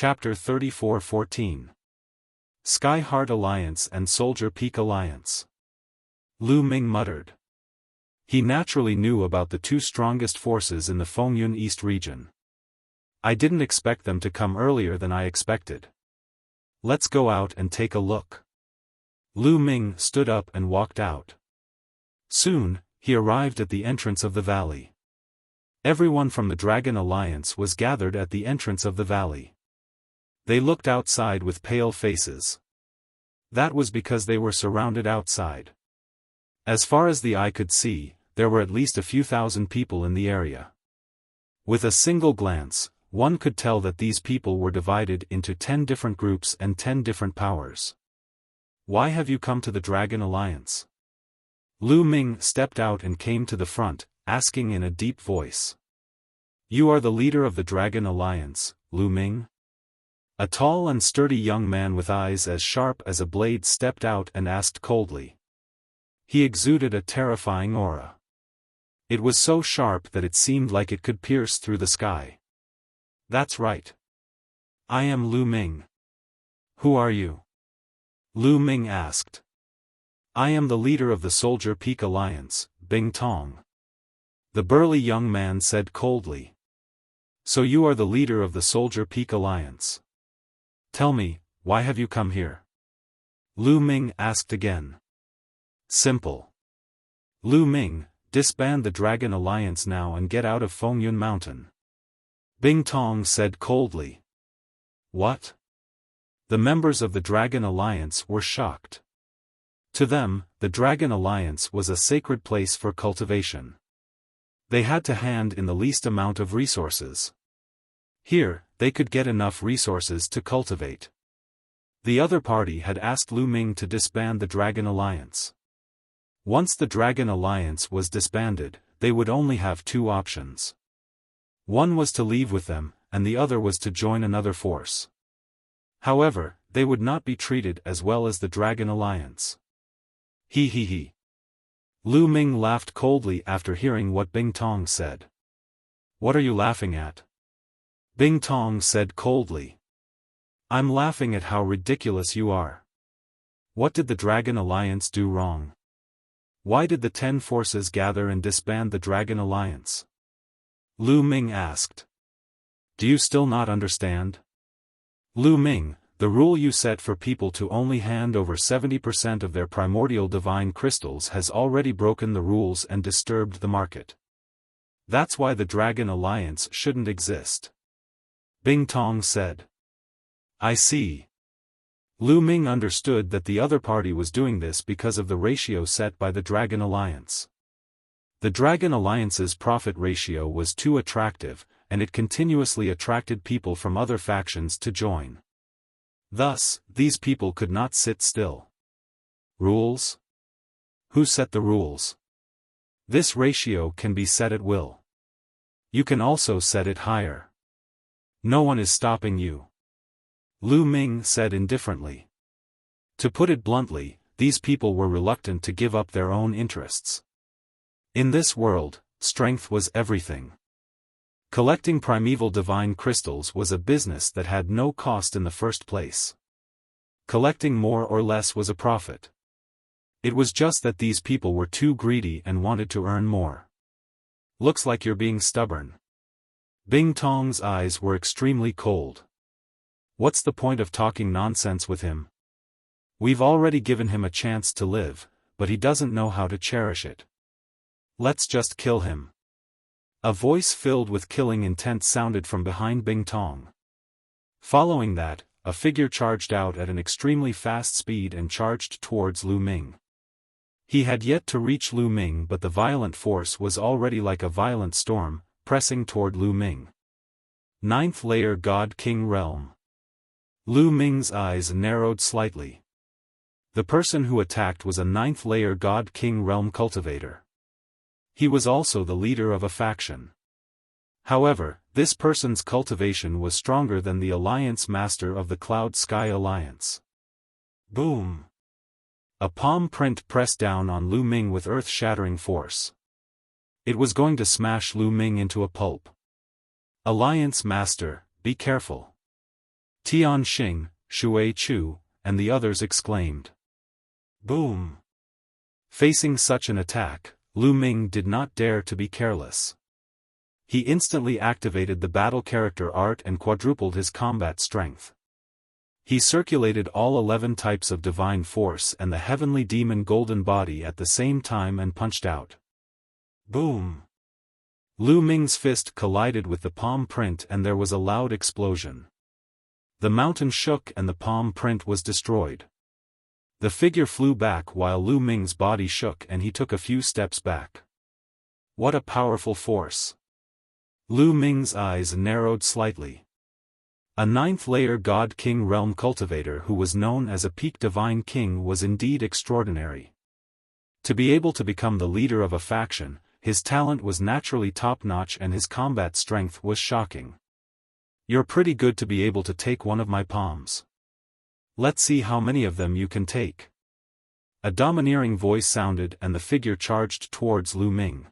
Chapter 34:14. Sky Heart Alliance and Soldier Peak Alliance. Lu Ming muttered. He naturally knew about the two strongest forces in the Fengyun East region. I didn't expect them to come earlier than I expected. Let's go out and take a look. Lu Ming stood up and walked out. Soon, he arrived at the entrance of the valley. Everyone from the Dragon Alliance was gathered at the entrance of the valley. They looked outside with pale faces. That was because they were surrounded outside. As far as the eye could see, there were at least a few thousand people in the area. With a single glance, one could tell that these people were divided into 10 different groups and 10 different powers. Why have you come to the Dragon Alliance? Lu Ming stepped out and came to the front, asking in a deep voice. You are the leader of the Dragon Alliance, Lu Ming? A tall and sturdy young man with eyes as sharp as a blade stepped out and asked coldly. He exuded a terrifying aura. It was so sharp that it seemed like it could pierce through the sky. That's right. I am Lu Ming. Who are you? Lu Ming asked. I am the leader of the Soldier Peak Alliance, Bing Tong. The burly young man said coldly. So you are the leader of the Soldier Peak Alliance. Tell me, why have you come here? Lu Ming asked again. Simple. Lu Ming, disband the Dragon Alliance now and get out of Fengyun Mountain. Bing Tong said coldly. What? The members of the Dragon Alliance were shocked. To them, the Dragon Alliance was a sacred place for cultivation. They had to hand in the least amount of resources. Here, they could get enough resources to cultivate. The other party had asked Lu Ming to disband the Dragon Alliance. Once the Dragon Alliance was disbanded, they would only have two options. One was to leave with them, and the other was to join another force. However, they would not be treated as well as the Dragon Alliance. He. Lu Ming laughed coldly after hearing what Bing Tong said. What are you laughing at? Bing Tong said coldly. I'm laughing at how ridiculous you are. What did the Dragon Alliance do wrong? Why did the 10 forces gather and disband the Dragon Alliance? Lu Ming asked. Do you still not understand? Lu Ming, the rule you set for people to only hand over 70% of their primordial divine crystals has already broken the rules and disturbed the market. That's why the Dragon Alliance shouldn't exist. Bing Tong said. I see. Lu Ming understood that the other party was doing this because of the ratio set by the Dragon Alliance. The Dragon Alliance's profit ratio was too attractive, and it continuously attracted people from other factions to join. Thus, these people could not sit still. Rules? Who set the rules? This ratio can be set at will. You can also set it higher. No one is stopping you. Lu Ming said indifferently. To put it bluntly, these people were reluctant to give up their own interests. In this world, strength was everything. Collecting primeval divine crystals was a business that had no cost in the first place. Collecting more or less was a profit. It was just that these people were too greedy and wanted to earn more. Looks like you're being stubborn. Bing Tong's eyes were extremely cold. What's the point of talking nonsense with him? We've already given him a chance to live, but he doesn't know how to cherish it. Let's just kill him. A voice filled with killing intent sounded from behind Bing Tong. Following that, a figure charged out at an extremely fast speed and charged towards Lu Ming. He had yet to reach Lu Ming, but the violent force was already like a violent storm, pressing toward Lu Ming. 9th Layer God King Realm. Lu Ming's eyes narrowed slightly. The person who attacked was a 9th Layer God King Realm cultivator. He was also the leader of a faction. However, this person's cultivation was stronger than the Alliance Master of the Cloud Sky Alliance. Boom! A palm print pressed down on Lu Ming with earth-shattering force. It was going to smash Lu Ming into a pulp. Alliance Master, be careful. Tian Xing, Shui Chu, and the others exclaimed. Boom! Facing such an attack, Lu Ming did not dare to be careless. He instantly activated the battle character art and quadrupled his combat strength. He circulated all 11 types of divine force and the heavenly demon golden body at the same time and punched out. Boom! Lu Ming's fist collided with the palm print and there was a loud explosion. The mountain shook and the palm print was destroyed. The figure flew back while Lu Ming's body shook and he took a few steps back. What a powerful force! Lu Ming's eyes narrowed slightly. A 9th-layer God King realm cultivator who was known as a peak divine king was indeed extraordinary. To be able to become the leader of a faction, his talent was naturally top-notch and his combat strength was shocking. You're pretty good to be able to take one of my palms. Let's see how many of them you can take. A domineering voice sounded and the figure charged towards Lu Ming.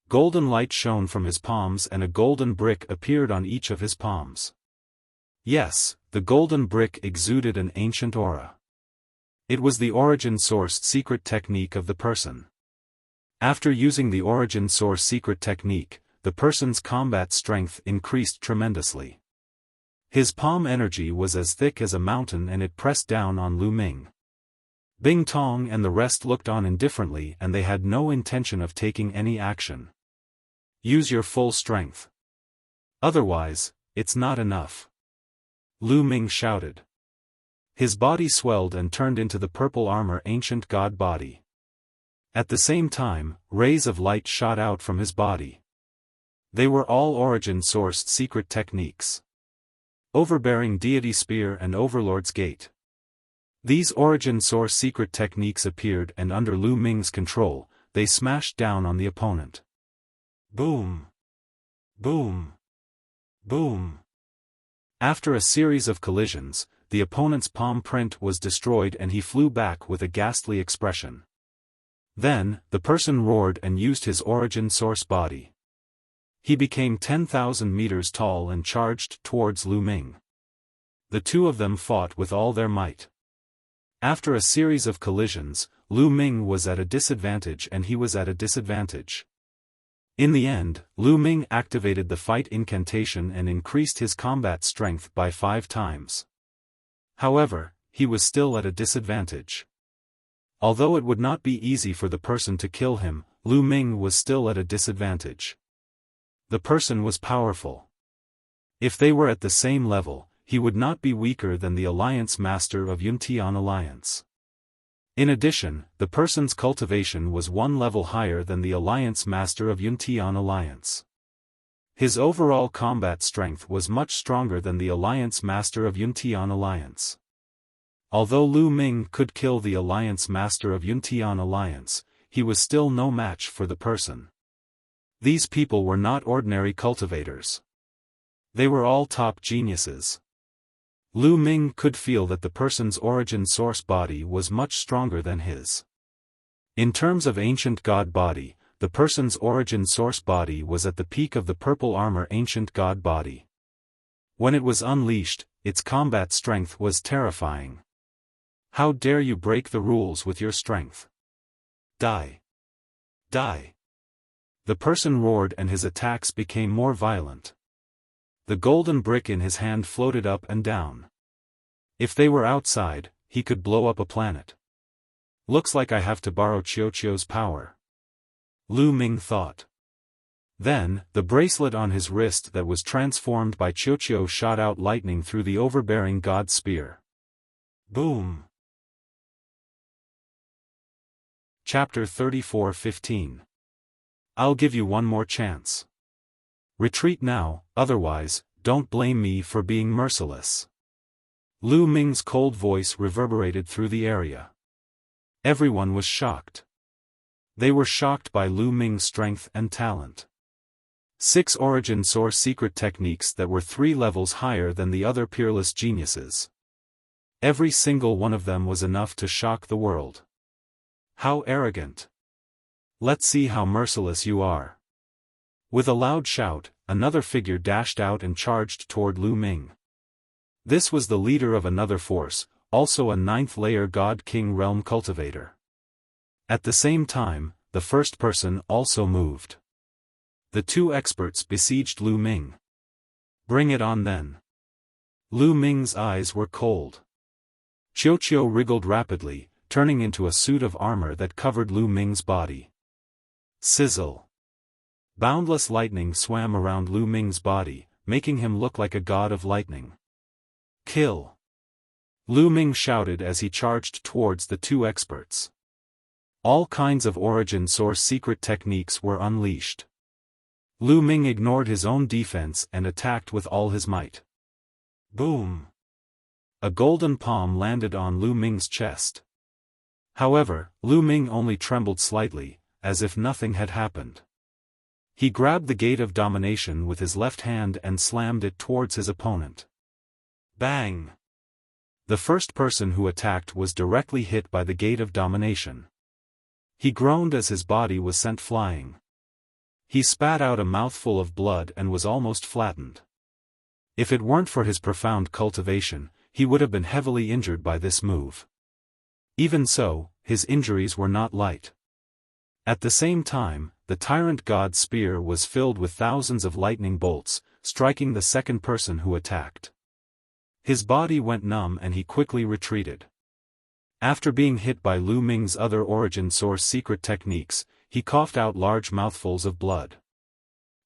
Golden light shone from his palms and a golden brick appeared on each of his palms. Yes, the golden brick exuded an ancient aura. It was the origin source secret technique of the person. After using the origin source secret technique, the person's combat strength increased tremendously. His palm energy was as thick as a mountain and it pressed down on Lu Ming. Bing Tong and the rest looked on indifferently and they had no intention of taking any action. Use your full strength. Otherwise, it's not enough. Lu Ming shouted. His body swelled and turned into the purple armor ancient god body. At the same time, rays of light shot out from his body. They were all origin-sourced secret techniques. Overbearing Deity Spear and Overlord's Gate. These origin-source secret techniques appeared and under Lu Ming's control, they smashed down on the opponent. Boom! Boom! Boom! After a series of collisions, the opponent's palm print was destroyed and he flew back with a ghastly expression. Then, the person roared and used his origin source body. He became 10,000 meters tall and charged towards Lu Ming. The two of them fought with all their might. After a series of collisions, Lu Ming was at a disadvantage and he was at a disadvantage. In the end, Lu Ming activated the fight incantation and increased his combat strength by 5 times. However, he was still at a disadvantage. Although it would not be easy for the person to kill him, Lu Ming was still at a disadvantage. The person was powerful. If they were at the same level, he would not be weaker than the Alliance Master of Yuntian Alliance. In addition, the person's cultivation was 1 level higher than the Alliance Master of Yuntian Alliance. His overall combat strength was much stronger than the Alliance Master of Yuntian Alliance. Although Lu Ming could kill the Alliance Master of Yuntian Alliance, he was still no match for the person. These people were not ordinary cultivators. They were all top geniuses. Lu Ming could feel that the person's origin source body was much stronger than his. In terms of ancient god body, the person's origin source body was at the peak of the purple armor ancient god body. When it was unleashed, its combat strength was terrifying. How dare you break the rules with your strength? Die! Die! The person roared and his attacks became more violent. The golden brick in his hand floated up and down. If they were outside, he could blow up a planet. Looks like I have to borrow Qiuqiu's power. Lu Ming thought. Then, the bracelet on his wrist that was transformed by Qiuqiu shot out lightning through the overbearing god spear. Boom! Chapter 34:15. I'll give you one more chance. Retreat now, otherwise, don't blame me for being merciless. Lu Ming's cold voice reverberated through the area. Everyone was shocked. They were shocked by Lu Ming's strength and talent. 6 origin source secret techniques that were 3 levels higher than the other peerless geniuses. Every single one of them was enough to shock the world. How arrogant! Let's see how merciless you are. With a loud shout, another figure dashed out and charged toward Lu Ming. This was the leader of another force, also a ninth-layer God-King realm cultivator. At the same time, the first person also moved. The two experts besieged Lu Ming. Bring it on then. Lu Ming's eyes were cold. Xiao wriggled rapidly, turning into a suit of armor that covered Lu Ming's body. Sizzle. Boundless lightning swam around Lu Ming's body, making him look like a god of lightning. Kill! Lu Ming shouted as he charged towards the two experts. All kinds of origin source secret techniques were unleashed. Lu Ming ignored his own defense and attacked with all his might. Boom! A golden palm landed on Lu Ming's chest. However, Lu Ming only trembled slightly, as if nothing had happened. He grabbed the gate of domination with his left hand and slammed it towards his opponent. Bang! The first person who attacked was directly hit by the gate of domination. He groaned as his body was sent flying. He spat out a mouthful of blood and was almost flattened. If it weren't for his profound cultivation, he would have been heavily injured by this move. Even so, his injuries were not light. At the same time, the tyrant god's spear was filled with thousands of lightning bolts, striking the second person who attacked. His body went numb and he quickly retreated. After being hit by Lu Ming's other origin source secret techniques, he coughed out large mouthfuls of blood.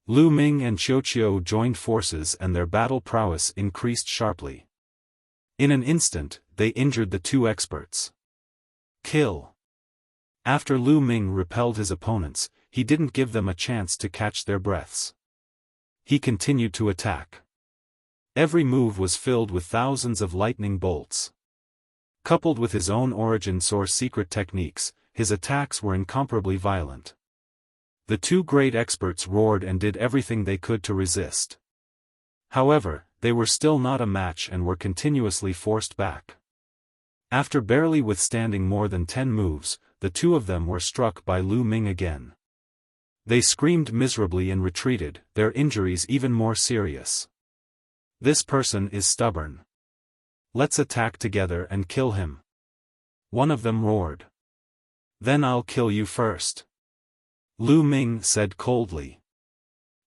Lu Ming and Xiao joined forces and their battle prowess increased sharply. In an instant, they injured the two experts. Kill! After Lu Ming repelled his opponents, he didn't give them a chance to catch their breaths. He continued to attack. Every move was filled with thousands of lightning bolts. Coupled with his own origin source secret techniques, his attacks were incomparably violent. The two great experts roared and did everything they could to resist. However, they were still not a match and were continuously forced back. After barely withstanding more than 10 moves, the two of them were struck by Lu Ming again. They screamed miserably and retreated, their injuries even more serious. This person is stubborn. Let's attack together and kill him. One of them roared. Then I'll kill you first. Lu Ming said coldly.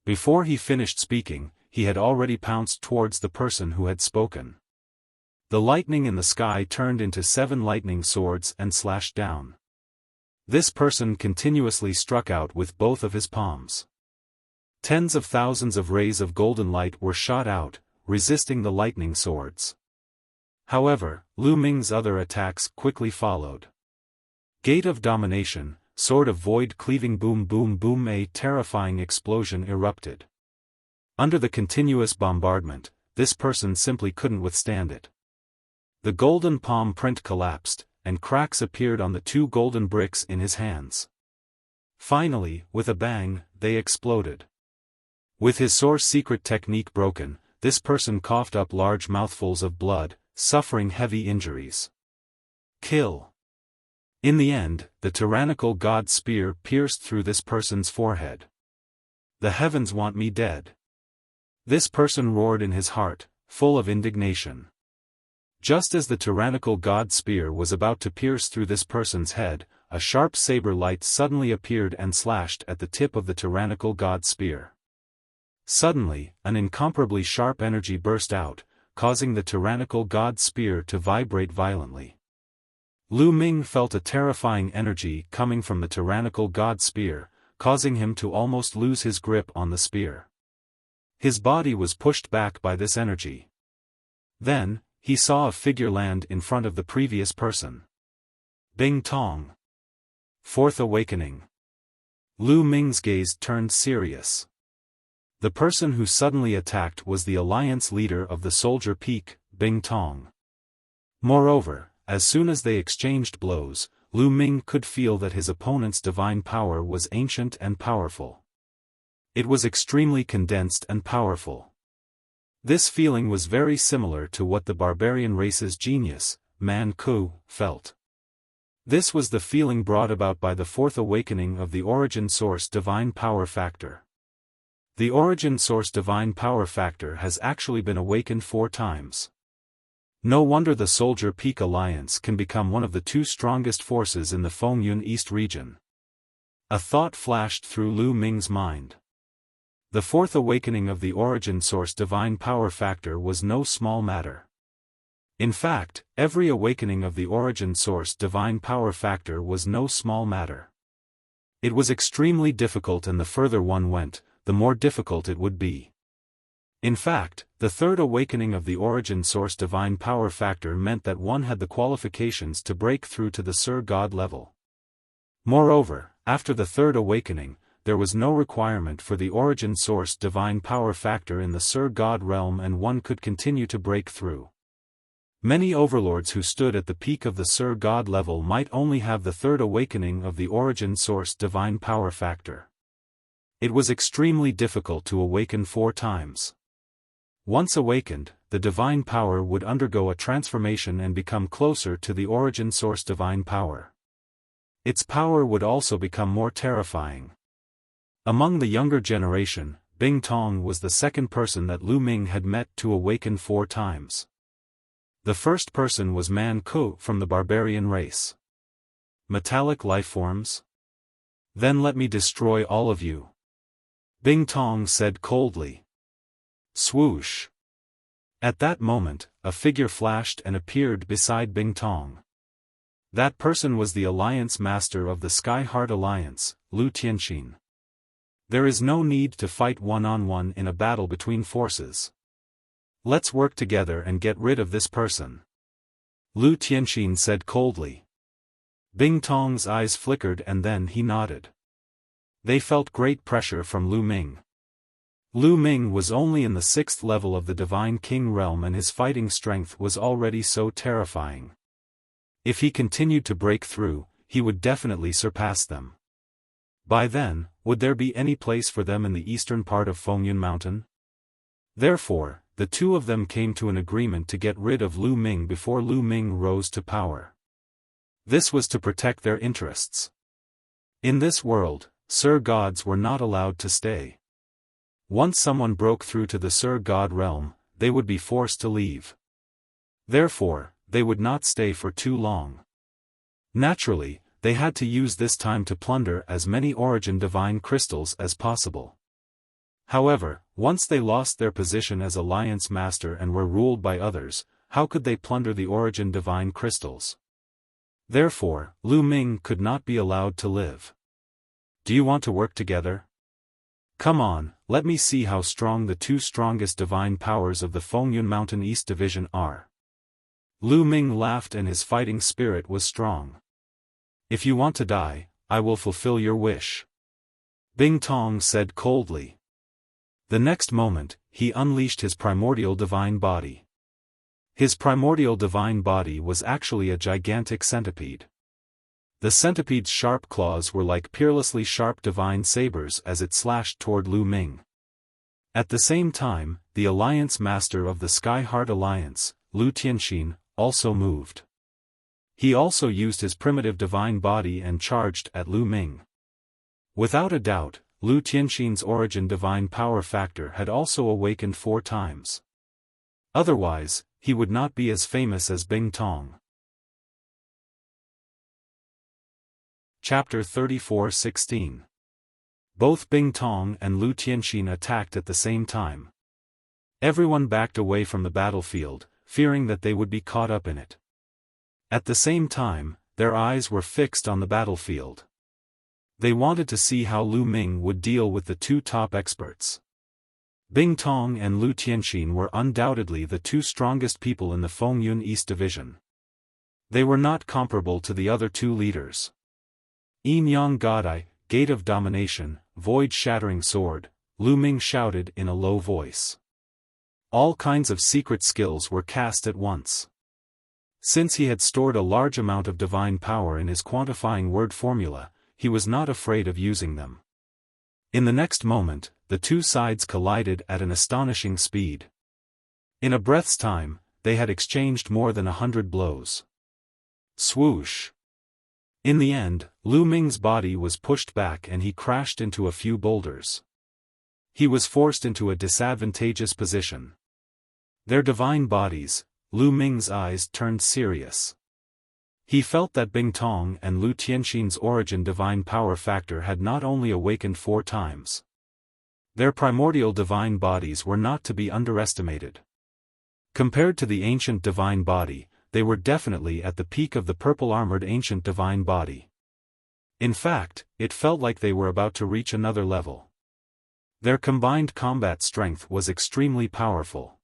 Before he finished speaking, he had already pounced towards the person who had spoken. The lightning in the sky turned into 7 lightning swords and slashed down. This person continuously struck out with both of his palms. Tens of thousands of rays of golden light were shot out, resisting the lightning swords. However, Lu Ming's other attacks quickly followed. Gate of Domination, Sword of Void cleaving boom boom boom. A terrifying explosion erupted. Under the continuous bombardment, this person simply couldn't withstand it. The golden palm print collapsed, and cracks appeared on the 2 golden bricks in his hands. Finally, with a bang, they exploded. With his source secret technique broken, this person coughed up large mouthfuls of blood, suffering heavy injuries. Kill! In the end, the tyrannical god spear pierced through this person's forehead. The heavens want me dead. This person roared in his heart, full of indignation. Just as the tyrannical god spear was about to pierce through this person's head, a sharp saber light suddenly appeared and slashed at the tip of the tyrannical god spear. Suddenly, an incomparably sharp energy burst out, causing the tyrannical god spear to vibrate violently. Lu Ming felt a terrifying energy coming from the tyrannical god spear, causing him to almost lose his grip on the spear. His body was pushed back by this energy. Then, he saw a figure land in front of the previous person. Bing Tong. Fourth Awakening. Lu Ming's gaze turned serious. The person who suddenly attacked was the alliance leader of the Soldier Peak, Bing Tong. Moreover, as soon as they exchanged blows, Lu Ming could feel that his opponent's divine power was ancient and powerful. It was extremely condensed and powerful. This feeling was very similar to what the barbarian race's genius, Man Ku, felt. This was the feeling brought about by the fourth awakening of the origin source divine power factor. The origin source divine power factor has actually been awakened 4 times. No wonder the Soldier Peak Alliance can become one of the two strongest forces in the Fengyun East region. A thought flashed through Lu Ming's mind. The fourth awakening of the Origin Source Divine Power Factor was no small matter. In fact, every awakening of the Origin Source Divine Power Factor was no small matter. It was extremely difficult, and the further one went, the more difficult it would be. In fact, the third awakening of the Origin Source Divine Power Factor meant that one had the qualifications to break through to the Sir God level. Moreover, after the third awakening, there was no requirement for the Origin Source Divine Power Factor in the Sir God realm, and one could continue to break through. Many overlords who stood at the peak of the Sir God level might only have the third awakening of the Origin Source Divine Power Factor. It was extremely difficult to awaken 4 times. Once awakened, the divine power would undergo a transformation and become closer to the Origin Source Divine Power. Its power would also become more terrifying. Among the younger generation, Bing Tong was the second person that Lu Ming had met to awaken 4 times. The first person was Man Ku from the barbarian race. Metallic lifeforms? Then let me destroy all of you. Bing Tong said coldly. Swoosh. At that moment, a figure flashed and appeared beside Bing Tong. That person was the Alliance Master of the Sky Heart Alliance, Lu Tianxin. There is no need to fight one-on-one in a battle between forces. Let's work together and get rid of this person. Lu Tianxin said coldly. Bing Tong's eyes flickered and then he nodded. They felt great pressure from Lu Ming. Lu Ming was only in the 6th level of the Divine King realm, and his fighting strength was already so terrifying. If he continued to break through, he would definitely surpass them. By then, would there be any place for them in the eastern part of Fengyun Mountain? Therefore, the two of them came to an agreement to get rid of Lu Ming before Lu Ming rose to power. This was to protect their interests. In this world, Sir Gods were not allowed to stay. Once someone broke through to the Sir God realm, they would be forced to leave. Therefore, they would not stay for too long. Naturally, they had to use this time to plunder as many Origin Divine Crystals as possible. However, once they lost their position as Alliance Master and were ruled by others, how could they plunder the Origin Divine Crystals? Therefore, Lu Ming could not be allowed to live. Do you want to work together? Come on, let me see how strong the two strongest divine powers of the Fengyun Mountain East Division are. Lu Ming laughed and his fighting spirit was strong. If you want to die, I will fulfill your wish. Bing Tong said coldly. The next moment, he unleashed his primordial divine body. His primordial divine body was actually a gigantic centipede. The centipede's sharp claws were like peerlessly sharp divine sabers as it slashed toward Lu Ming. At the same time, the Alliance Master of the Sky Heart Alliance, Lu Tianxin, also moved. He also used his primitive divine body and charged at Lu Ming. Without a doubt, Lu Tianxin's Origin Divine Power Factor had also awakened 4 times. Otherwise, he would not be as famous as Bing Tong. Chapter 34:16. Both Bing Tong and Lu Tianxin attacked at the same time. Everyone backed away from the battlefield, fearing that they would be caught up in it. At the same time, their eyes were fixed on the battlefield. They wanted to see how Lu Ming would deal with the two top experts. Bing Tong and Lu Tianxin were undoubtedly the two strongest people in the Fengyun East Division. They were not comparable to the other two leaders. Yin Yang Godai, Gate of Domination, Void-Shattering Sword, Lu Ming shouted in a low voice. All kinds of secret skills were cast at once. Since he had stored a large amount of divine power in his quantifying word formula, he was not afraid of using them. In the next moment, the two sides collided at an astonishing speed. In a breath's time, they had exchanged more than 100 blows. Swoosh! In the end, Lu Ming's body was pushed back and he crashed into a few boulders. He was forced into a disadvantageous position. Their divine bodies, Lu Ming's eyes turned serious. He felt that Bing Tong and Lu Tianxin's origin divine power factor had not only awakened 4 times. Their primordial divine bodies were not to be underestimated. Compared to the ancient divine body, they were definitely at the peak of the purple-armored ancient divine body. In fact, it felt like they were about to reach another level. Their combined combat strength was extremely powerful.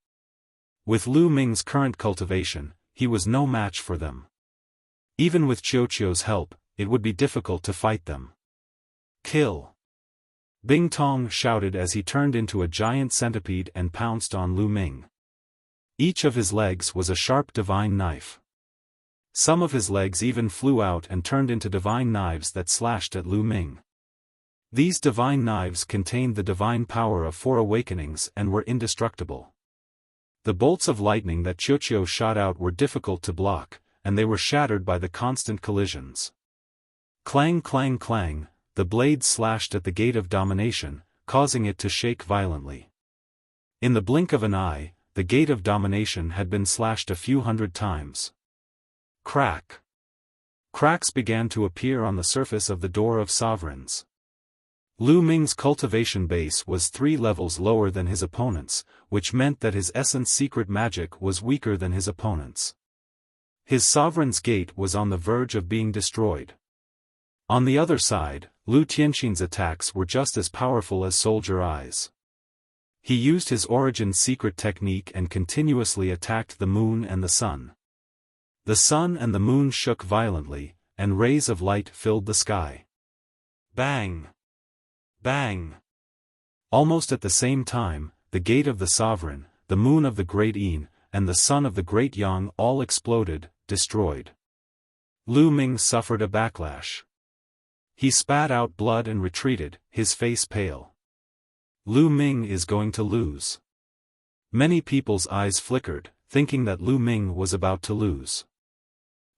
With Lu Ming's current cultivation, he was no match for them. Even with Qiuqiu's help, it would be difficult to fight them. Kill! Bing Tong shouted as he turned into a giant centipede and pounced on Lu Ming. Each of his legs was a sharp divine knife. Some of his legs even flew out and turned into divine knives that slashed at Lu Ming. These divine knives contained the divine power of 4 awakenings and were indestructible. The bolts of lightning that Qiuqiu shot out were difficult to block, and they were shattered by the constant collisions. Clang clang clang, the blades slashed at the gate of domination, causing it to shake violently. In the blink of an eye, the gate of domination had been slashed a few hundred times. Crack! Cracks began to appear on the surface of the door of sovereigns. Lu Ming's cultivation base was 3 levels lower than his opponent's, which meant that his essence secret magic was weaker than his opponent's. His sovereign's gate was on the verge of being destroyed. On the other side, Lu Tianxin's attacks were just as powerful as Soldier Eyes. He used his origin secret technique and continuously attacked the moon and the sun. The sun and the moon shook violently, and rays of light filled the sky. Bang! Bang! Almost at the same time, the gate of the sovereign, the moon of the great Yin, and the sun of the great Yang all exploded, destroyed. Lu Ming suffered a backlash. He spat out blood and retreated, his face pale. Lu Ming is going to lose. Many people's eyes flickered, thinking that Lu Ming was about to lose.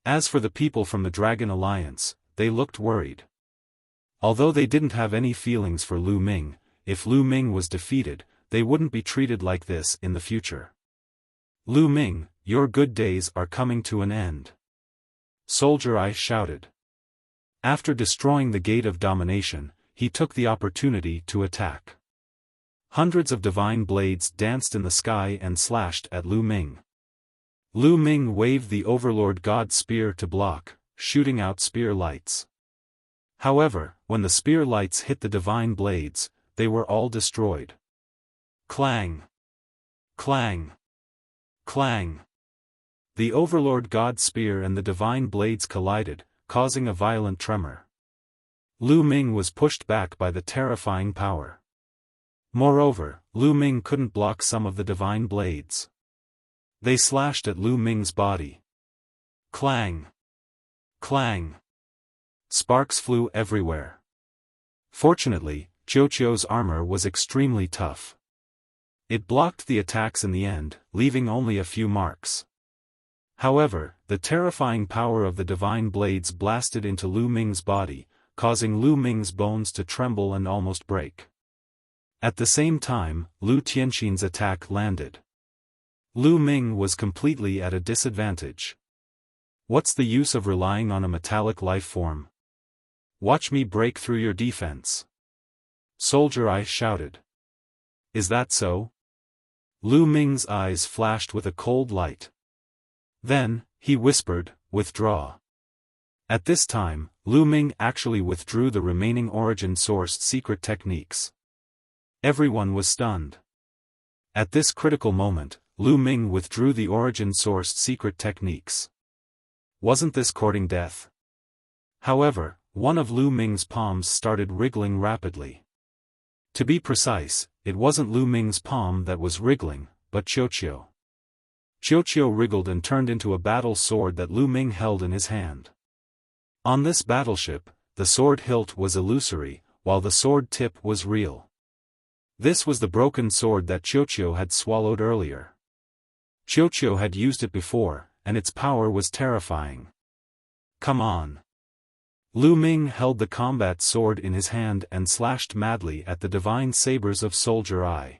As for the people from the Dragon Alliance, they looked worried. Although they didn't have any feelings for Lu Ming, if Lu Ming was defeated, they wouldn't be treated like this in the future. Lu Ming, your good days are coming to an end. Soldier Eye shouted. After destroying the gate of domination, he took the opportunity to attack. Hundreds of divine blades danced in the sky and slashed at Lu Ming. Lu Ming waved the Overlord God Spear to block, shooting out spear lights. However, when the spear lights hit the divine blades, they were all destroyed. Clang! Clang! Clang! The Overlord God Spear and the divine blades collided, causing a violent tremor. Lu Ming was pushed back by the terrifying power. Moreover, Lu Ming couldn't block some of the divine blades. They slashed at Lu Ming's body. Clang! Clang! Sparks flew everywhere. Fortunately, Qiuqiu's armor was extremely tough. It blocked the attacks in the end, leaving only a few marks. However, the terrifying power of the divine blades blasted into Lu Ming's body, causing Lu Ming's bones to tremble and almost break. At the same time, Lu Tianxin's attack landed. Lu Ming was completely at a disadvantage. What's the use of relying on a metallic life form? Watch me break through your defense. Soldier Eye shouted. Is that so? Lu Ming's eyes flashed with a cold light. Then, he whispered, withdraw. At this time, Lu Ming actually withdrew the remaining origin-sourced secret techniques. Everyone was stunned. At this critical moment, Lu Ming withdrew the origin-sourced secret techniques. Wasn't this courting death? However, one of Lu Ming's palms started wriggling rapidly. To be precise, it wasn't Lu Ming's palm that was wriggling, but Qiuqiu. Qiuqiu wriggled and turned into a battle sword that Lu Ming held in his hand. On this battleship, the sword hilt was illusory, while the sword tip was real. This was the broken sword that Qiuqiu had swallowed earlier. Qiuqiu had used it before, and its power was terrifying. Come on. Lu Ming held the combat sword in his hand and slashed madly at the divine sabers of Soldier Eye.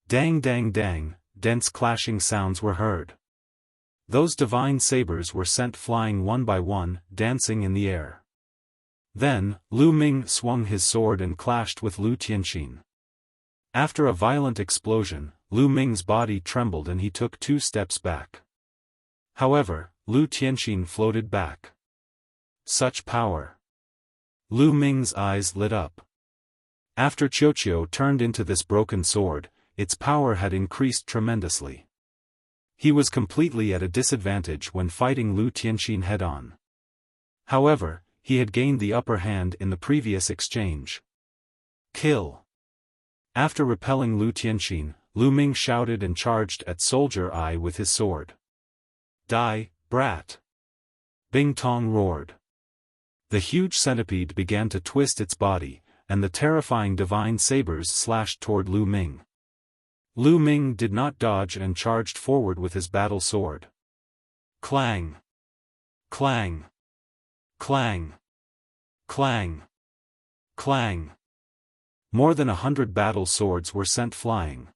Dang dang dang, dense clashing sounds were heard. Those divine sabers were sent flying one by one, dancing in the air. Then, Lu Ming swung his sword and clashed with Lu Tianxin. After a violent explosion, Lu Ming's body trembled and he took 2 steps back. However, Lu Tianxin floated back. Such power! Lu Ming's eyes lit up. After Qiuqiu turned into this broken sword, its power had increased tremendously. He was completely at a disadvantage when fighting Lu Tianxin head-on. However, he had gained the upper hand in the previous exchange. Kill! After repelling Lu Tianxin, Lu Ming shouted and charged at Soldier Eye with his sword. Die, brat! Bing Tong roared. The huge centipede began to twist its body, and the terrifying divine sabers slashed toward Lu Ming. Lu Ming did not dodge and charged forward with his battle sword. Clang! Clang! Clang! Clang! Clang! More than 100 battle swords were sent flying.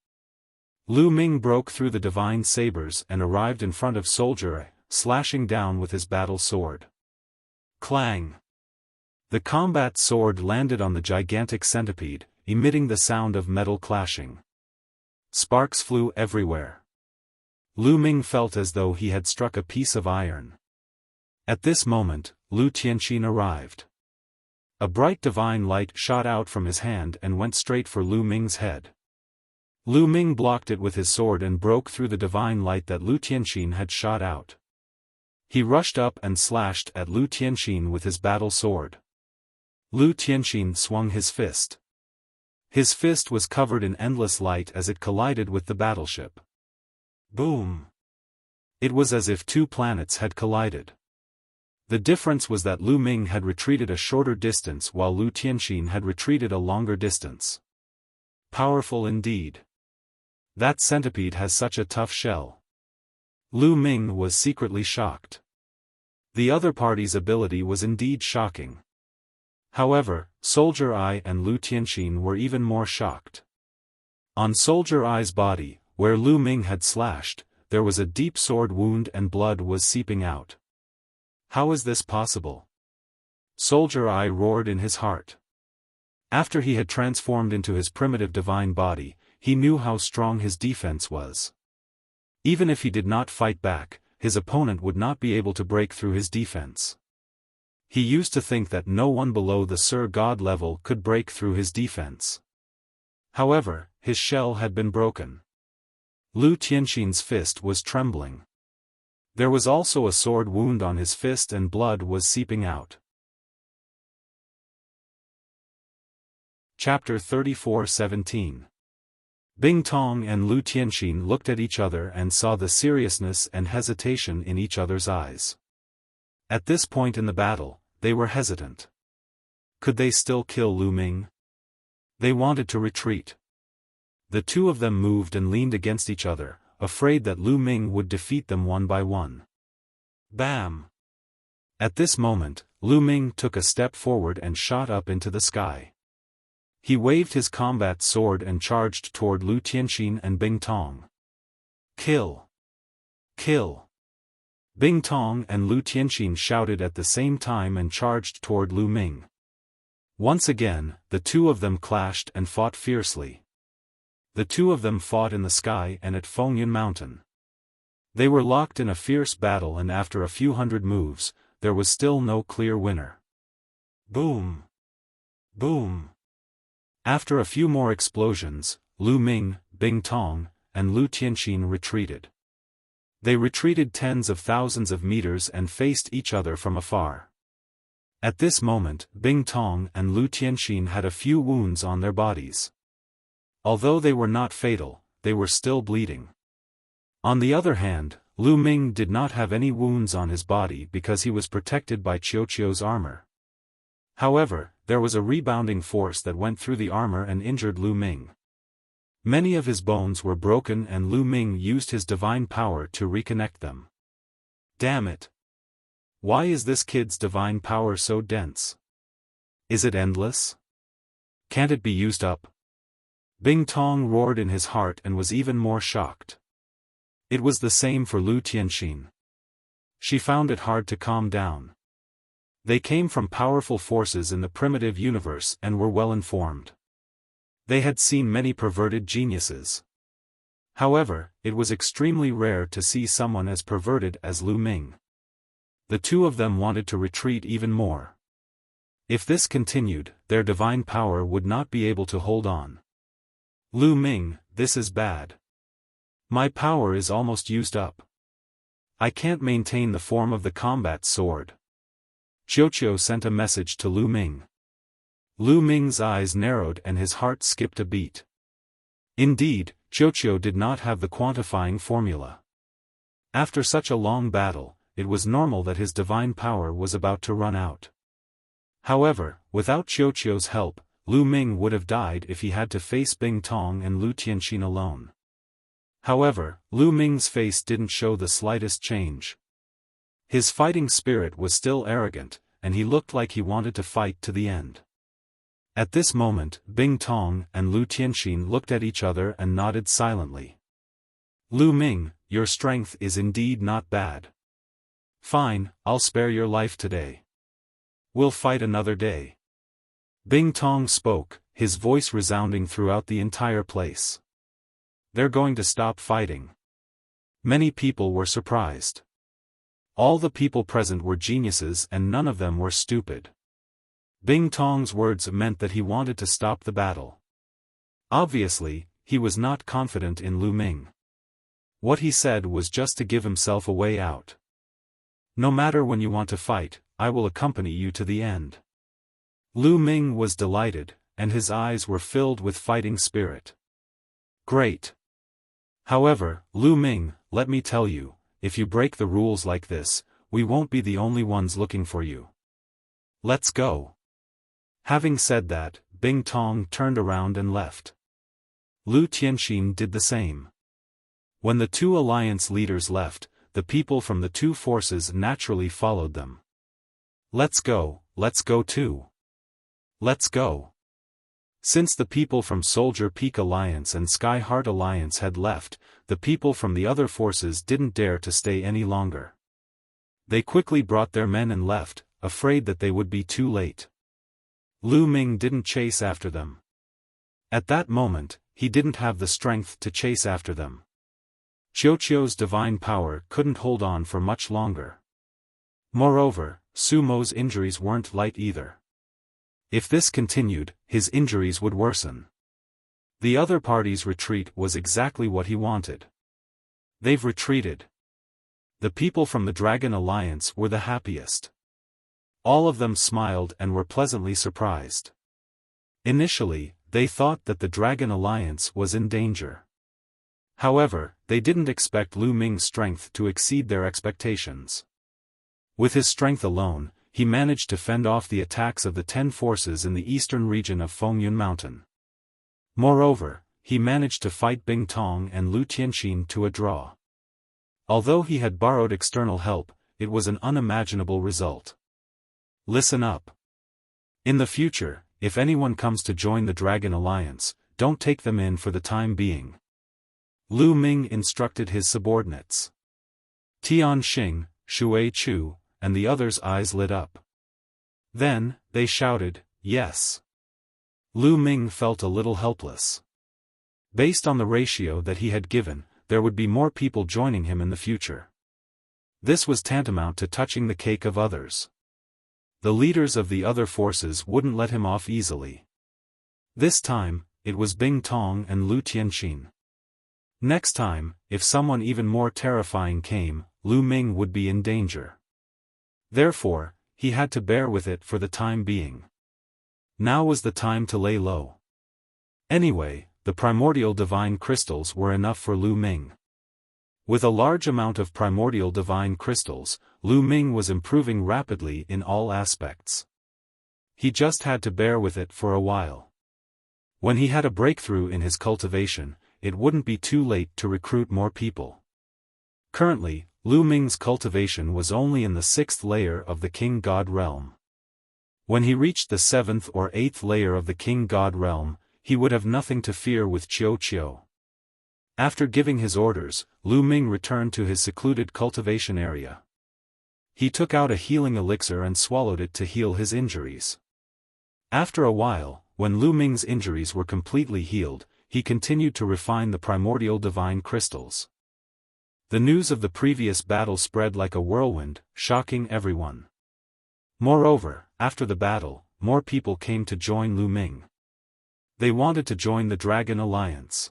Lu Ming broke through the divine sabers and arrived in front of Soldier Eye, slashing down with his battle sword. Clang! The combat sword landed on the gigantic centipede, emitting the sound of metal clashing. Sparks flew everywhere. Lu Ming felt as though he had struck a piece of iron. At this moment, Lu Tianxin arrived. A bright divine light shot out from his hand and went straight for Lu Ming's head. Lu Ming blocked it with his sword and broke through the divine light that Lu Tianxin had shot out. He rushed up and slashed at Lu Tianxin with his battle sword. Lu Tianxin swung his fist. His fist was covered in endless light as it collided with the battleship. Boom! It was as if 2 planets had collided. The difference was that Lu Ming had retreated a shorter distance while Lu Tianxin had retreated a longer distance. Powerful indeed. That centipede has such a tough shell. Lu Ming was secretly shocked. The other party's ability was indeed shocking. However, Soldier Eye and Lu Tianxin were even more shocked. On Soldier Eye's body, where Lu Ming had slashed, there was a deep sword wound and blood was seeping out. How is this possible? Soldier Eye roared in his heart. After he had transformed into his primitive divine body, he knew how strong his defense was. Even if he did not fight back, his opponent would not be able to break through his defense. He used to think that no one below the Sir God level could break through his defense. However, his shell had been broken. Lu Tianxin's fist was trembling. There was also a sword wound on his fist and blood was seeping out. Chapter 34:17. Bing Tong and Lu Tianxin looked at each other and saw the seriousness and hesitation in each other's eyes. At this point in the battle, they were hesitant. Could they still kill Lu Ming? They wanted to retreat. The 2 of them moved and leaned against each other, afraid that Lu Ming would defeat them one by one. Bam! At this moment, Lu Ming took a step forward and shot up into the sky. He waved his combat sword and charged toward Lu Tianxin and Bing Tong. Kill! Kill! Bing Tong and Lu Tianxin shouted at the same time and charged toward Lu Ming. Once again, the 2 of them clashed and fought fiercely. The 2 of them fought in the sky and at Fengyun Mountain. They were locked in a fierce battle and after a few hundred moves, there was still no clear winner. Boom! Boom! After a few more explosions, Lu Ming, Bing Tong, and Lu Tianxin retreated. They retreated tens of thousands of meters and faced each other from afar. At this moment, Bing Tong and Lu Tianxin had a few wounds on their bodies. Although they were not fatal, they were still bleeding. On the other hand, Lu Ming did not have any wounds on his body because he was protected by Qiuqiu's armor. However, there was a rebounding force that went through the armor and injured Lu Ming. Many of his bones were broken and Lu Ming used his divine power to reconnect them. Damn it! Why is this kid's divine power so dense? Is it endless? Can't it be used up? Bing Tong roared in his heart and was even more shocked. It was the same for Lu Tianxin. She found it hard to calm down. They came from powerful forces in the primitive universe and were well informed. They had seen many perverted geniuses. However, it was extremely rare to see someone as perverted as Lu Ming. The two of them wanted to retreat even more. If this continued, their divine power would not be able to hold on. Lu Ming, this is bad. My power is almost used up. I can't maintain the form of the combat sword. Xiaofan sent a message to Lu Ming. Lu Ming's eyes narrowed and his heart skipped a beat. Indeed, Xiaofan did not have the quantifying formula. After such a long battle, it was normal that his divine power was about to run out. However, without Xiaofan's help, Lu Ming would have died if he had to face Bing Tong and Lu Tianxin alone. However, Lu Ming's face didn't show the slightest change. His fighting spirit was still arrogant, and he looked like he wanted to fight to the end. At this moment, Bing Tong and Lu Tianxin looked at each other and nodded silently. Lu Ming, your strength is indeed not bad. Fine, I'll spare your life today. We'll fight another day. Bing Tong spoke, his voice resounding throughout the entire place. They're going to stop fighting. Many people were surprised. All the people present were geniuses and none of them were stupid. Bing Tong's words meant that he wanted to stop the battle. Obviously, he was not confident in Lu Ming. What he said was just to give himself a way out. No matter when you want to fight, I will accompany you to the end. Lu Ming was delighted, and his eyes were filled with fighting spirit. Great. However, Lu Ming, let me tell you, if you break the rules like this, we won't be the only ones looking for you. Let's go. Having said that, Bing Tong turned around and left. Lu Tianxin did the same. When the two alliance leaders left, the people from the two forces naturally followed them. Let's go too. Let's go. Since the people from Soldier Peak Alliance and Sky Heart Alliance had left, the people from the other forces didn't dare to stay any longer. They quickly brought their men and left, afraid that they would be too late. Lu Ming didn't chase after them. At that moment, he didn't have the strength to chase after them. Xiaofan's divine power couldn't hold on for much longer. Moreover, Sumo's injuries weren't light either. If this continued, his injuries would worsen. The other party's retreat was exactly what he wanted. They've retreated. The people from the Dragon Alliance were the happiest. All of them smiled and were pleasantly surprised. Initially, they thought that the Dragon Alliance was in danger. However, they didn't expect Lu Ming's strength to exceed their expectations. With his strength alone, he managed to fend off the attacks of the 10 forces in the eastern region of Fengyun Mountain. Moreover, he managed to fight Bing Tong and Lu Tianxin to a draw. Although he had borrowed external help, it was an unimaginable result. Listen up. In the future, if anyone comes to join the Dragon Alliance, don't take them in for the time being. Lu Ming instructed his subordinates. Tian Xing, Shui Chu, and the others' eyes lit up. Then, they shouted, yes. Lu Ming felt a little helpless. Based on the ratio that he had given, there would be more people joining him in the future. This was tantamount to touching the cake of others. The leaders of the other forces wouldn't let him off easily. This time, it was Bing Tong and Lu Tianxin. Next time, if someone even more terrifying came, Lu Ming would be in danger. Therefore, he had to bear with it for the time being. Now was the time to lay low. Anyway, the primordial divine crystals were enough for Lu Ming. With a large amount of primordial divine crystals, Lu Ming was improving rapidly in all aspects. He just had to bear with it for a while. When he had a breakthrough in his cultivation, it wouldn't be too late to recruit more people. Currently, Lu Ming's cultivation was only in the 6th layer of the King God realm. When he reached the 7th or 8th layer of the King God realm, he would have nothing to fear with Xiaofan. After giving his orders, Lu Ming returned to his secluded cultivation area. He took out a healing elixir and swallowed it to heal his injuries. After a while, when Lu Ming's injuries were completely healed, he continued to refine the primordial divine crystals. The news of the previous battle spread like a whirlwind, shocking everyone. Moreover, after the battle, more people came to join Lu Ming. They wanted to join the Dragon Alliance.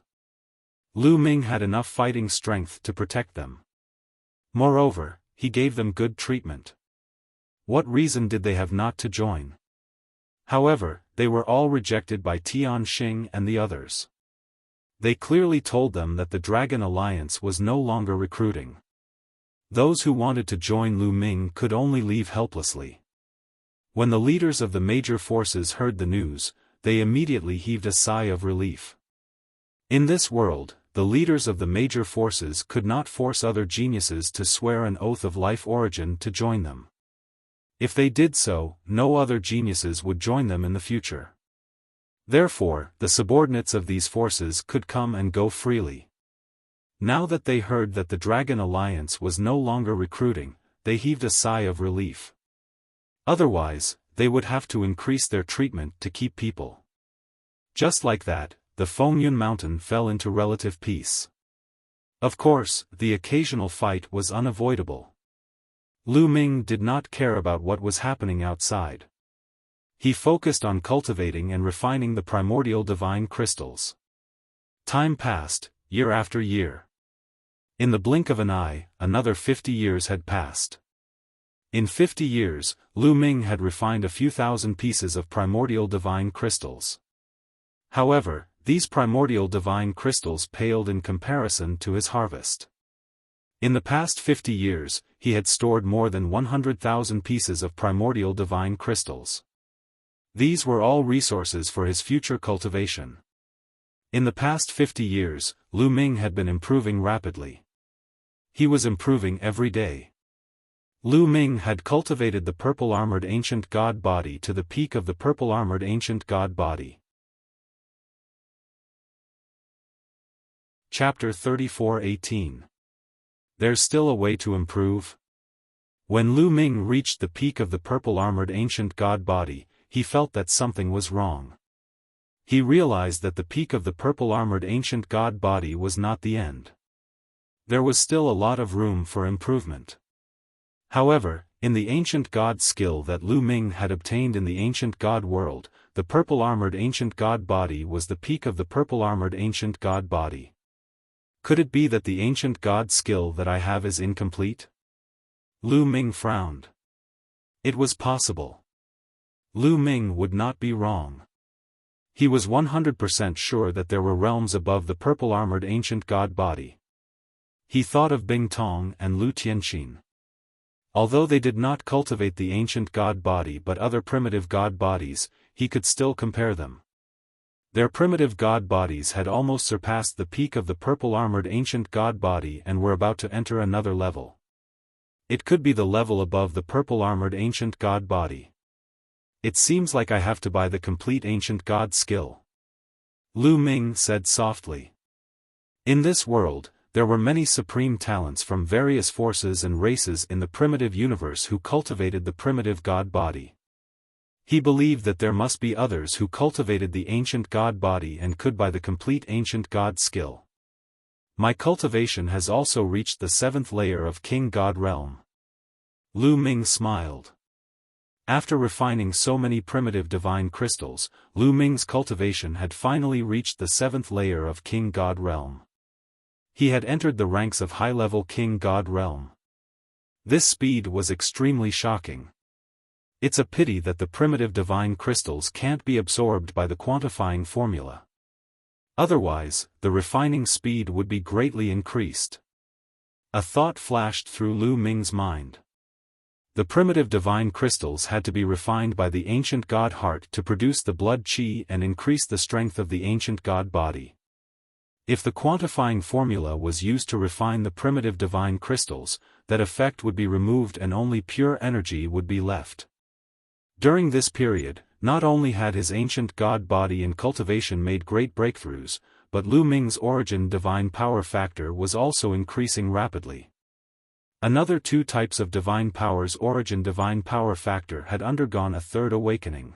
Lu Ming had enough fighting strength to protect them. Moreover, he gave them good treatment. What reason did they have not to join? However, they were all rejected by Tian Xing and the others. They clearly told them that the Dragon Alliance was no longer recruiting. Those who wanted to join Lu Ming could only leave helplessly. When the leaders of the major forces heard the news, they immediately heaved a sigh of relief. In this world, the leaders of the major forces could not force other geniuses to swear an oath of life origin to join them. If they did so, no other geniuses would join them in the future. Therefore, the subordinates of these forces could come and go freely. Now that they heard that the Dragon Alliance was no longer recruiting, they heaved a sigh of relief. Otherwise, they would have to increase their treatment to keep people. Just like that, the Fengyun Mountain fell into relative peace. Of course, the occasional fight was unavoidable. Lu Ming did not care about what was happening outside. He focused on cultivating and refining the primordial divine crystals. Time passed, year after year. In the blink of an eye, another 50 years had passed. In 50 years, Lu Ming had refined a few thousand pieces of primordial divine crystals. However, these primordial divine crystals paled in comparison to his harvest. In the past 50 years, he had stored more than 100,000 pieces of primordial divine crystals. These were all resources for his future cultivation. In the past 50 years, Lu Ming had been improving rapidly. He was improving every day. Lu Ming had cultivated the purple-armored ancient god body to the peak of the purple-armored ancient god body. Chapter 34:18. There's still a way to improve? When Lu Ming reached the peak of the purple-armored ancient god body, he felt that something was wrong. He realized that the peak of the purple-armored ancient god body was not the end. There was still a lot of room for improvement. However, in the ancient god skill that Lu Ming had obtained in the ancient god world, the purple-armored ancient god body was the peak of the purple-armored ancient god body. Could it be that the ancient god skill that I have is incomplete? Lu Ming frowned. It was possible. Lu Ming would not be wrong. He was 100% sure that there were realms above the purple-armored ancient god body. He thought of Bing Tong and Lu Tianxin. Although they did not cultivate the ancient god body but other primitive god bodies, he could still compare them. Their primitive god bodies had almost surpassed the peak of the purple-armored ancient god body and were about to enter another level. It could be the level above the purple-armored ancient god body. It seems like I have to buy the complete ancient god skill. Lu Ming said softly. In this world, there were many supreme talents from various forces and races in the primitive universe who cultivated the primitive god body. He believed that there must be others who cultivated the ancient god body and could buy the complete ancient god skill. My cultivation has also reached the 7th layer of King God Realm. Lu Ming smiled. After refining so many primitive divine crystals, Lu Ming's cultivation had finally reached the 7th layer of King God Realm. He had entered the ranks of high-level King God Realm. This speed was extremely shocking. It's a pity that the primitive divine crystals can't be absorbed by the quantifying formula. Otherwise, the refining speed would be greatly increased. A thought flashed through Lu Ming's mind. The primitive divine crystals had to be refined by the ancient god heart to produce the blood qi and increase the strength of the ancient god body. If the quantifying formula was used to refine the primitive divine crystals, that effect would be removed and only pure energy would be left. During this period, not only had his ancient god body in cultivation made great breakthroughs, but Lu Ming's origin divine power factor was also increasing rapidly. Another 2 types of divine powers origin divine power factor had undergone a third awakening.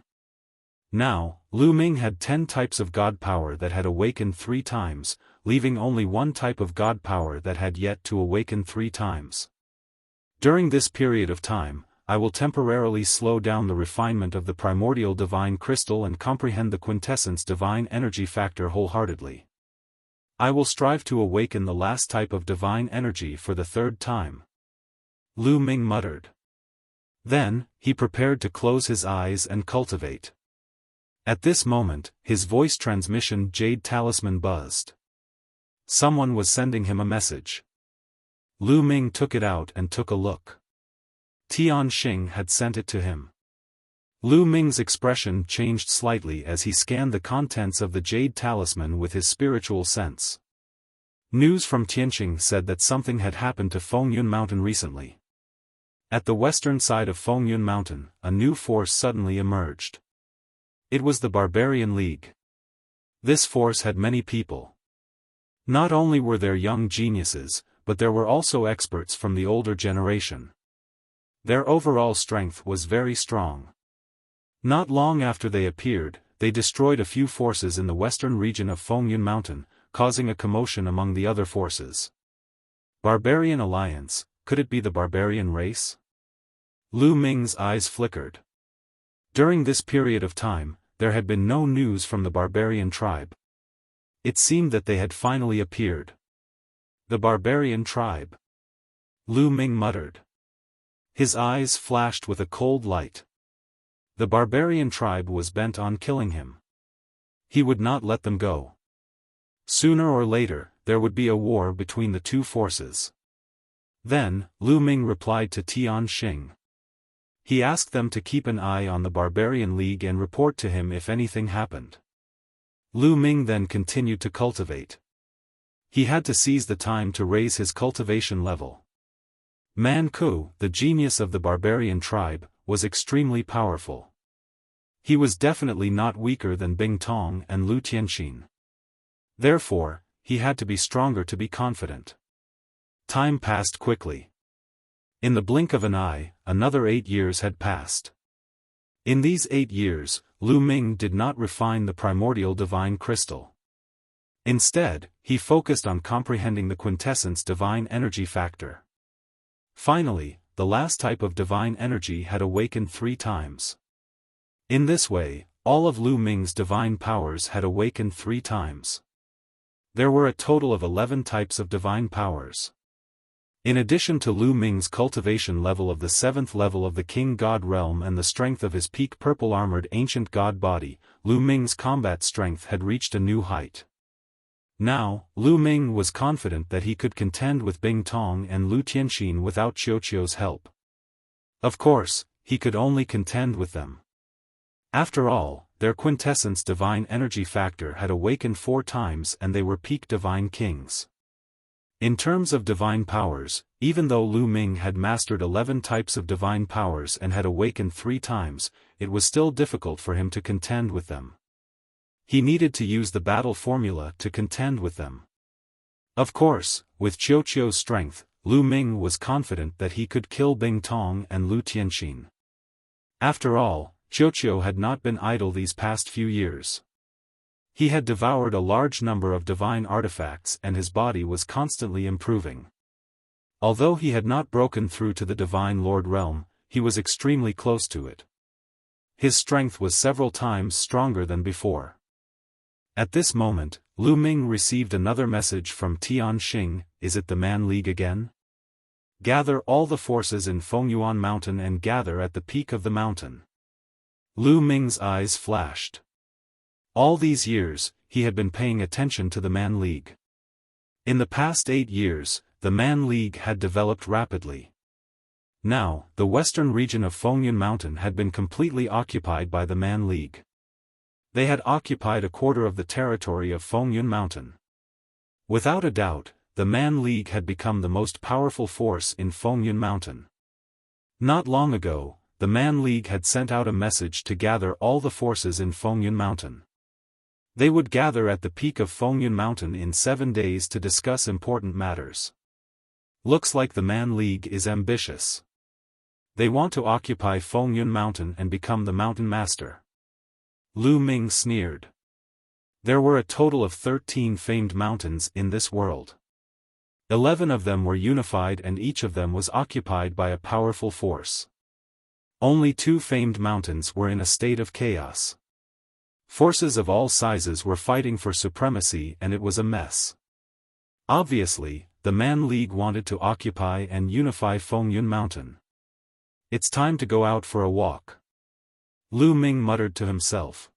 Now, Lu Ming had 10 types of god power that had awakened 3 times, leaving only 1 type of god power that had yet to awaken 3 times. During this period of time, I will temporarily slow down the refinement of the primordial divine crystal and comprehend the quintessence divine energy factor wholeheartedly. I will strive to awaken the last type of divine energy for the 3rd time. Lu Ming muttered. Then, he prepared to close his eyes and cultivate. At this moment, his voice transmission jade talisman buzzed. Someone was sending him a message. Lu Ming took it out and took a look. Tian Xing had sent it to him. Lu Ming's expression changed slightly as he scanned the contents of the jade talisman with his spiritual sense. News from Tianqing said that something had happened to Fengyun Mountain recently. At the western side of Fengyun Mountain, a new force suddenly emerged. It was the Barbarian League. This force had many people. Not only were there young geniuses, but there were also experts from the older generation. Their overall strength was very strong. Not long after they appeared, they destroyed a few forces in the western region of Fengyun Mountain, causing a commotion among the other forces. Barbarian Alliance, could it be the barbarian race? Lu Ming's eyes flickered. During this period of time, there had been no news from the barbarian tribe. It seemed that they had finally appeared. The barbarian tribe. Lu Ming muttered. His eyes flashed with a cold light. The barbarian tribe was bent on killing him. He would not let them go. Sooner or later, there would be a war between the 2 forces. Then, Lu Ming replied to Tian Xing. He asked them to keep an eye on the Barbarian League and report to him if anything happened. Lu Ming then continued to cultivate. He had to seize the time to raise his cultivation level. Man Ku, the genius of the barbarian tribe, was extremely powerful. He was definitely not weaker than Bing Tong and Lu Tianxin. Therefore, he had to be stronger to be confident. Time passed quickly. In the blink of an eye, another 8 years had passed. In these 8 years, Lu Ming did not refine the primordial divine crystal. Instead, he focused on comprehending the quintessence divine energy factor. Finally, the last type of divine energy had awakened 3 times. In this way, all of Lu Ming's divine powers had awakened 3 times. There were a total of 11 types of divine powers. In addition to Lu Ming's cultivation level of the 7th level of the King God realm and the strength of his peak purple-armored ancient god body, Lu Ming's combat strength had reached a new height. Now, Lu Ming was confident that he could contend with Bing Tong and Lu Tianxin without Qiuqiu's help. Of course, he could only contend with them. After all, their quintessence divine energy factor had awakened 4 times and they were peak divine kings. In terms of divine powers, even though Lu Ming had mastered 11 types of divine powers and had awakened 3 times, it was still difficult for him to contend with them. He needed to use the battle formula to contend with them. Of course, with Qiuqiu's strength, Lu Ming was confident that he could kill Bing Tong and Lu Tianxin. After all, Qiuqiu had not been idle these past few years. He had devoured a large number of divine artifacts and his body was constantly improving. Although he had not broken through to the Divine Lord realm, he was extremely close to it. His strength was several times stronger than before. At this moment, Lu Ming received another message from Tian Xing. Is it the Man League again? Gather all the forces in Fengyuan Mountain and gather at the peak of the mountain. Lu Ming's eyes flashed. All these years, he had been paying attention to the Man League. In the past 8 years, the Man League had developed rapidly. Now, the western region of Fengyun Mountain had been completely occupied by the Man League. They had occupied a quarter of the territory of Fengyun Mountain. Without a doubt, the Man League had become the most powerful force in Fengyun Mountain. Not long ago, the Man League had sent out a message to gather all the forces in Fengyun Mountain. They would gather at the peak of Fengyun Mountain in 7 days to discuss important matters. Looks like the Man League is ambitious. They want to occupy Fengyun Mountain and become the mountain master. Lu Ming sneered. There were a total of 13 famed mountains in this world. 11 of them were unified and each of them was occupied by a powerful force. Only 2 famed mountains were in a state of chaos. Forces of all sizes were fighting for supremacy and it was a mess. Obviously, the Man League wanted to occupy and unify Fengyun Mountain. It's time to go out for a walk. Lu Ming muttered to himself.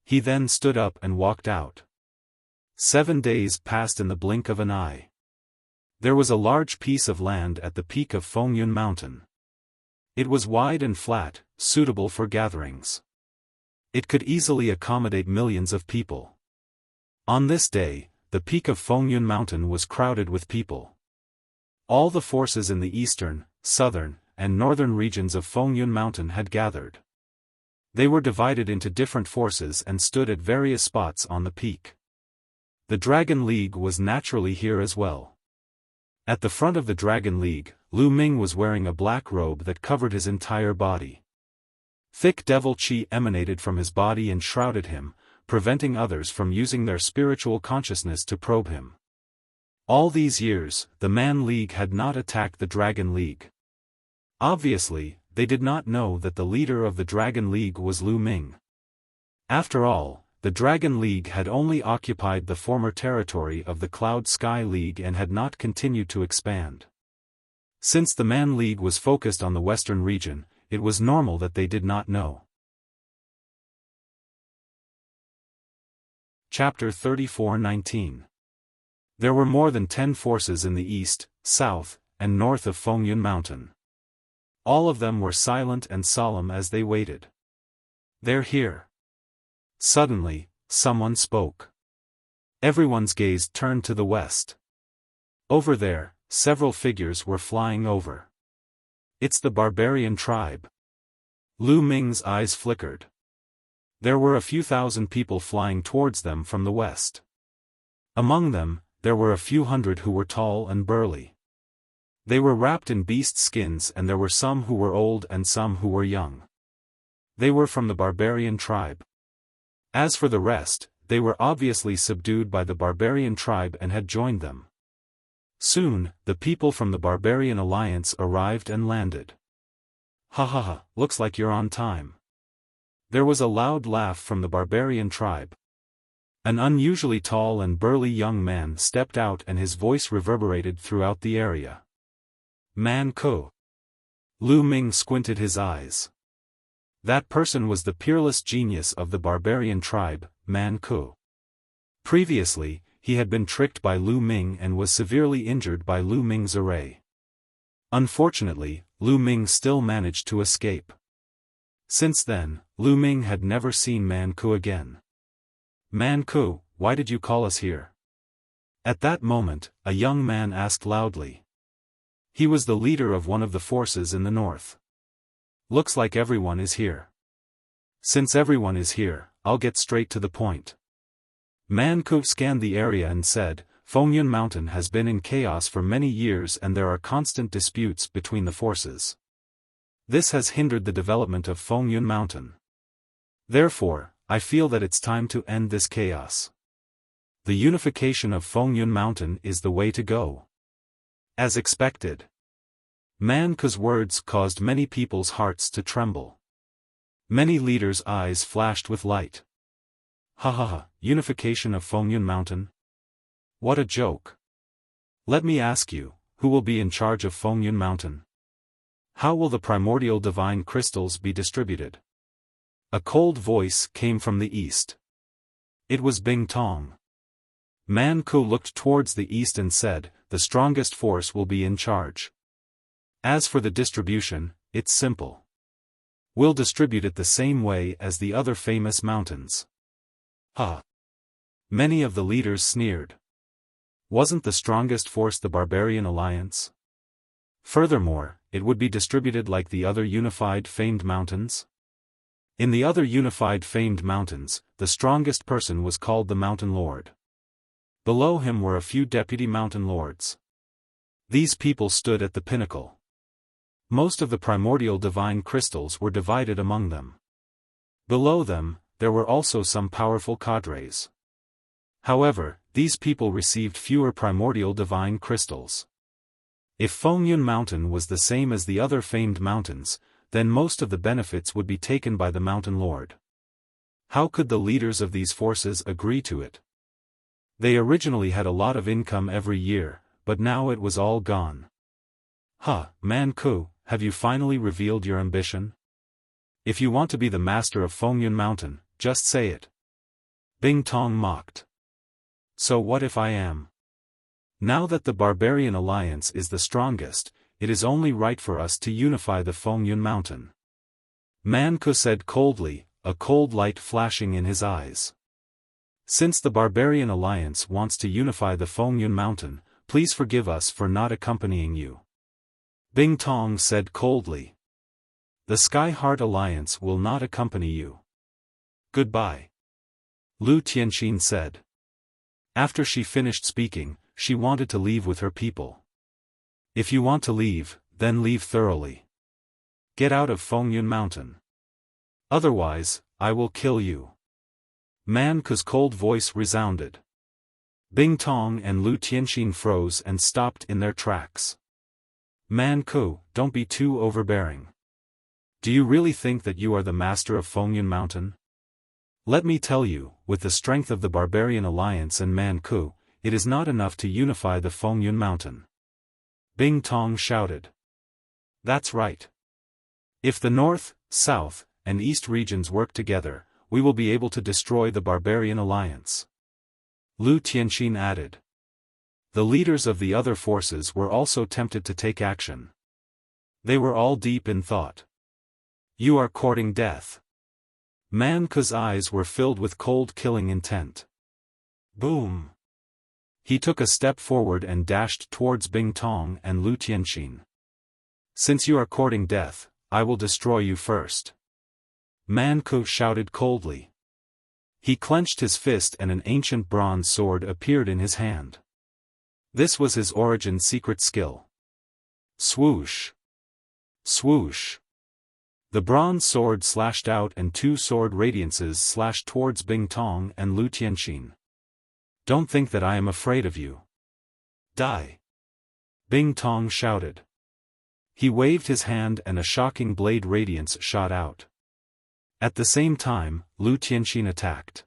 He then stood up and walked out. 7 days passed in the blink of an eye. There was a large piece of land at the peak of Fengyun Mountain. It was wide and flat, suitable for gatherings. It could easily accommodate millions of people. On this day, the peak of Fengyun Mountain was crowded with people. All the forces in the eastern, southern, and northern regions of Fengyun Mountain had gathered. They were divided into different forces and stood at various spots on the peak. The Dragon League was naturally here as well. At the front of the Dragon League, Lu Ming was wearing a black robe that covered his entire body. Thick devil chi emanated from his body and shrouded him, preventing others from using their spiritual consciousness to probe him. All these years, the Man League had not attacked the Dragon League. Obviously, they did not know that the leader of the Dragon League was Lu Ming. After all, the Dragon League had only occupied the former territory of the Cloud Sky League and had not continued to expand. Since the Man League was focused on the western region, it was normal that they did not know. Chapter 34:19. There were more than 10 forces in the east, south, and north of Fengyun Mountain. All of them were silent and solemn as they waited. They're here. Suddenly, someone spoke. Everyone's gaze turned to the west. Over there, several figures were flying over. It's the barbarian tribe. Lu Ming's eyes flickered. There were a few thousand people flying towards them from the west. Among them, there were a few hundred who were tall and burly. They were wrapped in beast skins and there were some who were old and some who were young. They were from the barbarian tribe. As for the rest, they were obviously subdued by the barbarian tribe and had joined them. Soon, the people from the Barbarian Alliance arrived and landed. Ha ha ha, looks like you're on time. There was a loud laugh from the barbarian tribe. An unusually tall and burly young man stepped out and his voice reverberated throughout the area. Man Ko. Lu Ming squinted his eyes. That person was the peerless genius of the barbarian tribe, Man Ko. Previously, he had been tricked by Lu Ming and was severely injured by Lu Ming's array. Unfortunately, Lu Ming still managed to escape. Since then, Lu Ming had never seen Man Ko again. Man Ko, why did you call us here? At that moment, a young man asked loudly. He was the leader of one of the forces in the north. Looks like everyone is here. Since everyone is here, I'll get straight to the point. Man Ko scanned the area and said, Fengyun Mountain has been in chaos for many years and there are constant disputes between the forces. This has hindered the development of Fengyun Mountain. Therefore, I feel that it's time to end this chaos. The unification of Fengyun Mountain is the way to go. As expected. Man Ko's words caused many people's hearts to tremble. Many leaders' eyes flashed with light. Ha ha ha, unification of Fengyun Mountain? What a joke. Let me ask you, who will be in charge of Fengyun Mountain? How will the primordial divine crystals be distributed? A cold voice came from the east. It was Bing Tong. Man Ko looked towards the east and said, the strongest force will be in charge. As for the distribution, it's simple. We'll distribute it the same way as the other famous mountains. Ha! Many of the leaders sneered. Wasn't the strongest force the Barbarian Alliance? Furthermore, it would be distributed like the other unified famed mountains? In the other unified famed mountains, the strongest person was called the Mountain Lord. Below him were a few deputy mountain lords. These people stood at the pinnacle. Most of the primordial divine crystals were divided among them. Below them, there were also some powerful cadres. However, these people received fewer primordial divine crystals. If Fengyun Mountain was the same as the other famed mountains, then most of the benefits would be taken by the mountain lord. How could the leaders of these forces agree to it? They originally had a lot of income every year, but now it was all gone. Man Ku, have you finally revealed your ambition? If you want to be the master of Fengyun Mountain, just say it. Bing Tong mocked. So what if I am? Now that the Barbarian Alliance is the strongest, it is only right for us to unify the Fengyun Mountain. Man Ku said coldly, a cold light flashing in his eyes. Since the Barbarian Alliance wants to unify the Fengyun Mountain, please forgive us for not accompanying you. Bing Tong said coldly. The Sky Heart Alliance will not accompany you. Goodbye. Lu Tianxin said. After she finished speaking, she wanted to leave with her people. If you want to leave, then leave thoroughly. Get out of Fengyun Mountain. Otherwise, I will kill you. Man Ku's cold voice resounded. Bing Tong and Lu Tianxin froze and stopped in their tracks. Man Ku, don't be too overbearing. Do you really think that you are the master of Fengyun Mountain? Let me tell you, with the strength of the Barbarian Alliance and Man Ku, it is not enough to unify the Fengyun Mountain. Bing Tong shouted. That's right. If the North, South, and East regions work together, we will be able to destroy the Barbarian Alliance. Lu Tianxin added. The leaders of the other forces were also tempted to take action. They were all deep in thought. You are courting death. Man Ku's eyes were filled with cold killing intent. Boom. He took a step forward and dashed towards Bing Tong and Lu Tianxin. Since you are courting death, I will destroy you first. Man Ku shouted coldly. He clenched his fist and an ancient bronze sword appeared in his hand. This was his origin secret skill. Swoosh. Swoosh. The bronze sword slashed out and two sword radiances slashed towards Bing Tong and Lu Tianxin. Don't think that I am afraid of you. Die. Bing Tong shouted. He waved his hand and a shocking blade radiance shot out. At the same time, Lu Tianxin attacked.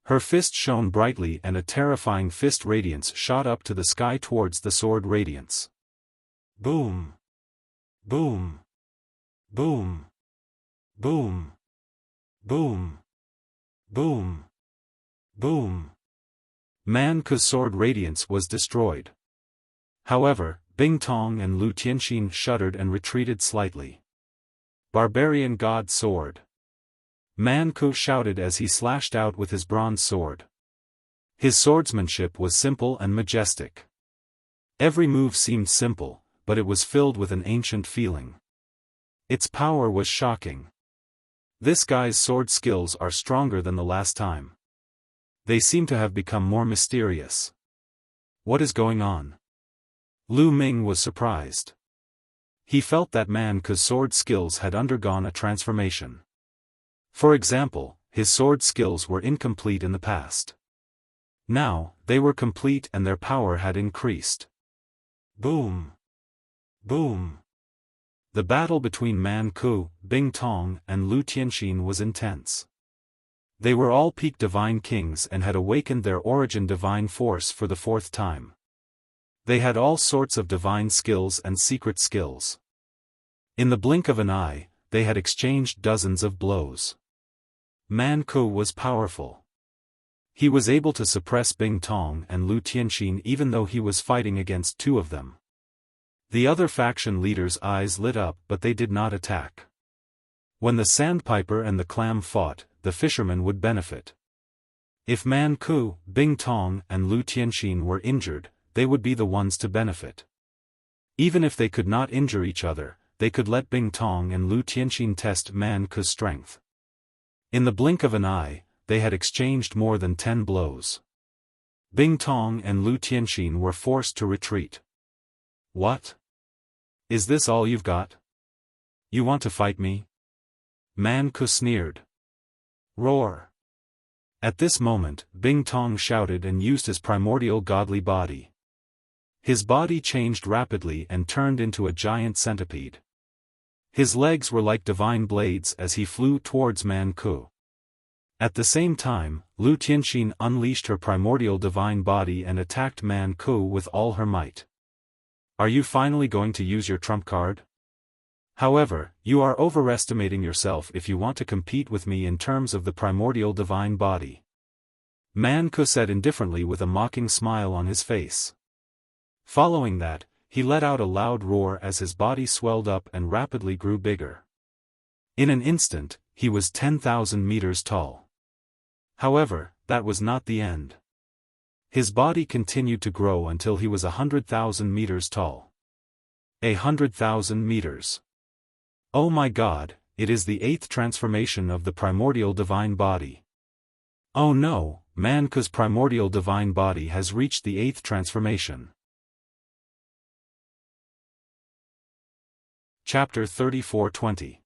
Her fist shone brightly and a terrifying fist radiance shot up to the sky towards the sword radiance. Boom. Boom. Boom. Boom. Boom. Boom. Boom. Man Ku's sword radiance was destroyed. However, Bing Tong and Lu Tianxin shuddered and retreated slightly. Barbarian God Sword. Man Ku shouted as he slashed out with his bronze sword. His swordsmanship was simple and majestic. Every move seemed simple, but it was filled with an ancient feeling. Its power was shocking. This guy's sword skills are stronger than the last time. They seem to have become more mysterious. What is going on? Lu Ming was surprised. He felt that Man Ku's sword skills had undergone a transformation. For example, his sword skills were incomplete in the past. Now, they were complete and their power had increased. Boom. Boom. The battle between Man Ku, Bing Tong, and Lu Tianxin was intense. They were all peak divine kings and had awakened their origin divine force for the fourth time. They had all sorts of divine skills and secret skills. In the blink of an eye, they had exchanged dozens of blows. Man Ku was powerful. He was able to suppress Bing Tong and Lu Tianxin even though he was fighting against two of them. The other faction leaders' eyes lit up but they did not attack. When the sandpiper and the clam fought, the fishermen would benefit. If Man Ku, Bing Tong, and Lu Tianxin were injured, they would be the ones to benefit. Even if they could not injure each other, they could let Bing Tong and Lu Tianxin test Man Ku's strength. In the blink of an eye, they had exchanged more than 10 blows. Bing Tong and Lu Tianxin were forced to retreat. What? Is this all you've got? You want to fight me? Man Ku sneered. Roar. At this moment, Bing Tong shouted and used his primordial godly body. His body changed rapidly and turned into a giant centipede. His legs were like divine blades as he flew towards Man Ku. At the same time, Lu Tianxin unleashed her primordial divine body and attacked Man Ku with all her might. Are you finally going to use your trump card? However, you are overestimating yourself if you want to compete with me in terms of the primordial divine body. Man Ku said indifferently with a mocking smile on his face. Following that, he let out a loud roar as his body swelled up and rapidly grew bigger. In an instant, he was 10,000 meters tall. However, that was not the end. His body continued to grow until he was 100,000 meters tall. 100,000 meters. Oh my God, it is the 8th transformation of the primordial divine body. Oh no, Man Ku's primordial divine body has reached the 8th transformation. Chapter 34:20.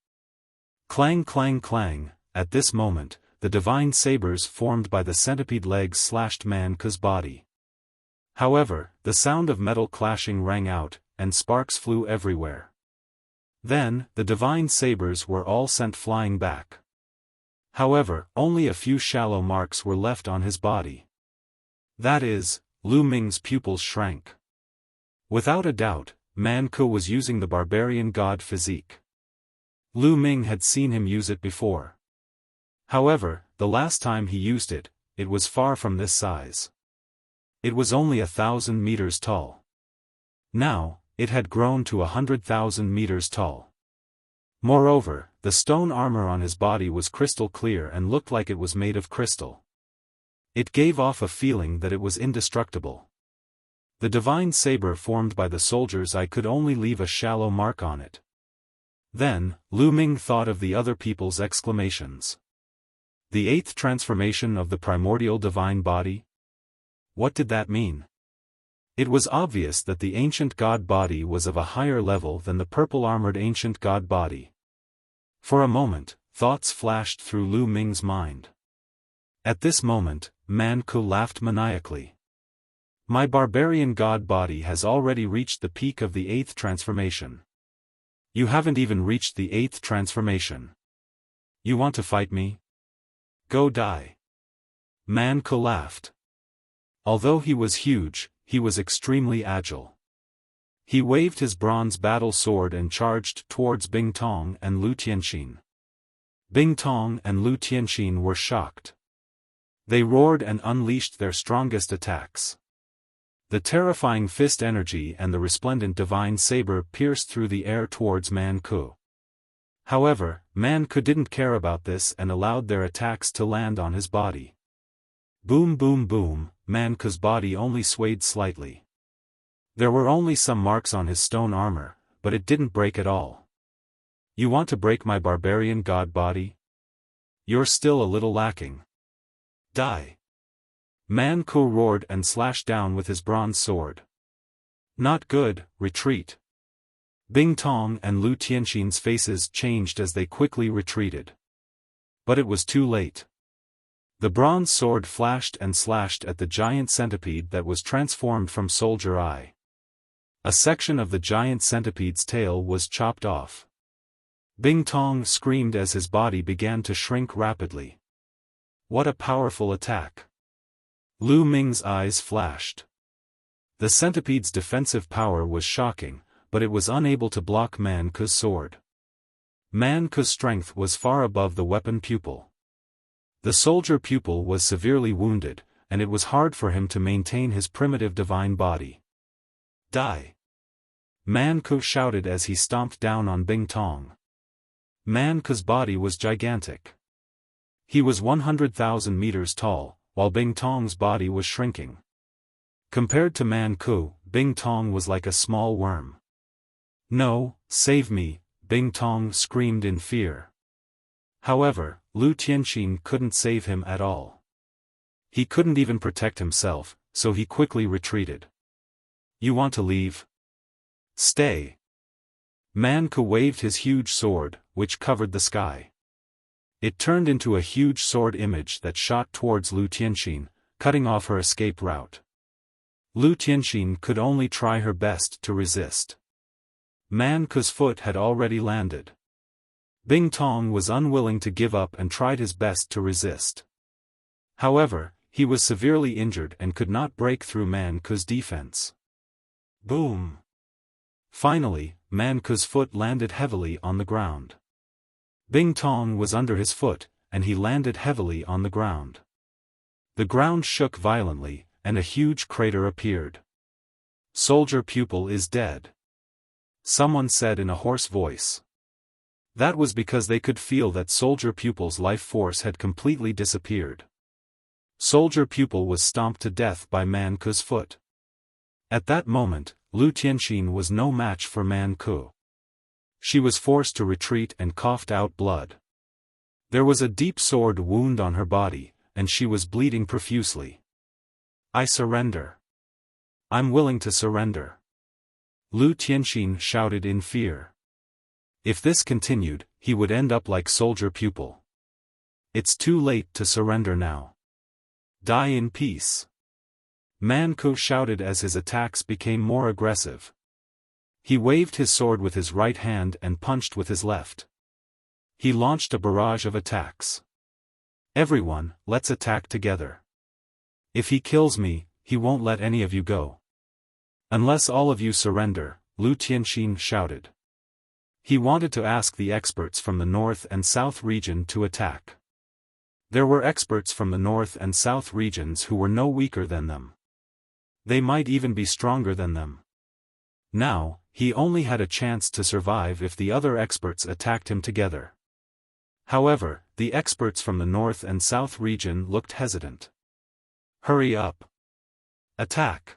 Clang clang clang. At this moment, the divine sabers formed by the centipede legs slashed Man Ku's body. However, the sound of metal clashing rang out, and sparks flew everywhere. Then, the divine sabers were all sent flying back. However, only a few shallow marks were left on his body. That is, Lu Ming's pupils shrank. Without a doubt, Man Ku was using the barbarian god physique. Lu Ming had seen him use it before. However, the last time he used it, it was far from this size. It was only 1,000 meters tall. Now, it had grown to 100,000 meters tall. Moreover, the stone armor on his body was crystal clear and looked like it was made of crystal. It gave off a feeling that it was indestructible. The divine saber formed by the soldier's eye could only leave a shallow mark on it. Then, Lu Ming thought of the other people's exclamations. The 8th transformation of the primordial divine body? What did that mean? It was obvious that the ancient god body was of a higher level than the purple-armored ancient god body. For a moment, thoughts flashed through Lu Ming's mind. At this moment, Man Ku laughed maniacally. My barbarian god body has already reached the peak of the 8th transformation. You haven't even reached the 8th transformation. You want to fight me? Go die. Man Ku laughed. Although he was huge, he was extremely agile. He waved his bronze battle sword and charged towards Bing Tong and Lu Tianxin. Bing Tong and Lu Tianxin were shocked. They roared and unleashed their strongest attacks. The terrifying fist energy and the resplendent divine saber pierced through the air towards Man Ku. However, Man Ku didn't care about this and allowed their attacks to land on his body. Boom boom boom, Man Ku's body only swayed slightly. There were only some marks on his stone armor, but it didn't break at all. You want to break my barbarian god body? You're still a little lacking. Die. Man Ku roared and slashed down with his bronze sword. Not good, retreat. Bing Tong and Lu Tianxin's faces changed as they quickly retreated. But it was too late. The bronze sword flashed and slashed at the giant centipede that was transformed from Soldier Eye. A section of the giant centipede's tail was chopped off. Bing Tong screamed as his body began to shrink rapidly. What a powerful attack! Lu Ming's eyes flashed. The centipede's defensive power was shocking, but it was unable to block Man Ku's sword. Man Ku's strength was far above the weapon pupil. The soldier pupil was severely wounded, and it was hard for him to maintain his primitive divine body. Die! Man Ku shouted as he stomped down on Bing Tong. Man Ku's body was gigantic. He was 100,000 meters tall, while Bing Tong's body was shrinking. Compared to Man Ku, Bing Tong was like a small worm. No, save me, Bing Tong screamed in fear. However, Lu Tianxin couldn't save him at all. He couldn't even protect himself, so he quickly retreated. You want to leave? Stay! Man Ke waved his huge sword, which covered the sky. It turned into a huge sword image that shot towards Lu Tianxin, cutting off her escape route. Lu Tianxin could only try her best to resist. Man Ke's foot had already landed. Bing Tong was unwilling to give up and tried his best to resist. However, he was severely injured and could not break through Man Ke's defense. Boom! Finally, Man Ke's foot landed heavily on the ground. Bing Tong was under his foot, and he landed heavily on the ground. The ground shook violently, and a huge crater appeared. Soldier pupil is dead. Someone said in a hoarse voice. That was because they could feel that soldier pupil's life force had completely disappeared. Soldier pupil was stomped to death by Man Ke's foot. At that moment, Lu Tianxin was no match for Man Ke. She was forced to retreat and coughed out blood. There was a deep sword wound on her body, and she was bleeding profusely. I surrender. I'm willing to surrender. Lu Tianxin shouted in fear. If this continued, he would end up like soldier pupil. It's too late to surrender now. Die in peace. Man Ke shouted as his attacks became more aggressive. He waved his sword with his right hand and punched with his left. He launched a barrage of attacks. Everyone, let's attack together. If he kills me, he won't let any of you go. Unless all of you surrender, Lu Tianxin shouted. He wanted to ask the experts from the north and south region to attack. There were experts from the north and south regions who were no weaker than them. They might even be stronger than them. Now, he only had a chance to survive if the other experts attacked him together. However, the experts from the north and south region looked hesitant. Hurry up! Attack!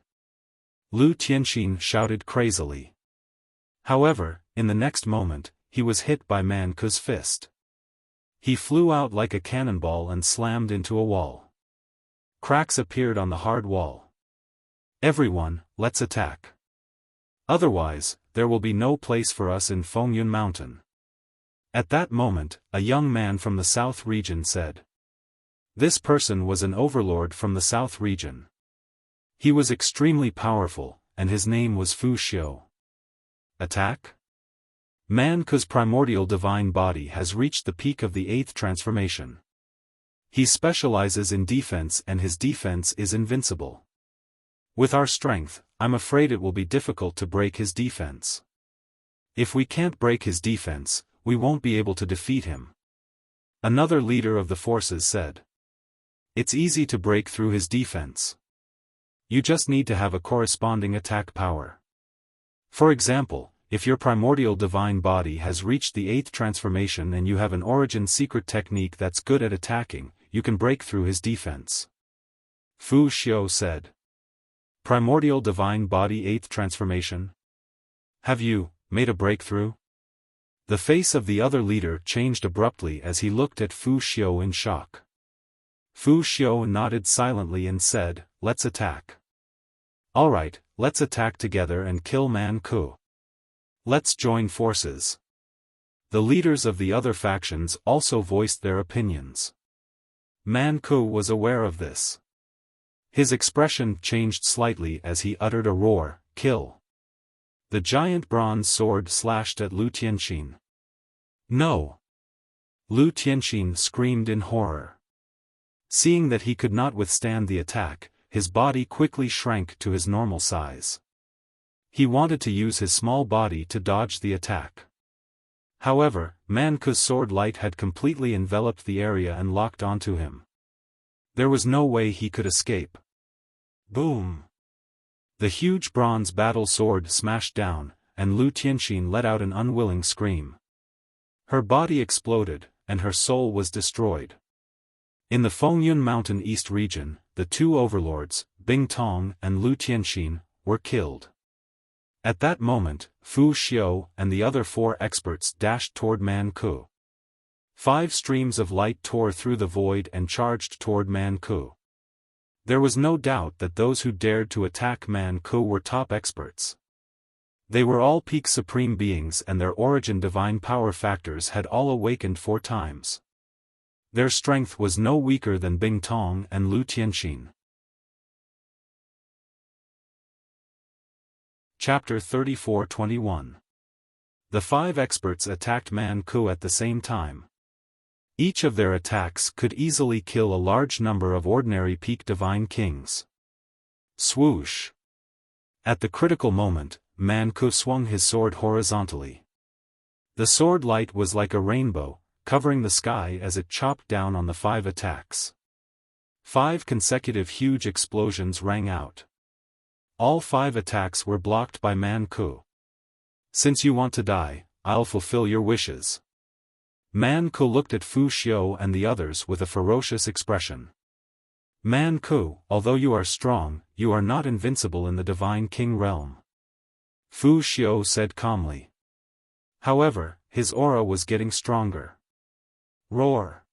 Lu Tianxin shouted crazily. However, in the next moment, he was hit by Man Ke's fist. He flew out like a cannonball and slammed into a wall. Cracks appeared on the hard wall. Everyone, let's attack. Otherwise, there will be no place for us in Fengyun Mountain. At that moment, a young man from the south region said. This person was an overlord from the south region. He was extremely powerful, and his name was Fu Xiu. Attack? Man Ke's primordial divine body has reached the peak of the 8th transformation. He specializes in defense and his defense is invincible. With our strength, I'm afraid it will be difficult to break his defense. If we can't break his defense, we won't be able to defeat him. Another leader of the forces said. It's easy to break through his defense. You just need to have a corresponding attack power. For example, if your primordial divine body has reached the 8th transformation and you have an origin secret technique that's good at attacking, you can break through his defense. Fu Xiu said. Primordial divine body 8th transformation? Have you made a breakthrough? The face of the other leader changed abruptly as he looked at Fu Xiu in shock. Fu Xiu nodded silently and said, let's attack. Alright, let's attack together and kill Man Ke. Let's join forces. The leaders of the other factions also voiced their opinions. Man Ke was aware of this. His expression changed slightly as he uttered a roar, kill. The giant bronze sword slashed at Lu Tianxin. No! Lu Tianxin screamed in horror. Seeing that he could not withstand the attack, his body quickly shrank to his normal size. He wanted to use his small body to dodge the attack. However, Man Ke's sword light had completely enveloped the area and locked onto him. There was no way he could escape. Boom! The huge bronze battle sword smashed down, and Lu Tianxin let out an unwilling scream. Her body exploded, and her soul was destroyed. In the Fengyun Mountain East region, the two overlords, Bing Tong and Lu Tianxin, were killed. At that moment, Fu Xiu and the other 4 experts dashed toward Man Ke. 5 streams of light tore through the void and charged toward Man Ke. There was no doubt that those who dared to attack Man Ke were top experts. They were all peak supreme beings and their origin divine power factors had all awakened 4 times. Their strength was no weaker than Bing Tong and Lu Tianxin. Chapter 34-21. The 5 experts attacked Man Ku at the same time. Each of their attacks could easily kill a large number of ordinary peak divine kings. Swoosh! At the critical moment, Man Ku swung his sword horizontally. The sword light was like a rainbow, covering the sky as it chopped down on the 5 attacks. 5 consecutive huge explosions rang out. All 5 attacks were blocked by Man Ku. Since you want to die, I'll fulfill your wishes. Man Ku looked at Fu Xiu and the others with a ferocious expression. Man Ku, although you are strong, you are not invincible in the Divine King realm. Fu Xiu said calmly. However, his aura was getting stronger. Roar!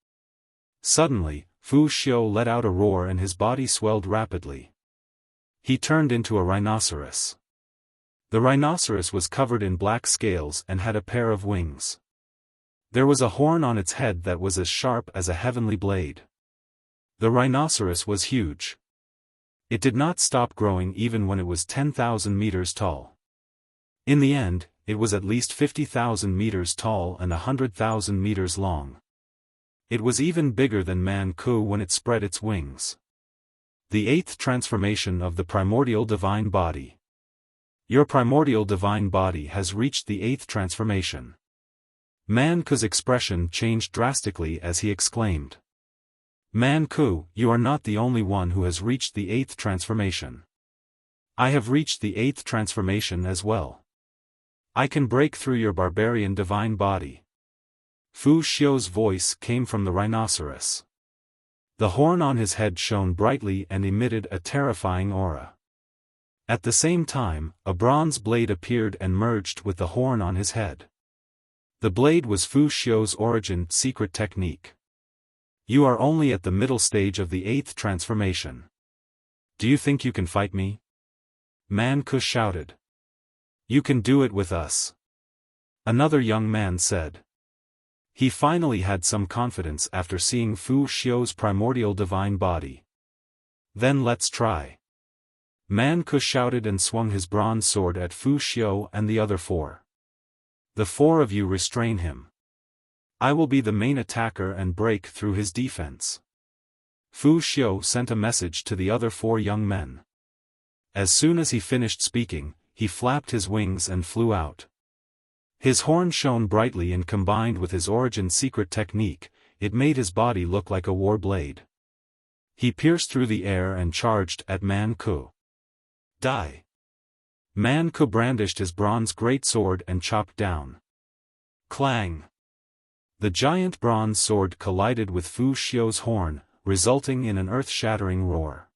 Suddenly, Fu Xiu let out a roar and his body swelled rapidly. He turned into a rhinoceros. The rhinoceros was covered in black scales and had a pair of wings. There was a horn on its head that was as sharp as a heavenly blade. The rhinoceros was huge. It did not stop growing even when it was 10,000 meters tall. In the end, it was at least 50,000 meters tall and 100,000 meters long. It was even bigger than Man Ku when it spread its wings. The 8th transformation of the primordial divine body. Your primordial divine body has reached the 8th transformation. Man Ku's expression changed drastically as he exclaimed. Man Ku, you are not the only one who has reached the 8th transformation. I have reached the 8th transformation as well. I can break through your barbarian divine body. Fu Xiu's voice came from the rhinoceros. The horn on his head shone brightly and emitted a terrifying aura. At the same time, a bronze blade appeared and merged with the horn on his head. The blade was Fu Xiu's origin secret technique. You are only at the middle stage of the 8th transformation. Do you think you can fight me? Man Ku shouted. You can do it with us. Another young man said. He finally had some confidence after seeing Fu Xiu's primordial divine body. Then let's try. Man Ku shouted and swung his bronze sword at Fu Xiu and the other 4. The 4 of you restrain him. I will be the main attacker and break through his defense. Fu Xiu sent a message to the other 4 young men. As soon as he finished speaking, he flapped his wings and flew out. His horn shone brightly and combined with his origin secret technique, it made his body look like a war blade. He pierced through the air and charged at Man Ku. Die! Man Ku brandished his bronze greatsword and chopped down. Clang! The giant bronze sword collided with Fu Xiu's horn, resulting in an earth-shattering roar.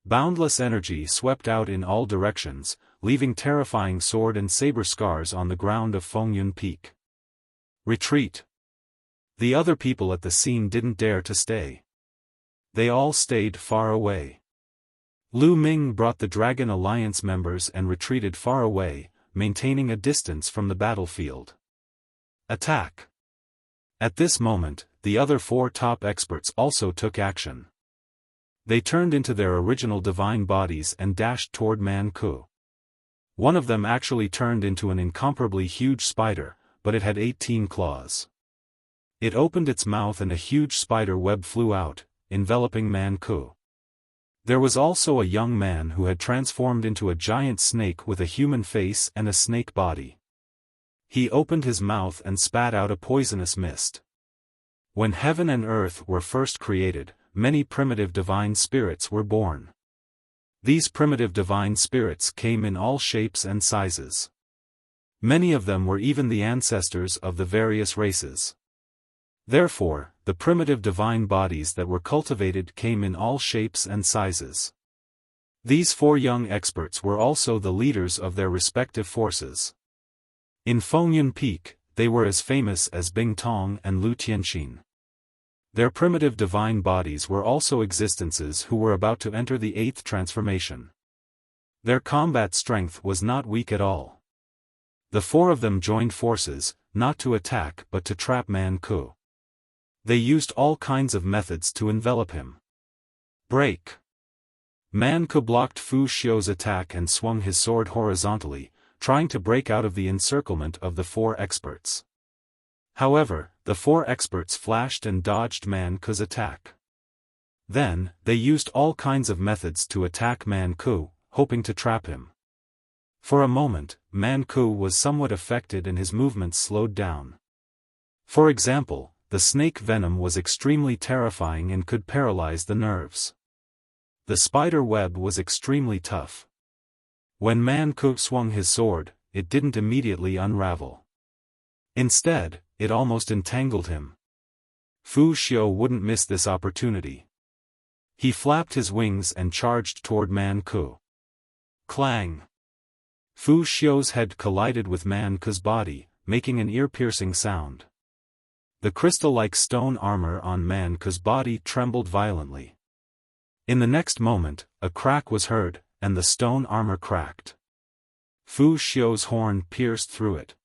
Boundless energy swept out in all directions, leaving terrifying sword and saber scars on the ground of Fengyun Peak. Retreat! The other people at the scene didn't dare to stay. They all stayed far away. Lu Ming brought the Dragon Alliance members and retreated far away, maintaining a distance from the battlefield. Attack! At this moment, the other 4 top experts also took action. They turned into their original divine bodies and dashed toward Man Ku. One of them actually turned into an incomparably huge spider, but it had 18 claws. It opened its mouth and a huge spider web flew out, enveloping Man Ku. There was also a young man who had transformed into a giant snake with a human face and a snake body. He opened his mouth and spat out a poisonous mist. When heaven and earth were first created, many primitive divine spirits were born. These primitive divine spirits came in all shapes and sizes. Many of them were even the ancestors of the various races. Therefore, the primitive divine bodies that were cultivated came in all shapes and sizes. These 4 young experts were also the leaders of their respective forces. In Fengyun Peak, they were as famous as Bing Tong and Lu Tianxin. Their primitive divine bodies were also existences who were about to enter the 8th transformation. Their combat strength was not weak at all. The four of them joined forces, not to attack but to trap Man Ku. They used all kinds of methods to envelop him. Break. Man Ku blocked Fu Xiu's attack and swung his sword horizontally, trying to break out of the encirclement of the four experts. However, the four experts flashed and dodged Man Ku's attack. Then, they used all kinds of methods to attack Man Ku, hoping to trap him. For a moment, Man Ku was somewhat affected and his movements slowed down. For example, the snake venom was extremely terrifying and could paralyze the nerves. The spider web was extremely tough. When Man Ku swung his sword, it didn't immediately unravel. Instead, it almost entangled him. Fu Xiu wouldn't miss this opportunity. He flapped his wings and charged toward Man Ku. Clang! Fu Xiu's head collided with Man Ku's body, making an ear-piercing sound. The crystal-like stone armor on Man Ku's body trembled violently. In the next moment, a crack was heard, and the stone armor cracked. Fu Xiu's horn pierced through it.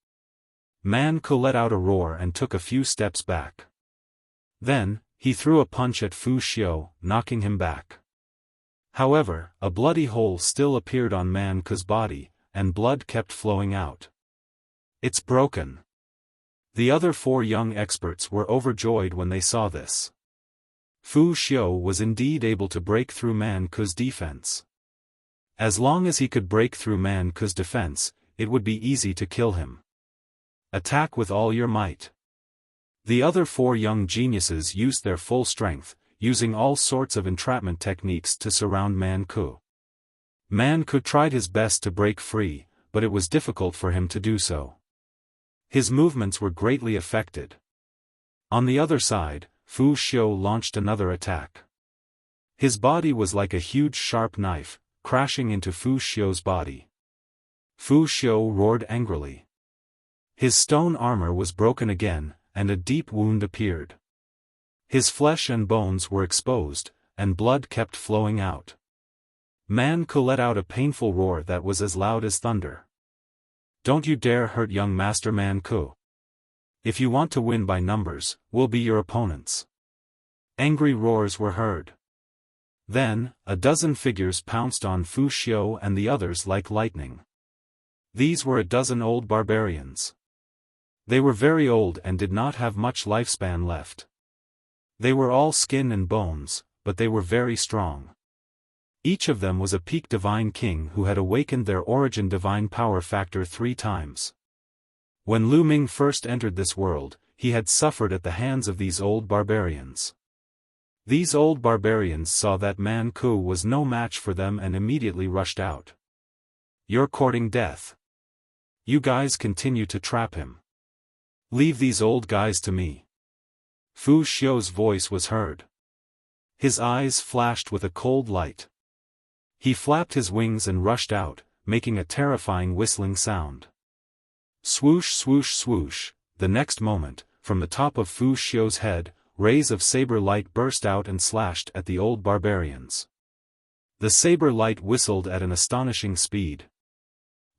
Man Ku let out a roar and took a few steps back. Then, he threw a punch at Fu Xiu, knocking him back. However, a bloody hole still appeared on Man Ku's body, and blood kept flowing out. It's broken. The other four young experts were overjoyed when they saw this. Fu Xiu was indeed able to break through Man Ku's defense. As long as he could break through Man Ku's defense, it would be easy to kill him. Attack with all your might. The other four young geniuses used their full strength, using all sorts of entrapment techniques to surround Man Ku. Man Ku tried his best to break free, but it was difficult for him to do so. His movements were greatly affected. On the other side, Fu Xiu launched another attack. His body was like a huge sharp knife, crashing into Fu Xiu's body. Fu Xiu roared angrily. His stone armor was broken again, and a deep wound appeared. His flesh and bones were exposed, and blood kept flowing out. Man Ku let out a painful roar that was as loud as thunder. Don't you dare hurt young Master Man Ku. If you want to win by numbers, we'll be your opponents. Angry roars were heard. Then, a dozen figures pounced on Fu Xiu and the others like lightning. These were a dozen old barbarians. They were very old and did not have much lifespan left. They were all skin and bones, but they were very strong. Each of them was a peak divine king who had awakened their origin divine power factor 3 times. When Lu Ming first entered this world, he had suffered at the hands of these old barbarians. These old barbarians saw that Man Ku was no match for them and immediately rushed out. You're courting death. You guys continue to trap him. Leave these old guys to me. Fu Xiu's voice was heard. His eyes flashed with a cold light. He flapped his wings and rushed out, making a terrifying whistling sound. Swoosh swoosh swoosh, the next moment, from the top of Fu Xiu's head, rays of saber light burst out and slashed at the old barbarians. The saber light whistled at an astonishing speed.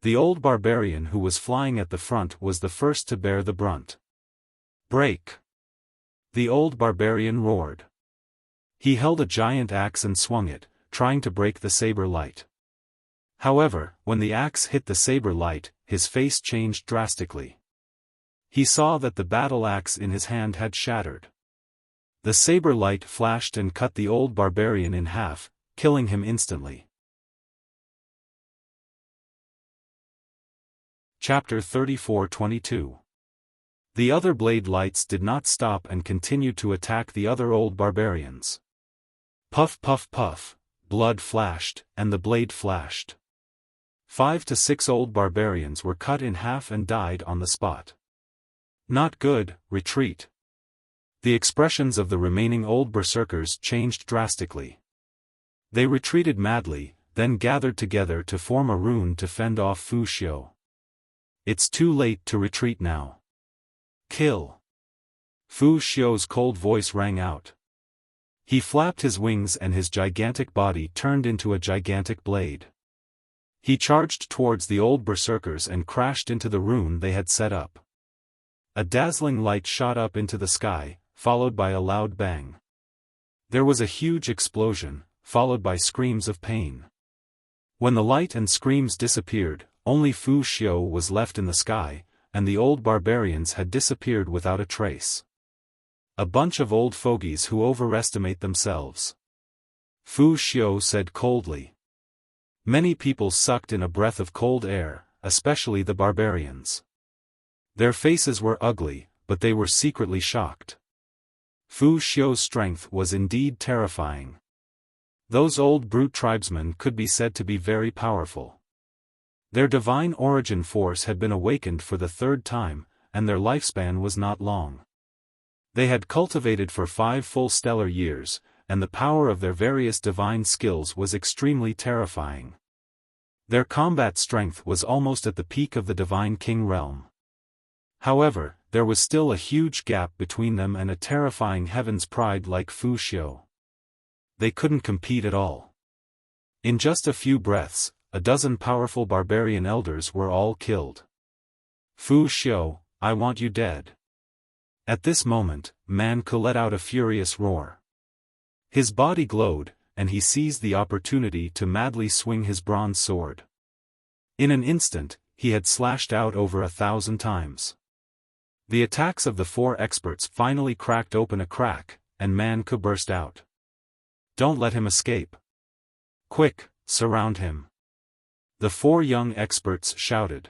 The old barbarian who was flying at the front was the first to bear the brunt. Break! The old barbarian roared. He held a giant axe and swung it, trying to break the saber light. However, when the axe hit the saber light, his face changed drastically. He saw that the battle axe in his hand had shattered. The saber light flashed and cut the old barbarian in half, killing him instantly. Chapter 34-22. The other blade lights did not stop and continued to attack the other old barbarians. Puff puff puff, blood flashed, and the blade flashed. 5 to 6 old barbarians were cut in half and died on the spot. Not good, retreat. The expressions of the remaining old berserkers changed drastically. They retreated madly, then gathered together to form a rune to fend off Fu Xiu. It's too late to retreat now. Kill! Fu Xiu's cold voice rang out. He flapped his wings and his gigantic body turned into a gigantic blade. He charged towards the old berserkers and crashed into the rune they had set up. A dazzling light shot up into the sky, followed by a loud bang. There was a huge explosion, followed by screams of pain. When the light and screams disappeared, only Fu Xiu was left in the sky, and the old barbarians had disappeared without a trace. A bunch of old fogies who overestimate themselves. Fu Xiu said coldly. Many people sucked in a breath of cold air, especially the barbarians. Their faces were ugly, but they were secretly shocked. Fu Xiu's strength was indeed terrifying. Those old brute tribesmen could be said to be very powerful. Their divine origin force had been awakened for the third time, and their lifespan was not long. They had cultivated for 5 full stellar years, and the power of their various divine skills was extremely terrifying. Their combat strength was almost at the peak of the Divine King realm. However, there was still a huge gap between them and a terrifying heaven's pride like Fu Xiu. They couldn't compete at all. In just a few breaths, a dozen powerful barbarian elders were all killed. Fu Xiu, I want you dead. At this moment, Man Ku let out a furious roar. His body glowed, and he seized the opportunity to madly swing his bronze sword. In an instant, he had slashed out over 1,000 times. The attacks of the 4 experts finally cracked open a crack, and Man Ku burst out. Don't let him escape. Quick, surround him. The 4 young experts shouted.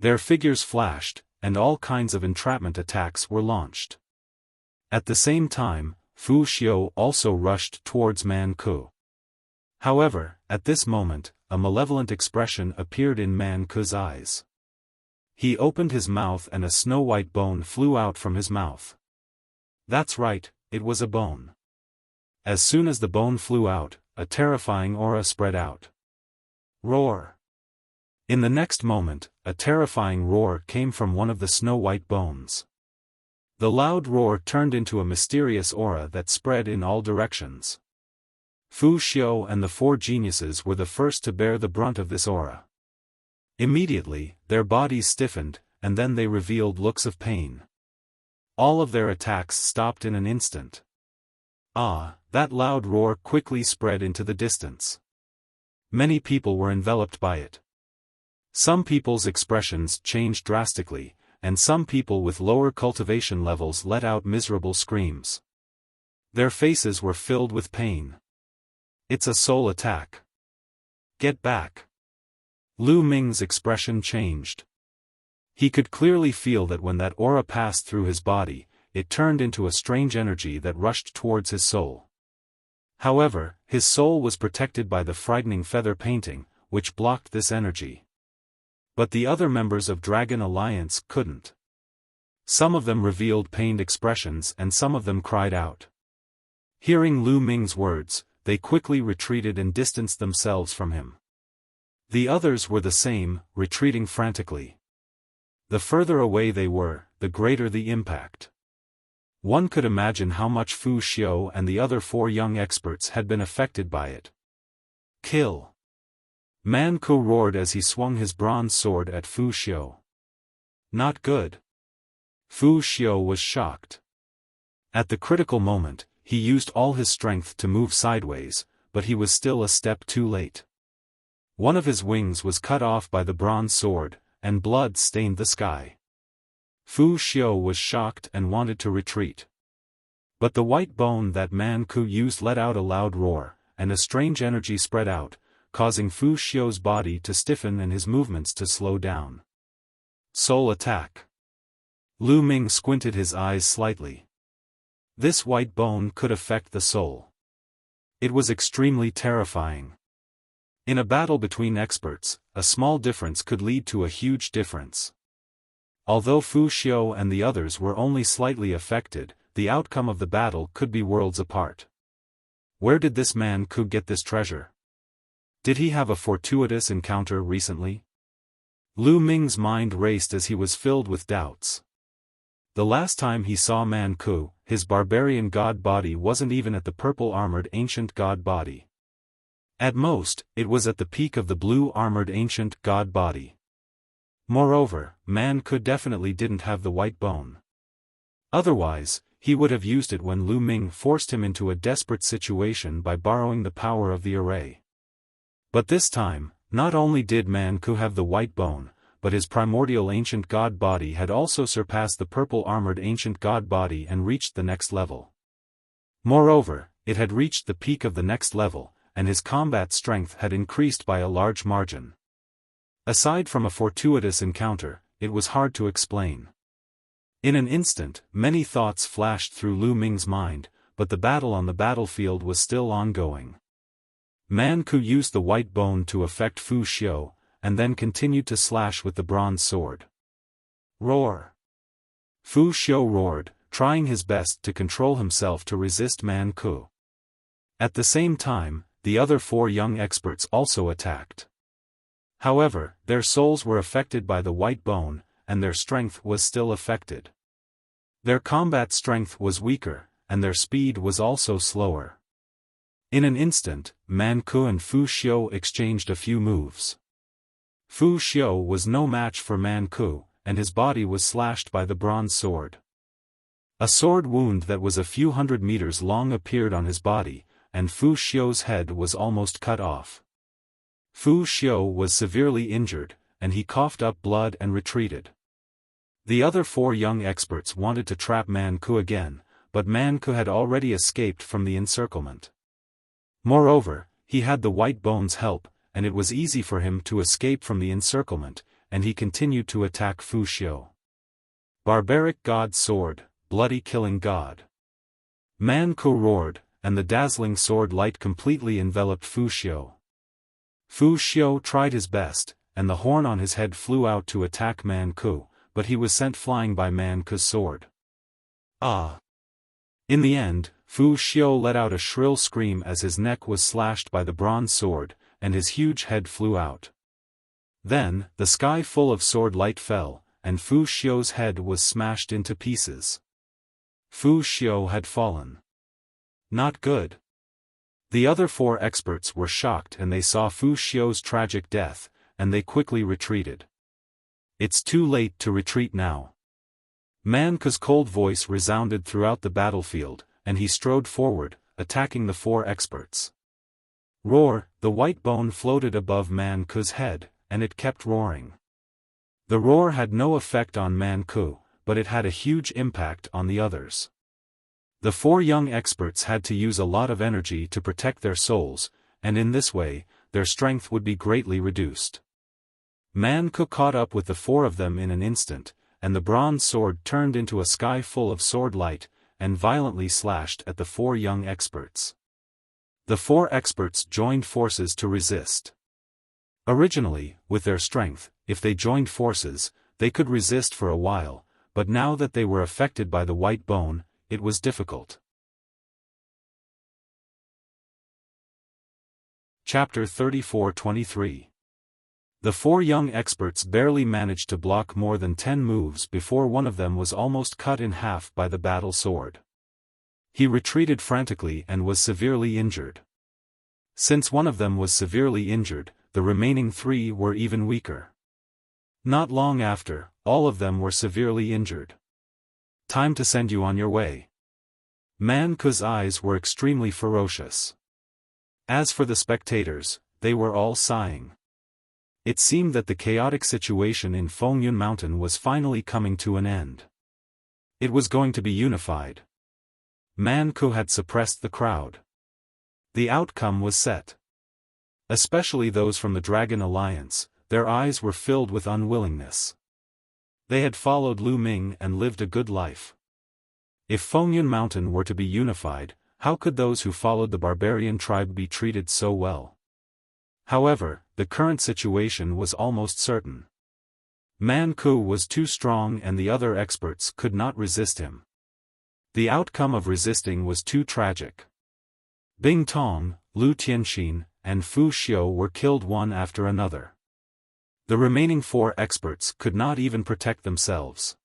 Their figures flashed, and all kinds of entrapment attacks were launched. At the same time, Fu Xiu also rushed towards Man Ku. However, at this moment, a malevolent expression appeared in Man Ku's eyes. He opened his mouth and a snow-white bone flew out from his mouth. That's right, it was a bone. As soon as the bone flew out, a terrifying aura spread out. Roar! In the next moment, a terrifying roar came from one of the snow-white bones. The loud roar turned into a mysterious aura that spread in all directions. Fu Xiu and the 4 geniuses were the first to bear the brunt of this aura. Immediately, their bodies stiffened, and then they revealed looks of pain. All of their attacks stopped in an instant. That loud roar quickly spread into the distance. Many people were enveloped by it. Some people's expressions changed drastically, and some people with lower cultivation levels let out miserable screams. Their faces were filled with pain. It's a soul attack. Get back. Lu Ming's expression changed. He could clearly feel that when that aura passed through his body, it turned into a strange energy that rushed towards his soul. However, his soul was protected by the frightening feather painting, which blocked this energy. But the other members of Dragon Alliance couldn't. Some of them revealed pained expressions and some of them cried out. Hearing Lu Ming's words, they quickly retreated and distanced themselves from him. The others were the same, retreating frantically. The further away they were, the greater the impact. One could imagine how much Fu Xiu and the other 4 young experts had been affected by it. Kill! Man Ku roared as he swung his bronze sword at Fu Xiu. Not good. Fu Xiu was shocked. At the critical moment, he used all his strength to move sideways, but he was still a step too late. One of his wings was cut off by the bronze sword, and blood stained the sky. Fu Xiu was shocked and wanted to retreat. But the white bone that Man Ku used let out a loud roar, and a strange energy spread out, causing Fu Xiu's body to stiffen and his movements to slow down. Soul attack. Lu Ming squinted his eyes slightly. This white bone could affect the soul. It was extremely terrifying. In a battle between experts, a small difference could lead to a huge difference. Although Fu Xiu and the others were only slightly affected, the outcome of the battle could be worlds apart. Where did this Man Ku get this treasure? Did he have a fortuitous encounter recently? Lu Ming's mind raced as he was filled with doubts. The last time he saw Man Ku, his barbarian god body wasn't even at the purple-armored ancient god body. At most, it was at the peak of the blue-armored ancient god body. Moreover, Man Ku definitely didn't have the white bone. Otherwise, he would have used it when Lu Ming forced him into a desperate situation by borrowing the power of the array. But this time, not only did Man Ku have the white bone, but his primordial ancient god body had also surpassed the purple-armored ancient god body and reached the next level. Moreover, it had reached the peak of the next level, and his combat strength had increased by a large margin. Aside from a fortuitous encounter, it was hard to explain. In an instant, many thoughts flashed through Lu Ming's mind, but the battle on the battlefield was still ongoing. Man Ku used the white bone to affect Fu Xiu, and then continued to slash with the bronze sword. Roar! Fu Xiu roared, trying his best to control himself to resist Man Ku. At the same time, the other four young experts also attacked. However, their souls were affected by the white bone, and their strength was still affected. Their combat strength was weaker, and their speed was also slower. In an instant, Man Ku and Fu Xiu exchanged a few moves. Fu Xiu was no match for Man Ku, and his body was slashed by the bronze sword. A sword wound that was a few hundred meters long appeared on his body, and Fu Xiu's head was almost cut off. Fu Xiu was severely injured, and he coughed up blood and retreated. The other four young experts wanted to trap Man Ku again, but Man Ku had already escaped from the encirclement. Moreover, he had the white bone's help, and it was easy for him to escape from the encirclement, and he continued to attack Fu Xiu. Barbaric God Sword, Bloody Killing God. Man Ku roared, and the dazzling sword light completely enveloped Fu Xiu. Fu Xiu tried his best, and the horn on his head flew out to attack Man Ku, but he was sent flying by Man Ku's sword. Ah! In the end, Fu Xiu let out a shrill scream as his neck was slashed by the bronze sword, and his huge head flew out. Then, the sky full of sword light fell, and Fu Xiu's head was smashed into pieces. Fu Xiu had fallen. Not good. The other four experts were shocked and they saw Fu Xiu's tragic death, and they quickly retreated. It's too late to retreat now. Man Ku's cold voice resounded throughout the battlefield, and he strode forward, attacking the four experts. Roar! The white bone floated above Man Ku's head, and it kept roaring. The roar had no effect on Man Ku, but it had a huge impact on the others. The four young experts had to use a lot of energy to protect their souls, and in this way, their strength would be greatly reduced. Man Ku caught up with the four of them in an instant, and the bronze sword turned into a sky full of sword light, and violently slashed at the four young experts. The four experts joined forces to resist. Originally, with their strength, if they joined forces, they could resist for a while, but now that they were affected by the white bone, it was difficult. Chapter 34-23. The four young experts barely managed to block more than 10 moves before one of them was almost cut in half by the battle sword. He retreated frantically and was severely injured. Since one of them was severely injured, the remaining three were even weaker. Not long after, all of them were severely injured. Time to send you on your way. Man Ku's eyes were extremely ferocious. As for the spectators, they were all sighing. It seemed that the chaotic situation in Fengyun Mountain was finally coming to an end. It was going to be unified. Man Ku had suppressed the crowd. The outcome was set. Especially those from the Dragon Alliance, their eyes were filled with unwillingness. They had followed Lu Ming and lived a good life. If Fengyun Mountain were to be unified, how could those who followed the barbarian tribe be treated so well? However, the current situation was almost certain. Man Ku was too strong and the other experts could not resist him. The outcome of resisting was too tragic. Bing Tong, Lu Tianxin, and Fu Xiu were killed one after another. The remaining four experts could not even protect themselves.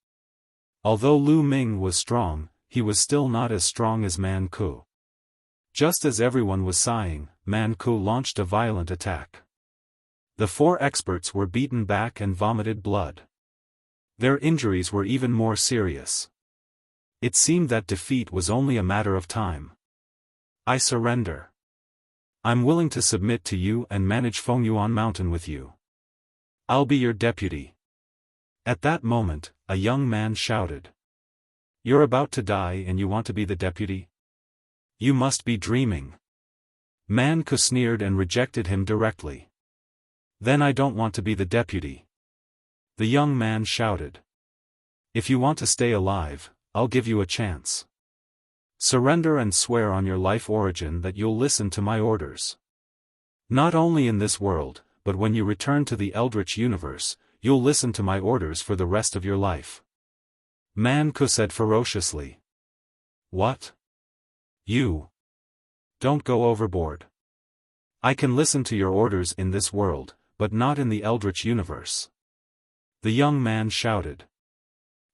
Although Lu Ming was strong, he was still not as strong as Man Ku. Just as everyone was sighing, Man Ku launched a violent attack. The 4 experts were beaten back and vomited blood. Their injuries were even more serious. It seemed that defeat was only a matter of time. I surrender. I'm willing to submit to you and manage Fengyuan Mountain with you. I'll be your deputy. At that moment, a young man shouted. You're about to die and you want to be the deputy? You must be dreaming. Man Ku sneered and rejected him directly. Then I don't want to be the deputy. The young man shouted. If you want to stay alive, I'll give you a chance. Surrender and swear on your life origin that you'll listen to my orders. Not only in this world, but when you return to the Eldritch universe, you'll listen to my orders for the rest of your life. Man Ku said ferociously. What? You? Don't go overboard. I can listen to your orders in this world, but not in the Eldritch universe. The young man shouted.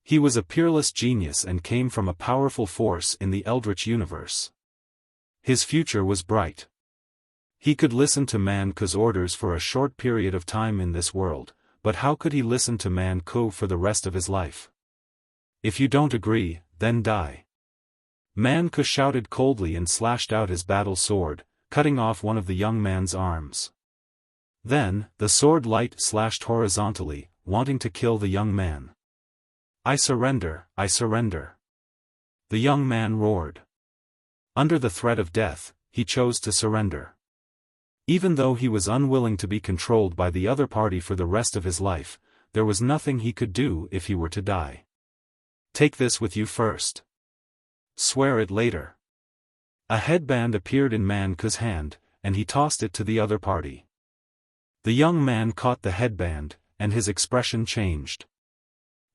He was a peerless genius and came from a powerful force in the Eldritch universe. His future was bright. He could listen to Man Ku's orders for a short period of time in this world, but how could he listen to Man Ku for the rest of his life? If you don't agree, then die. Man Ku shouted coldly and slashed out his battle sword, cutting off one of the young man's arms. Then, the sword light slashed horizontally, wanting to kill the young man. I surrender, I surrender. The young man roared. Under the threat of death, he chose to surrender. Even though he was unwilling to be controlled by the other party for the rest of his life, there was nothing he could do if he were to die. Take this with you first. Swear it later. A headband appeared in Man Ku's hand, and he tossed it to the other party. The young man caught the headband, and his expression changed.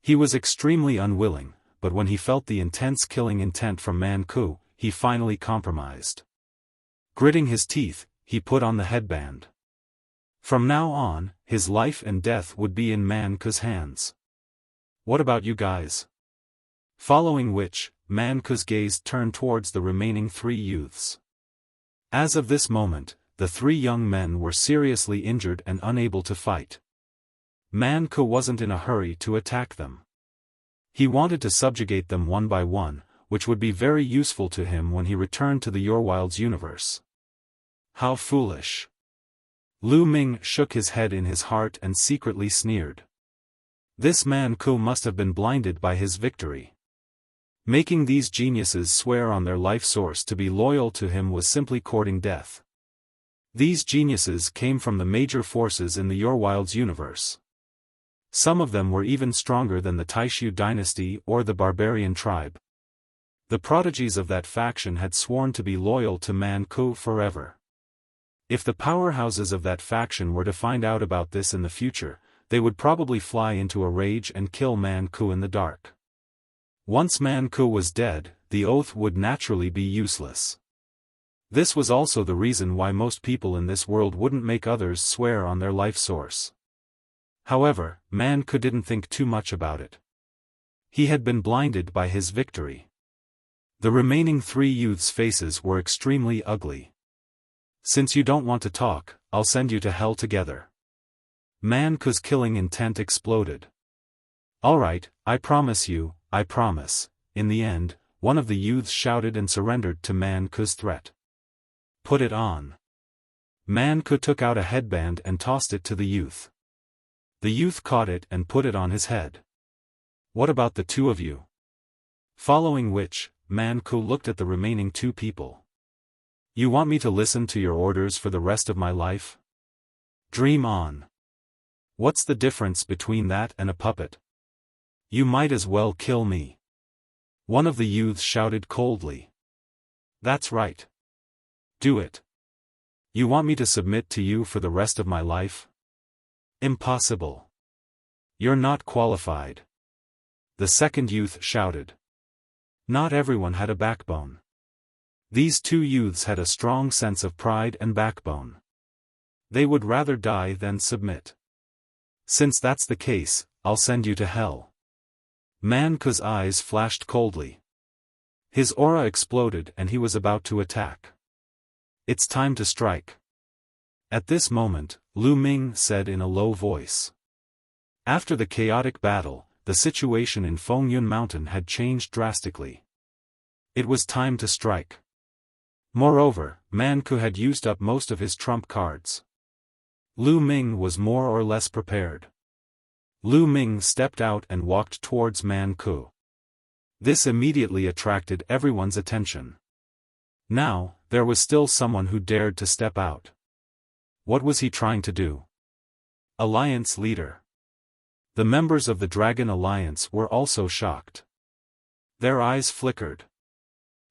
He was extremely unwilling, but when he felt the intense killing intent from Man Ku, he finally compromised. Gritting his teeth, he put on the headband. From now on, his life and death would be in Man Ku's hands. What about you guys? Following which, Man Ku's gaze turned towards the remaining 3 youths. As of this moment, the 3 young men were seriously injured and unable to fight. Man Ku wasn't in a hurry to attack them. He wanted to subjugate them one by one, which would be very useful to him when he returned to the Yorwild's universe. How foolish. Lu Ming shook his head in his heart and secretly sneered. This Man Ku must have been blinded by his victory. Making these geniuses swear on their life source to be loyal to him was simply courting death. These geniuses came from the major forces in the Yorwild's universe. Some of them were even stronger than the Taishu dynasty or the barbarian tribe. The prodigies of that faction had sworn to be loyal to Man Ku forever. If the powerhouses of that faction were to find out about this in the future, they would probably fly into a rage and kill Man Ku in the dark. Once Man Ku was dead, the oath would naturally be useless. This was also the reason why most people in this world wouldn't make others swear on their life source. However, Man Ku didn't think too much about it. He had been blinded by his victory. The remaining 3 youths' faces were extremely ugly. Since you don't want to talk, I'll send you to hell together. Man Ku's killing intent exploded. Alright, I promise you, I promise. In the end, one of the youths shouted and surrendered to Man Ku's threat. Put it on. Man Ku took out a headband and tossed it to the youth. The youth caught it and put it on his head. What about the 2 of you? Following which, Man Ku looked at the remaining 2 people. You want me to listen to your orders for the rest of my life? Dream on. What's the difference between that and a puppet? You might as well kill me. One of the youths shouted coldly. That's right. Do it. You want me to submit to you for the rest of my life? Impossible. You're not qualified. The second youth shouted. Not everyone had a backbone. These 2 youths had a strong sense of pride and backbone. They would rather die than submit. Since that's the case, I'll send you to hell. Man Ku's eyes flashed coldly. His aura exploded and he was about to attack. It's time to strike. At this moment, Lu Ming said in a low voice. After the chaotic battle, the situation in Fengyun Mountain had changed drastically. It was time to strike. Moreover, Man Ku had used up most of his trump cards. Lu Ming was more or less prepared. Lu Ming stepped out and walked towards Man Ku. This immediately attracted everyone's attention. Now, there was still someone who dared to step out. What was he trying to do? Alliance leader. The members of the Dragon Alliance were also shocked. Their eyes flickered.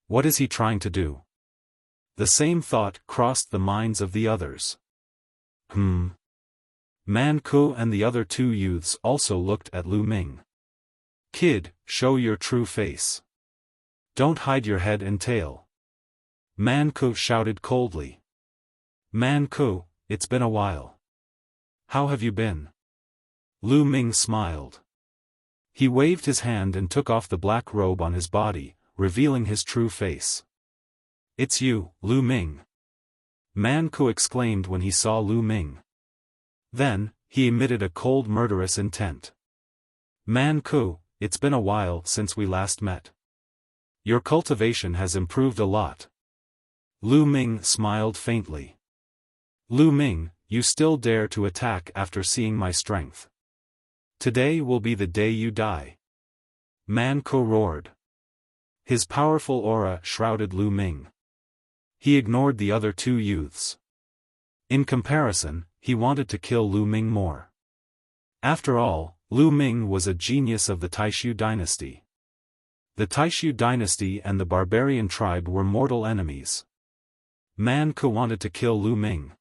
What is he trying to do? The same thought crossed the minds of the others. Man Ku and the other two youths also looked at Lu Ming. Kid, show your true face. Don't hide your head and tail. Man Ku shouted coldly. Man Ku, it's been a while. How have you been? Lu Ming smiled. He waved his hand and took off the black robe on his body, revealing his true face. It's you, Lu Ming. Man Ku exclaimed when he saw Lu Ming. Then, he emitted a cold murderous intent. Man Ku, it's been a while since we last met. Your cultivation has improved a lot. Lu Ming smiled faintly. Lu Ming, you still dare to attack after seeing my strength. Today will be the day you die. Man Ku roared. His powerful aura shrouded Lu Ming. He ignored the other two youths. In comparison, he wanted to kill Lu Ming more. After all, Lu Ming was a genius of the Taishu dynasty. The Taishu dynasty and the barbarian tribe were mortal enemies. Man Ku wanted to kill Lu Ming.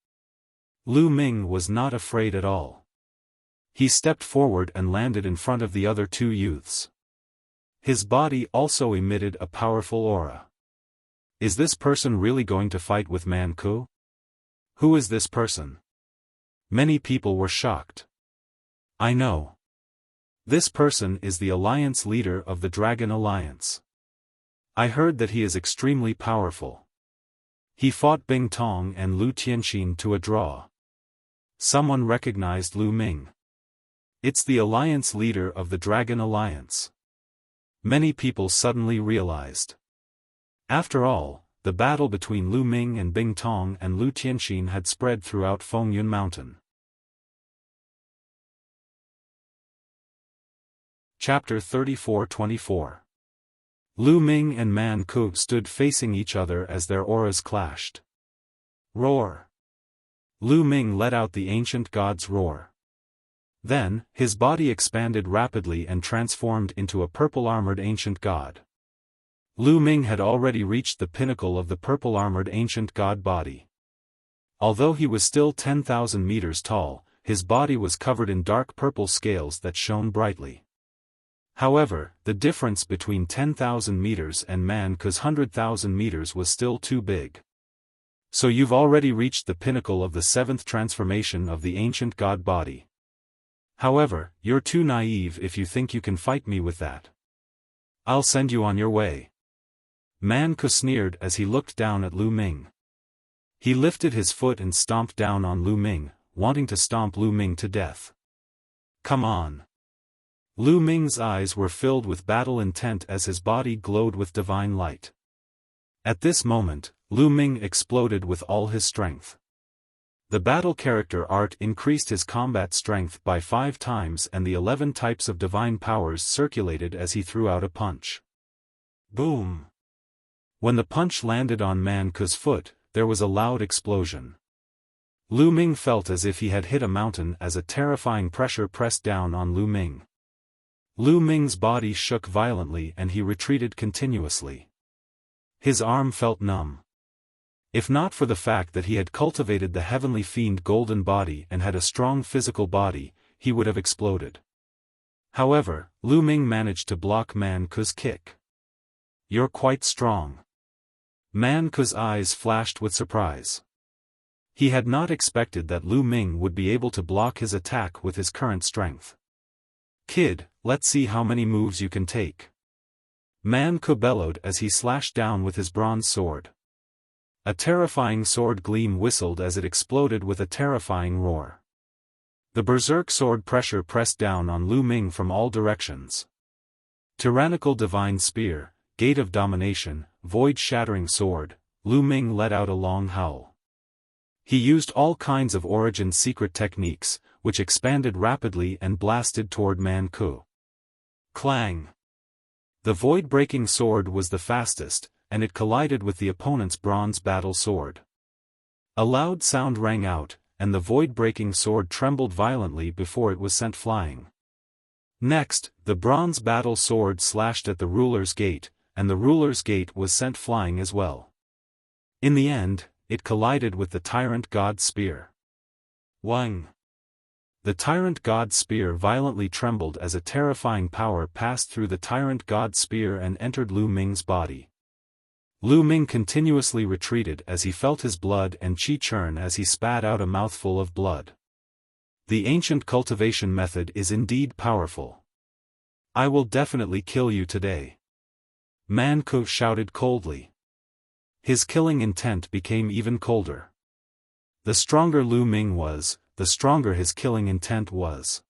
Lu Ming was not afraid at all. He stepped forward and landed in front of the other two youths. His body also emitted a powerful aura. Is this person really going to fight with Man Ku? Who is this person? Many people were shocked. I know. This person is the alliance leader of the Dragon Alliance. I heard that he is extremely powerful. He fought Bing Tong and Lu Tianxin to a draw. Someone recognized Lu Ming. It's the alliance leader of the Dragon Alliance. Many people suddenly realized. After all, the battle between Lu Ming and Bing Tong and Lu Tianxin had spread throughout Fengyun Mountain. Chapter 34-24. Lu Ming and Man Ku stood facing each other as their auras clashed. Roar! Lu Ming let out the ancient god's roar. Then, his body expanded rapidly and transformed into a purple-armored ancient god. Lu Ming had already reached the pinnacle of the purple-armored ancient god body. Although he was still 10,000 meters tall, his body was covered in dark purple scales that shone brightly. However, the difference between 10,000 meters and Man Ku's 100,000 meters was still too big. So you've already reached the pinnacle of the seventh transformation of the ancient god body. However, you're too naive if you think you can fight me with that. I'll send you on your way. Man Ku sneered as he looked down at Lu Ming. He lifted his foot and stomped down on Lu Ming, wanting to stomp Lu Ming to death. Come on. Lu Ming's eyes were filled with battle intent as his body glowed with divine light. At this moment, Lu Ming exploded with all his strength. The battle character art increased his combat strength by 5 times and the 11 types of divine powers circulated as he threw out a punch. Boom! When the punch landed on Man Ku's foot, there was a loud explosion. Lu Ming felt as if he had hit a mountain as a terrifying pressure pressed down on Lu Ming. Lu Ming's body shook violently and he retreated continuously. His arm felt numb. If not for the fact that he had cultivated the heavenly fiend golden body and had a strong physical body, he would have exploded. However, Lu Ming managed to block Man Ku's kick. You're quite strong. Man Ku's eyes flashed with surprise. He had not expected that Lu Ming would be able to block his attack with his current strength. Kid, let's see how many moves you can take. Man Ku bellowed as he slashed down with his bronze sword. A terrifying sword gleam whistled as it exploded with a terrifying roar. The berserk sword pressure pressed down on Lu Ming from all directions. Tyrannical divine spear, gate of domination, void-shattering sword, Lu Ming let out a long howl. He used all kinds of Origin's secret techniques, which expanded rapidly and blasted toward Man Ku. Clang! The void-breaking sword was the fastest, and it collided with the opponent's bronze battle sword. A loud sound rang out, and the void-breaking sword trembled violently before it was sent flying. Next, the bronze battle sword slashed at the ruler's gate, and the ruler's gate was sent flying as well. In the end, it collided with the tyrant god's spear. Wang! The tyrant god's spear violently trembled as a terrifying power passed through the tyrant god's spear and entered Lu Ming's body. Lu Ming continuously retreated as he felt his blood and qi churn as he spat out a mouthful of blood. The ancient cultivation method is indeed powerful. I will definitely kill you today. Man Ku shouted coldly. His killing intent became even colder. The stronger Lu Ming was, the stronger his killing intent was.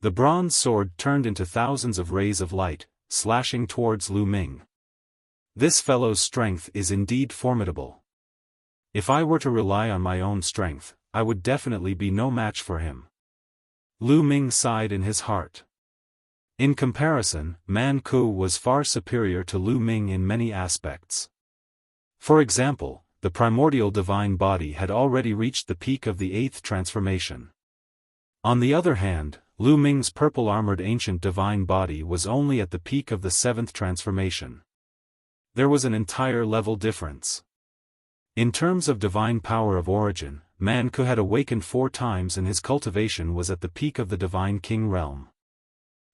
The bronze sword turned into thousands of rays of light, slashing towards Lu Ming. This fellow's strength is indeed formidable. If I were to rely on my own strength, I would definitely be no match for him. Lu Ming sighed in his heart. In comparison, Man Ku was far superior to Lu Ming in many aspects. For example, the primordial divine body had already reached the peak of the 8th transformation. On the other hand, Lu Ming's purple-armored ancient divine body was only at the peak of the 7th transformation. There was an entire level difference. In terms of divine power of origin, Man Ku had awakened 4 times and his cultivation was at the peak of the divine king realm.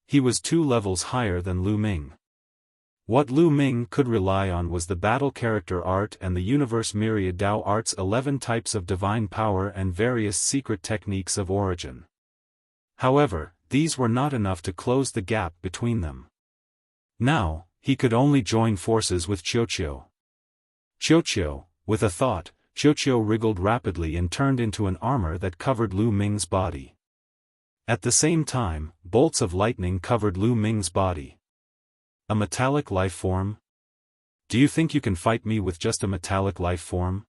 He was 2 levels higher than Lu Ming. What Lu Ming could rely on was the battle character art and the universe myriad Dao art's 11 types of divine power and various secret techniques of origin. However, these were not enough to close the gap between them. Now, he could only join forces with Qiuqiu. Qiuqiu, with a thought, Qiuqiu wriggled rapidly and turned into an armor that covered Lu Ming's body. At the same time, bolts of lightning covered Lu Ming's body. A metallic life form? Do you think you can fight me with just a metallic life form?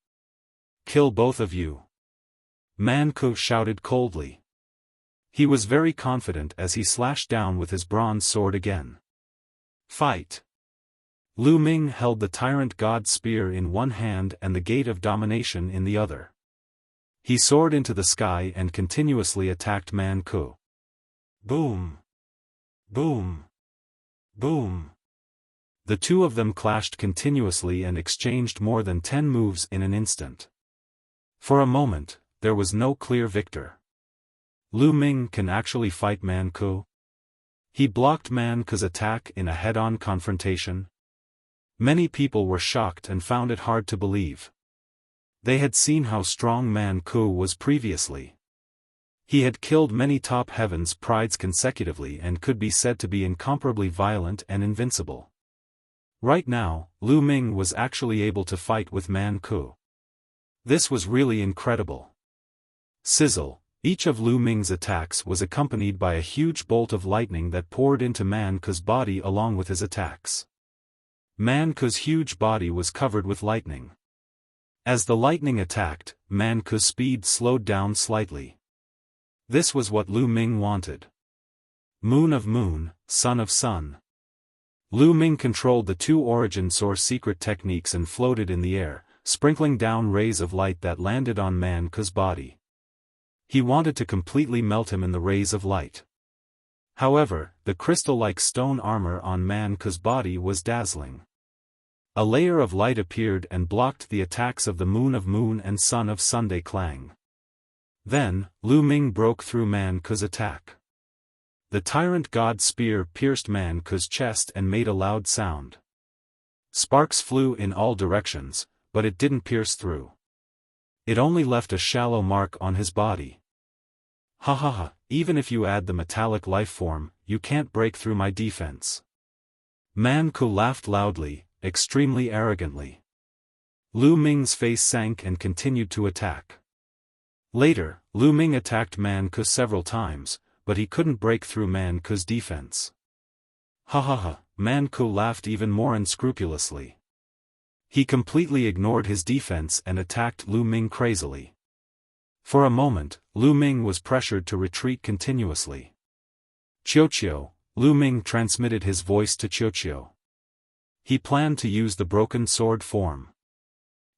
Kill both of you. Man Ku shouted coldly. He was very confident as he slashed down with his bronze sword again. Fight! Lu Ming held the tyrant god's spear in one hand and the gate of domination in the other. He soared into the sky and continuously attacked Man Ku. Boom! Boom! Boom! The two of them clashed continuously and exchanged more than 10 moves in an instant. For a moment, there was no clear victor. Lu Ming can actually fight Man Ku? He blocked Man Ku's attack in a head-on confrontation. Many people were shocked and found it hard to believe. They had seen how strong Man Ku was previously. He had killed many top heavens prides consecutively and could be said to be incomparably violent and invincible. Right now, Lu Ming was actually able to fight with Man Ku. This was really incredible. Sizzle! Each of Lu Ming's attacks was accompanied by a huge bolt of lightning that poured into Man Ku's body along with his attacks. Man Ku's huge body was covered with lightning. As the lightning attacked, Man Ku's speed slowed down slightly. This was what Lu Ming wanted. Moon of Moon, Sun of Sun. Lu Ming controlled the 2 origin source secret techniques and floated in the air, sprinkling down rays of light that landed on Man Ku's body. He wanted to completely melt him in the rays of light. However, the crystal-like stone armor on Man Ku's body was dazzling. A layer of light appeared and blocked the attacks of the Moon of Moon and Sun of Sunday Clang. Then, Lu Ming broke through Man Ku's attack. The tyrant god's spear pierced Man Ku's chest and made a loud sound. Sparks flew in all directions, but it didn't pierce through. It only left a shallow mark on his body. Ha ha ha, even if you add the metallic life form, you can't break through my defense. Man Ku laughed loudly, extremely arrogantly. Lu Ming's face sank and continued to attack. Later, Lu Ming attacked Man Ke several times, but he couldn't break through Man Ke's defense. Ha ha ha, Man Ke laughed even more unscrupulously. He completely ignored his defense and attacked Lu Ming crazily. For a moment, Lu Ming was pressured to retreat continuously. Qiuqiu, Lu Ming transmitted his voice to Qiuqiu. He planned to use the broken sword form.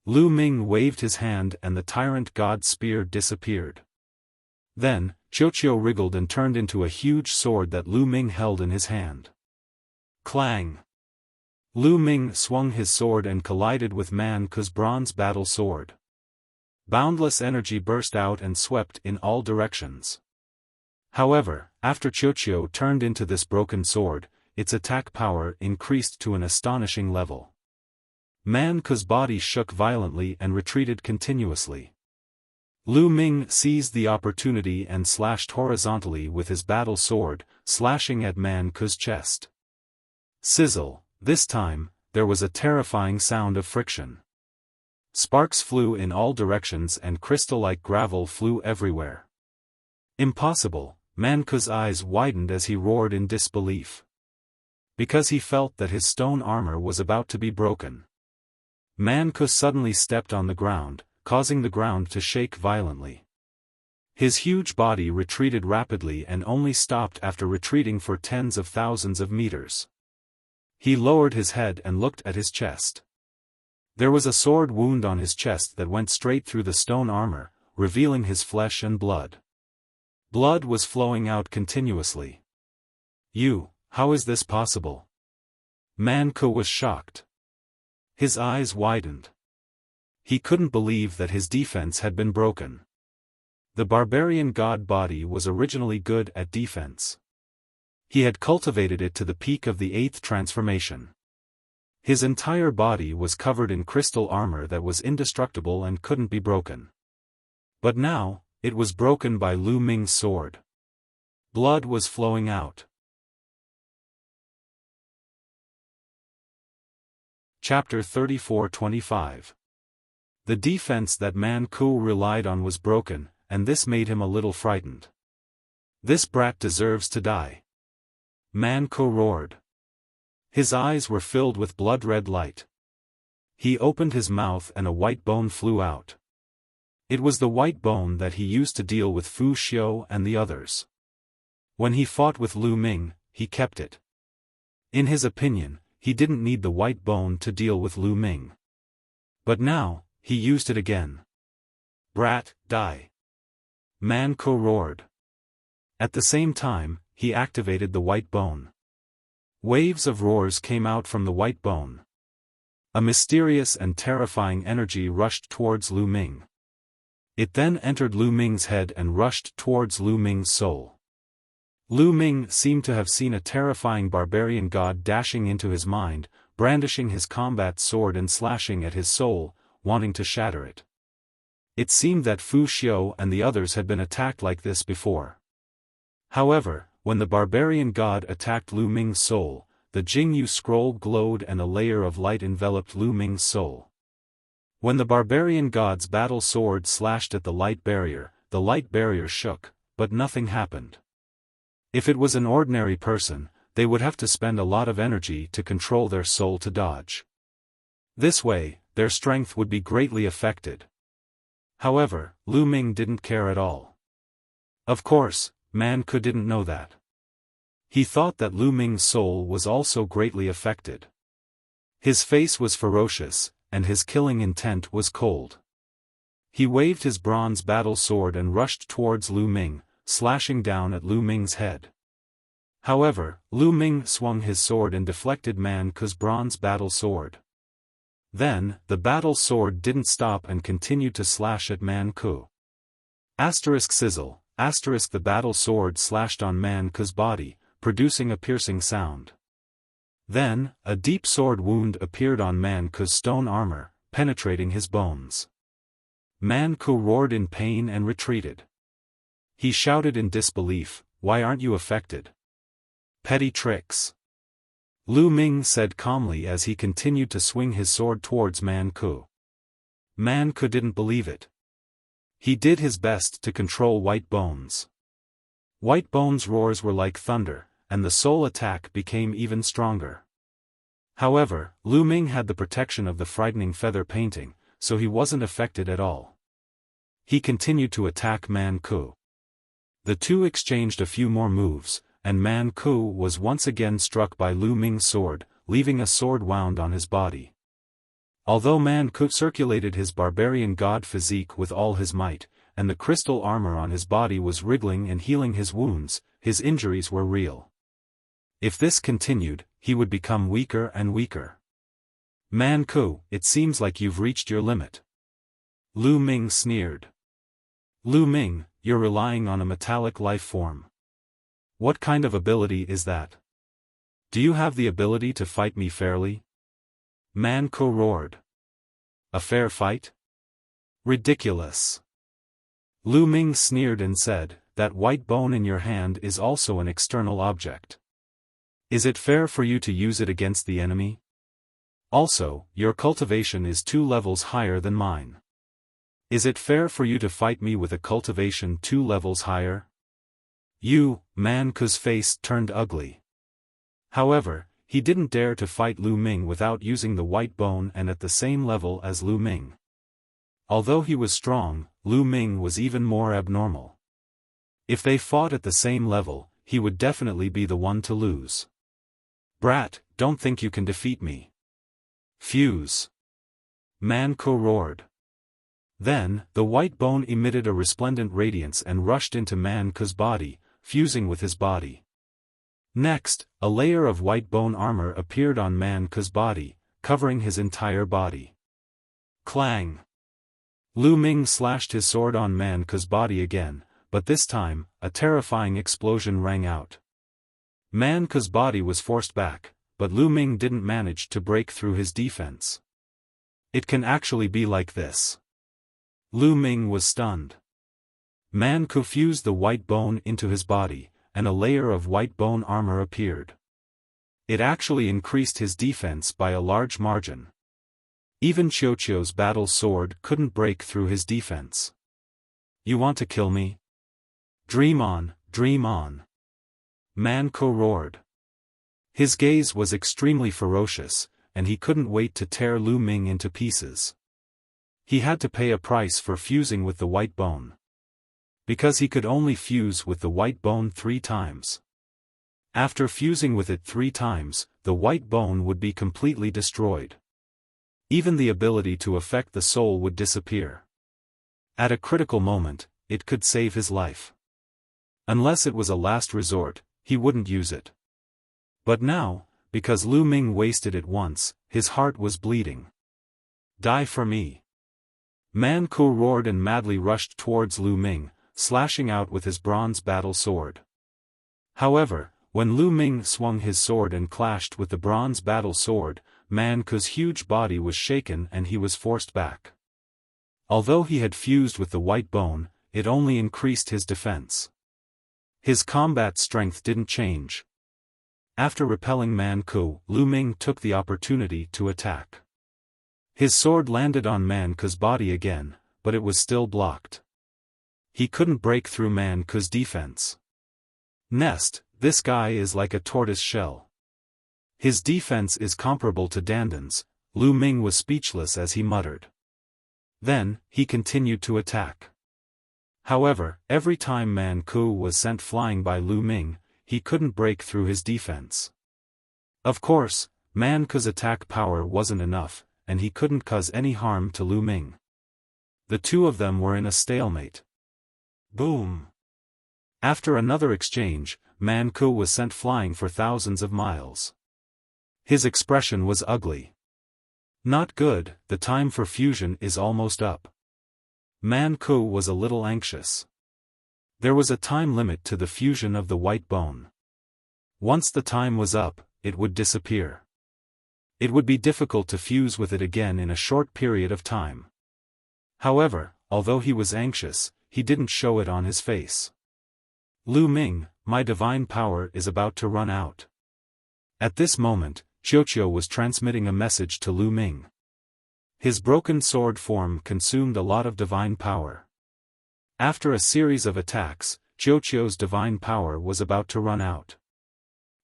Lu Ming waved his hand and the tyrant god spear disappeared. Then, Qiuqiu wriggled and turned into a huge sword that Lu Ming held in his hand. Clang! Lu Ming swung his sword and collided with Man Ke's bronze battle sword. Boundless energy burst out and swept in all directions. However, after Qiuqiu turned into this broken sword, its attack power increased to an astonishing level. Man Ke's body shook violently and retreated continuously. Lu Ming seized the opportunity and slashed horizontally with his battle sword, slashing at Man Ke's chest. Sizzle! This time, there was a terrifying sound of friction. Sparks flew in all directions and crystal-like gravel flew everywhere. Impossible! Man Ke's eyes widened as he roared in disbelief. Because he felt that his stone armor was about to be broken. Man Ke suddenly stepped on the ground, causing the ground to shake violently. His huge body retreated rapidly and only stopped after retreating for tens of thousands of meters. He lowered his head and looked at his chest. There was a sword wound on his chest that went straight through the stone armor, revealing his flesh and blood. Blood was flowing out continuously. How is this possible? Man Ke was shocked. His eyes widened. He couldn't believe that his defense had been broken. The barbarian god body was originally good at defense. He had cultivated it to the peak of the 8th transformation. His entire body was covered in crystal armor that was indestructible and couldn't be broken. But now, it was broken by Lu Ming's sword. Blood was flowing out. Chapter 34-25. The defense that Man Ke relied on was broken, and this made him a little frightened. This brat deserves to die. Man Ke roared. His eyes were filled with blood-red light. He opened his mouth and a white bone flew out. It was the white bone that he used to deal with Fu Xiu and the others. When he fought with Lu Ming, he kept it. In his opinion, he didn't need the white bone to deal with Lu Ming. But now, he used it again. Brat, die! Man Ke roared. At the same time, he activated the white bone. Waves of roars came out from the white bone. A mysterious and terrifying energy rushed towards Lu Ming. It then entered Lu Ming's head and rushed towards Lu Ming's soul. Lu Ming seemed to have seen a terrifying barbarian god dashing into his mind, brandishing his combat sword and slashing at his soul, wanting to shatter it. It seemed that Fu Xiu and the others had been attacked like this before. However, when the barbarian god attacked Lu Ming's soul, the Jingyu scroll glowed and a layer of light enveloped Lu Ming's soul. When the barbarian god's battle sword slashed at the light barrier shook, but nothing happened. If it was an ordinary person, they would have to spend a lot of energy to control their soul to dodge. This way, their strength would be greatly affected. However, Lu Ming didn't care at all. Of course, Man Ke didn't know that. He thought that Lu Ming's soul was also greatly affected. His face was ferocious, and his killing intent was cold. He waved his bronze battle sword and rushed towards Lu Ming, slashing down at Lu Ming's head. However, Lu Ming swung his sword and deflected Man Ke's bronze battle sword. Then, the battle sword didn't stop and continued to slash at Man Ke. Sizzle, the battle sword slashed on Man Ke's body, producing a piercing sound. Then, a deep sword wound appeared on Man Ke's stone armor, penetrating his bones. Man Ke roared in pain and retreated. He shouted in disbelief, "Why aren't you affected?" Petty tricks. Lu Ming said calmly as he continued to swing his sword towards Man Ke. Man Ke didn't believe it. He did his best to control White Bones. White Bones' roars were like thunder, and the soul attack became even stronger. However, Lu Ming had the protection of the frightening feather painting, so he wasn't affected at all. He continued to attack Man Ke. The two exchanged a few more moves, and Man Ke was once again struck by Lu Ming's sword, leaving a sword wound on his body. Although Man Ke circulated his barbarian god physique with all his might, and the crystal armor on his body was wriggling and healing his wounds, his injuries were real. If this continued, he would become weaker and weaker. Man Ke, it seems like you've reached your limit. Lu Ming sneered. Lu Ming, you're relying on a metallic life form. What kind of ability is that? Do you have the ability to fight me fairly? Man Ke roared. A fair fight? Ridiculous. Lu Ming sneered and said, that white bone in your hand is also an external object. Is it fair for you to use it against the enemy? Also, your cultivation is 2 levels higher than mine. Is it fair for you to fight me with a cultivation 2 levels higher? Man Ke's face turned ugly. However, he didn't dare to fight Lu Ming without using the white bone and at the same level as Lu Ming. Although he was strong, Lu Ming was even more abnormal. If they fought at the same level, he would definitely be the one to lose. Brat, don't think you can defeat me. Fuse. Man Ke roared. Then, the white bone emitted a resplendent radiance and rushed into Man Ke's body, fusing with his body. Next, a layer of white bone armor appeared on Man Ke's body, covering his entire body. Clang! Lu Ming slashed his sword on Man Ke's body again, but this time, a terrifying explosion rang out. Man Ke's body was forced back, but Lu Ming didn't manage to break through his defense. It can actually be like this. Lu Ming was stunned. Man Ke fused the white bone into his body, and a layer of white bone armor appeared. It actually increased his defense by a large margin. Even Xiaoqiu's battle sword couldn't break through his defense. You want to kill me? Dream on, dream on. Man Ke roared. His gaze was extremely ferocious, and he couldn't wait to tear Lu Ming into pieces. He had to pay a price for fusing with the white bone. Because he could only fuse with the white bone 3 times. After fusing with it 3 times, the white bone would be completely destroyed. Even the ability to affect the soul would disappear. At a critical moment, it could save his life. Unless it was a last resort, he wouldn't use it. But now, because Lu Ming wasted it once, his heart was bleeding. Die for me. Man Ke roared and madly rushed towards Lu Ming, slashing out with his bronze battle sword. However, when Lu Ming swung his sword and clashed with the bronze battle sword, Man Ke's huge body was shaken and he was forced back. Although he had fused with the white bone, it only increased his defense. His combat strength didn't change. After repelling Man Ke, Lu Ming took the opportunity to attack. His sword landed on Man Ke's body again, but it was still blocked. He couldn't break through Man Ke's defense. This guy is like a tortoise shell. His defense is comparable to Dandan's. Lu Ming was speechless as he muttered. Then, he continued to attack. However, every time Man Ke was sent flying by Lu Ming, he couldn't break through his defense. Of course, Man Ke's attack power wasn't enough, and he couldn't cause any harm to Lu Ming. The two of them were in a stalemate. Boom! After another exchange, Man Ke was sent flying for thousands of miles. His expression was ugly. Not good, the time for fusion is almost up. Man Ke was a little anxious. There was a time limit to the fusion of the white bone. Once the time was up, it would disappear. It would be difficult to fuse with it again in a short period of time. However, although he was anxious, he didn't show it on his face. Lu Ming, my divine power is about to run out. At this moment, Xiaoqiu was transmitting a message to Lu Ming. His broken sword form consumed a lot of divine power. After a series of attacks, Jiuqiu's divine power was about to run out.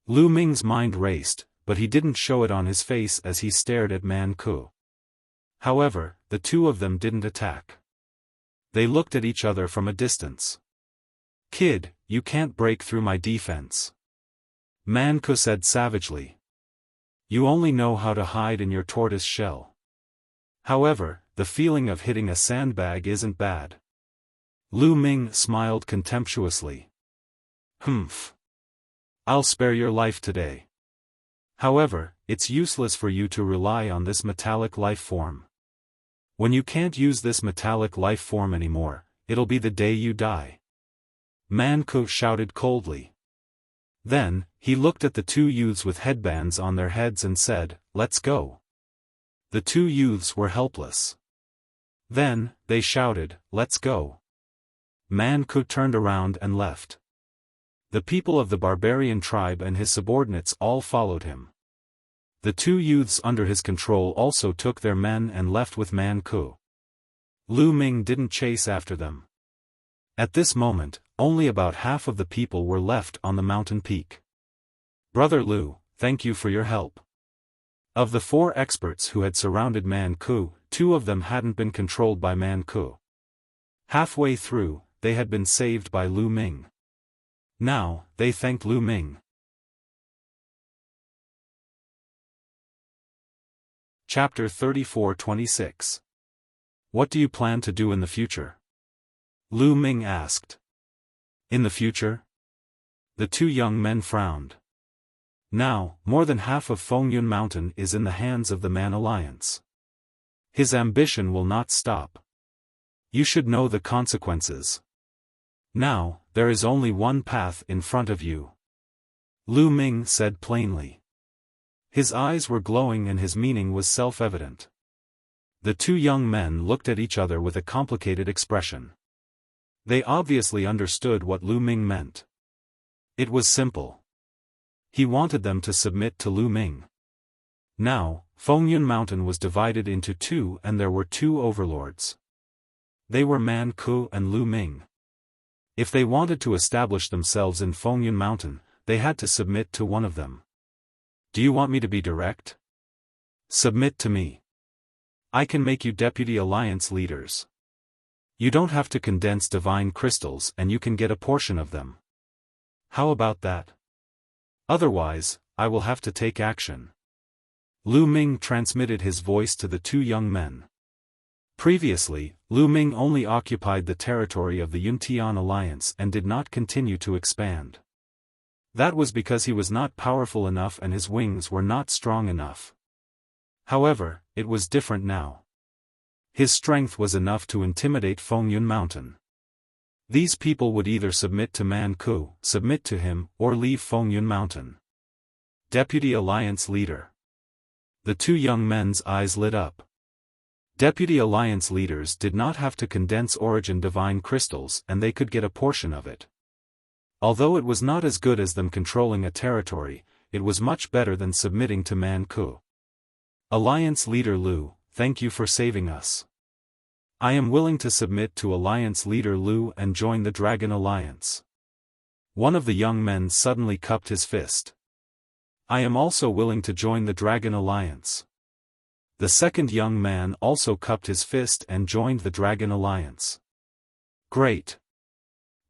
Lu Ming's mind raced, but he didn't show it on his face as he stared at Man Ku. However, the two of them didn't attack. They looked at each other from a distance. "Kid, you can't break through my defense," Man Ku said savagely. "You only know how to hide in your tortoise shell. However, the feeling of hitting a sandbag isn't bad." Lu Ming smiled contemptuously. "Humph. I'll spare your life today. However, it's useless for you to rely on this metallic life form. When you can't use this metallic life form anymore, it'll be the day you die." Man Ku shouted coldly. Then, he looked at the two youths with headbands on their heads and said, "Let's go." The two youths were helpless. Then, they shouted, "Let's go." Man Ku turned around and left. The people of the barbarian tribe and his subordinates all followed him. The two youths under his control also took their men and left with Man Ku. Lu Ming didn't chase after them. At this moment, only about half of the people were left on the mountain peak. "Brother Lu, thank you for your help." Of the 4 experts who had surrounded Man Ku, 2 of them hadn't been controlled by Man Ku. Halfway through, they had been saved by Lu Ming. Now, they thanked Lu Ming. Chapter 34-26. What do you plan to do in the future? Lu Ming asked. In the future? The 2 young men frowned. Now, more than half of Fengyun Mountain is in the hands of the Man Alliance. His ambition will not stop. You should know the consequences. Now, there is only one path in front of you. Lu Ming said plainly. His eyes were glowing and his meaning was self-evident. The 2 young men looked at each other with a complicated expression. They obviously understood what Lu Ming meant. It was simple. He wanted them to submit to Lu Ming. Now, Fengyun Mountain was divided into 2 and there were 2 overlords. They were Man Ku and Lu Ming. If they wanted to establish themselves in Fengyun Mountain, they had to submit to one of them. Do you want me to be direct? Submit to me. I can make you deputy alliance leaders. You don't have to condense divine crystals and you can get a portion of them. How about that? Otherwise, I will have to take action. Lu Ming transmitted his voice to the 2 young men. Previously, Lu Ming only occupied the territory of the Yuntian Alliance and did not continue to expand. That was because he was not powerful enough and his wings were not strong enough. However, it was different now. His strength was enough to intimidate Fengyun Mountain. These people would either submit to Man Ku, submit to him, or leave Fengyun Mountain. Deputy Alliance Leader. The 2 young men's eyes lit up. Deputy Alliance leaders did not have to condense origin divine crystals and they could get a portion of it. Although it was not as good as them controlling a territory, it was much better than submitting to Man Ku. Alliance Leader Lu, thank you for saving us. I am willing to submit to Alliance Leader Lu and join the Dragon Alliance. One of the young men suddenly cupped his fist. I am also willing to join the Dragon Alliance. The second young man also cupped his fist and joined the Dragon Alliance. Great.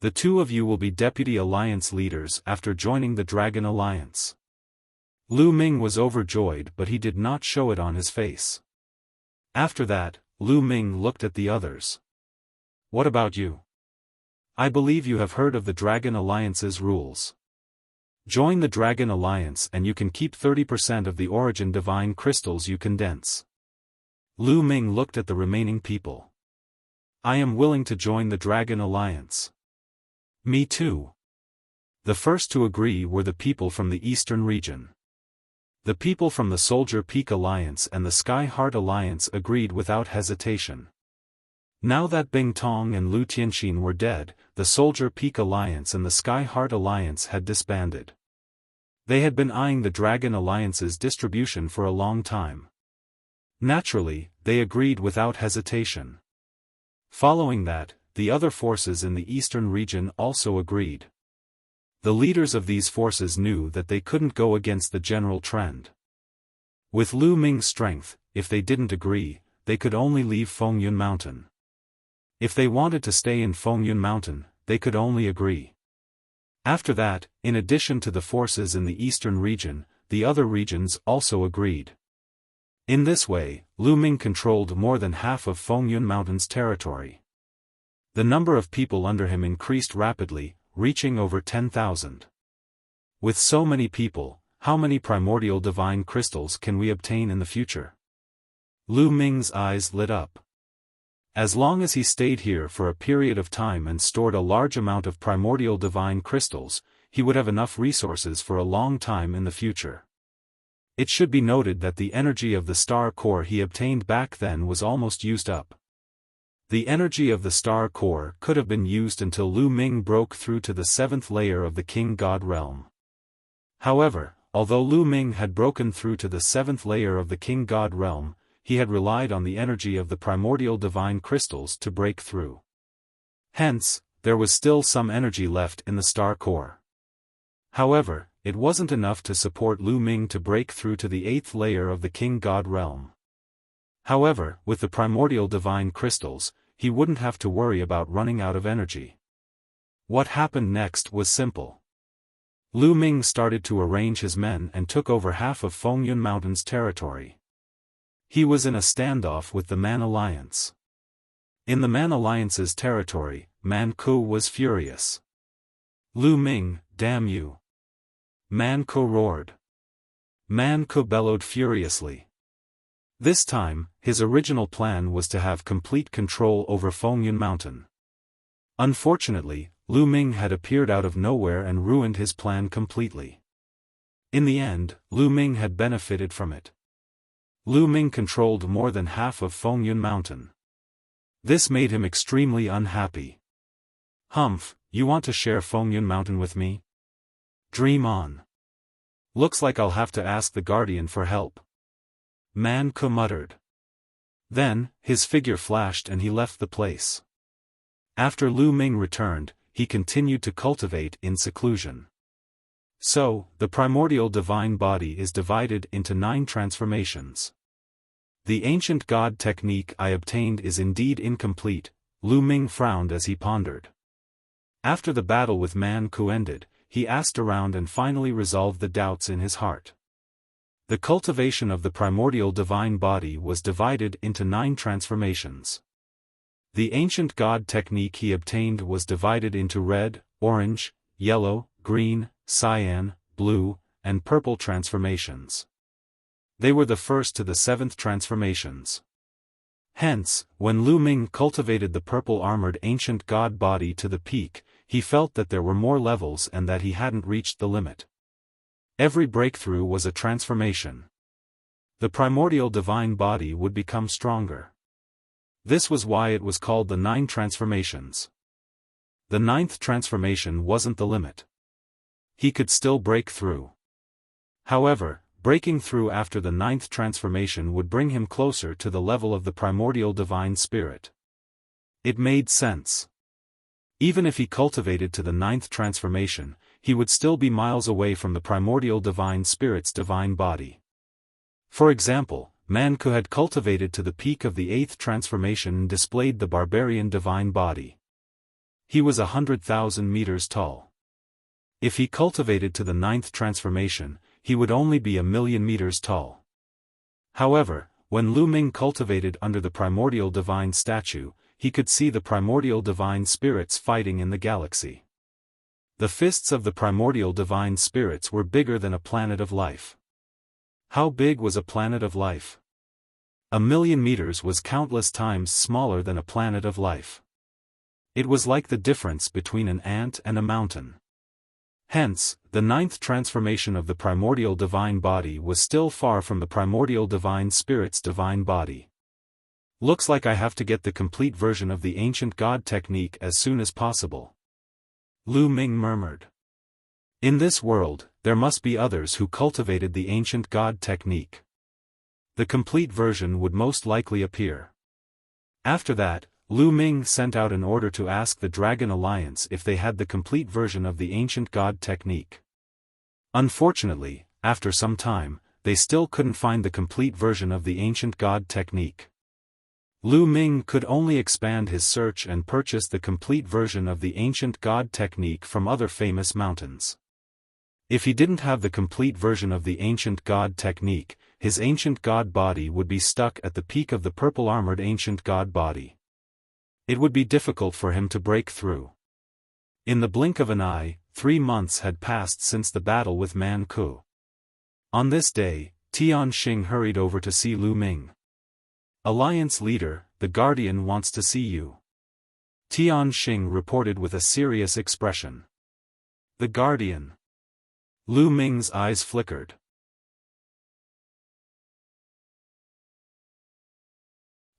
The 2 of you will be Deputy Alliance leaders after joining the Dragon Alliance. Lu Ming was overjoyed but he did not show it on his face. After that, Lu Ming looked at the others. What about you? I believe you have heard of the Dragon Alliance's rules. Join the Dragon Alliance and you can keep 30% of the origin divine crystals you condense. Lu Ming looked at the remaining people. I am willing to join the Dragon Alliance. Me too. The first to agree were the people from the eastern region. The people from the Soldier Peak Alliance and the Sky Heart Alliance agreed without hesitation. Now that Bing Tong and Lu Tianxin were dead, the Soldier Peak Alliance and the Sky Heart Alliance had disbanded. They had been eyeing the Dragon Alliance's distribution for a long time. Naturally, they agreed without hesitation. Following that, the other forces in the eastern region also agreed. The leaders of these forces knew that they couldn't go against the general trend. With Lu Ming's strength, if they didn't agree, they could only leave Fengyun Mountain. If they wanted to stay in Fengyun Mountain, they could only agree. After that, in addition to the forces in the eastern region, the other regions also agreed. In this way, Lu Ming controlled more than half of Fengyun Mountain's territory. The number of people under him increased rapidly, reaching over 10,000. With so many people, how many primordial divine crystals can we obtain in the future? Lu Ming's eyes lit up. As long as he stayed here for a period of time and stored a large amount of primordial divine crystals, he would have enough resources for a long time in the future. It should be noted that the energy of the star core he obtained back then was almost used up. The energy of the star core could have been used until Lu Ming broke through to the 7th layer of the King God realm. However, although Lu Ming had broken through to the 7th layer of the King God realm, he had relied on the energy of the primordial divine crystals to break through. Hence, there was still some energy left in the star core. However, it wasn't enough to support Lu Ming to break through to the 8th layer of the King God realm. However, with the primordial divine crystals, he wouldn't have to worry about running out of energy. What happened next was simple. Lu Ming started to arrange his men and took over half of Fengyun Mountain's territory. He was in a standoff with the Man Alliance. In the Man Alliance's territory, Man Ku was furious. Lu Ming, damn you! Man Ku roared. Man Ku bellowed furiously. This time, his original plan was to have complete control over Fengyun Mountain. Unfortunately, Lu Ming had appeared out of nowhere and ruined his plan completely. In the end, Lu Ming had benefited from it. Lu Ming controlled more than half of Fengyun Mountain. This made him extremely unhappy. Humph, you want to share Fengyun Mountain with me? Dream on. Looks like I'll have to ask the Guardian for help. Man Ku muttered. Then, his figure flashed and he left the place. After Lu Ming returned, he continued to cultivate in seclusion. So, the primordial divine body is divided into 9 transformations. The ancient god technique I obtained is indeed incomplete, Lu Ming frowned as he pondered. After the battle with Man Ku ended, he asked around and finally resolved the doubts in his heart. The cultivation of the primordial divine body was divided into 9 transformations. The ancient god technique he obtained was divided into red, orange, yellow, green, cyan, blue, and purple transformations. They were the first to the 7th transformations. Hence, when Lu Ming cultivated the purple armored ancient god body to the peak, he felt that there were more levels and that he hadn't reached the limit. Every breakthrough was a transformation. The primordial divine body would become stronger. This was why it was called the 9 transformations. The 9th transformation wasn't the limit. He could still break through. However, breaking through after the 9th transformation would bring him closer to the level of the primordial divine spirit. It made sense. Even if he cultivated to the 9th transformation, he would still be miles away from the primordial divine spirit's divine body. For example, Man Ku had cultivated to the peak of the 8th transformation and displayed the barbarian divine body. He was 100,000 meters tall. If he cultivated to the 9th transformation, he would only be 1,000,000 meters tall. However, when Lu Ming cultivated under the primordial divine statue, he could see the primordial divine spirits fighting in the galaxy. The fists of the primordial divine spirits were bigger than a planet of life. How big was a planet of life? 1,000,000 meters was countless times smaller than a planet of life. It was like the difference between an ant and a mountain. Hence, the 9th transformation of the primordial divine body was still far from the primordial divine spirit's divine body. Looks like I have to get the complete version of the ancient god technique as soon as possible. Lu Ming murmured. In this world, there must be others who cultivated the ancient god technique. the complete version would most likely appear. After that, Lu Ming sent out an order to ask the Dragon Alliance if they had the complete version of the ancient god technique. Unfortunately, after some time, they still couldn't find the complete version of the ancient god technique. Lu Ming could only expand his search and purchase the complete version of the ancient god technique from other famous mountains. If he didn't have the complete version of the ancient god technique, his ancient god body would be stuck at the peak of the purple-armored ancient god body. It would be difficult for him to break through. In the blink of an eye, 3 months had passed since the battle with Man Ku. On this day, Tian Xing hurried over to see Lu Ming. "Alliance leader, the Guardian wants to see you," Tian Xing reported with a serious expression. "The Guardian?" Lu Ming's eyes flickered.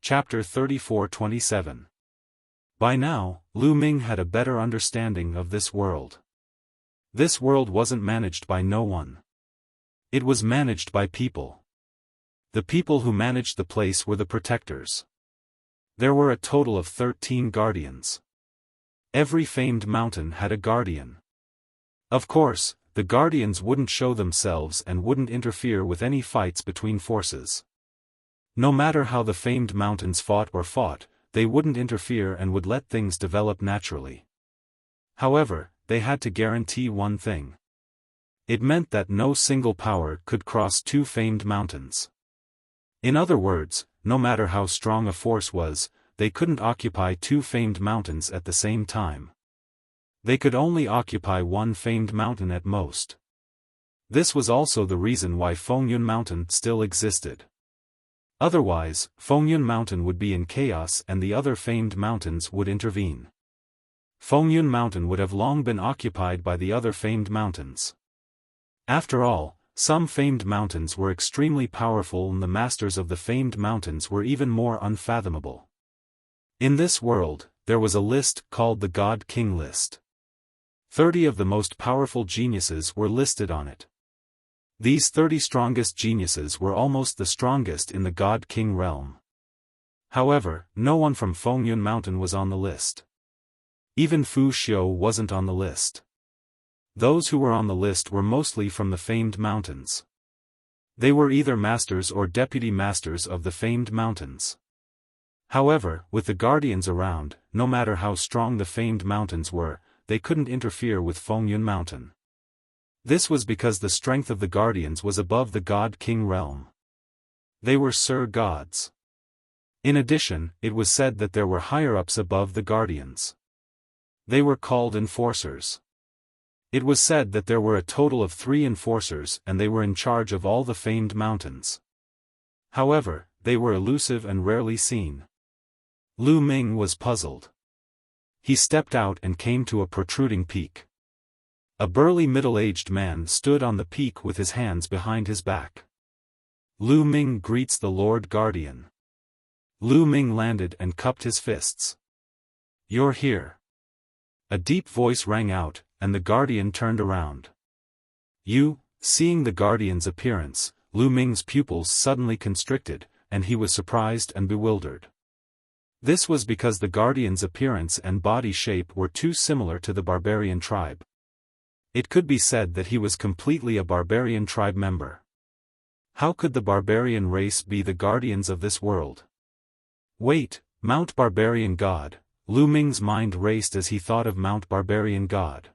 Chapter 34-27. By now, Lu Ming had a better understanding of this world. This world wasn't managed by no one. It was managed by people. The people who managed the place were the protectors. There were a total of 13 guardians. Every famed mountain had a guardian. Of course, the guardians wouldn't show themselves and wouldn't interfere with any fights between forces. No matter how the famed mountains fought, they wouldn't interfere and would let things develop naturally. However, they had to guarantee one thing. It meant that no single power could cross 2 famed mountains. In other words, no matter how strong a force was, they couldn't occupy 2 famed mountains at the same time. They could only occupy 1 famed mountain at most. This was also the reason why Fengyun Mountain still existed. Otherwise, Fengyun Mountain would be in chaos and the other famed mountains would intervene. Fengyun Mountain would have long been occupied by the other famed mountains. After all, some famed mountains were extremely powerful and the masters of the famed mountains were even more unfathomable. In this world, there was a list called the God King list. 30 of the most powerful geniuses were listed on it. These 30 strongest geniuses were almost the strongest in the God King realm. However, no one from Fengyun Mountain was on the list. Even Fu Xiu wasn't on the list. Those who were on the list were mostly from the famed mountains. They were either masters or deputy masters of the famed mountains. However, with the guardians around, no matter how strong the famed mountains were, they couldn't interfere with Fengyun Mountain. This was because the strength of the guardians was above the God King realm. They were Sir Gods. In addition, it was said that there were higher-ups above the guardians. They were called enforcers. It was said that there were a total of 3 enforcers and they were in charge of all the famed mountains. However, they were elusive and rarely seen. Lu Ming was puzzled. He stepped out and came to a protruding peak. A burly middle-aged man stood on the peak with his hands behind his back. Lu Ming greets the Lord Guardian. Lu Ming landed and cupped his fists. "You're here." A deep voice rang out, and the Guardian turned around. Seeing the Guardian's appearance, Lu Ming's pupils suddenly constricted, and he was surprised and bewildered. This was because the Guardian's appearance and body shape were too similar to the barbarian tribe. It could be said that he was completely a barbarian tribe member. How could the barbarian race be the guardians of this world? Wait, Mount Barbarian God. Lu Ming's mind raced as he thought of Mount Barbarian God.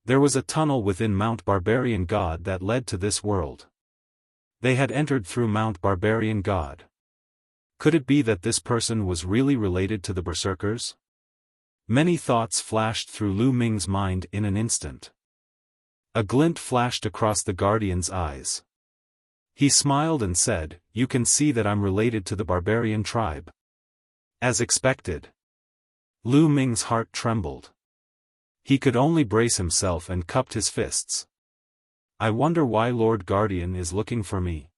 There was a tunnel within Mount Barbarian God that led to this world. They had entered through Mount Barbarian God. Could it be that this person was really related to the Berserkers? Many thoughts flashed through Lu Ming's mind in an instant. A glint flashed across the Guardian's eyes. He smiled and said, "You can see that I'm related to the barbarian tribe." As expected. Lu Ming's heart trembled. He could only brace himself and cupped his fists. "I wonder why Lord Guardian is looking for me.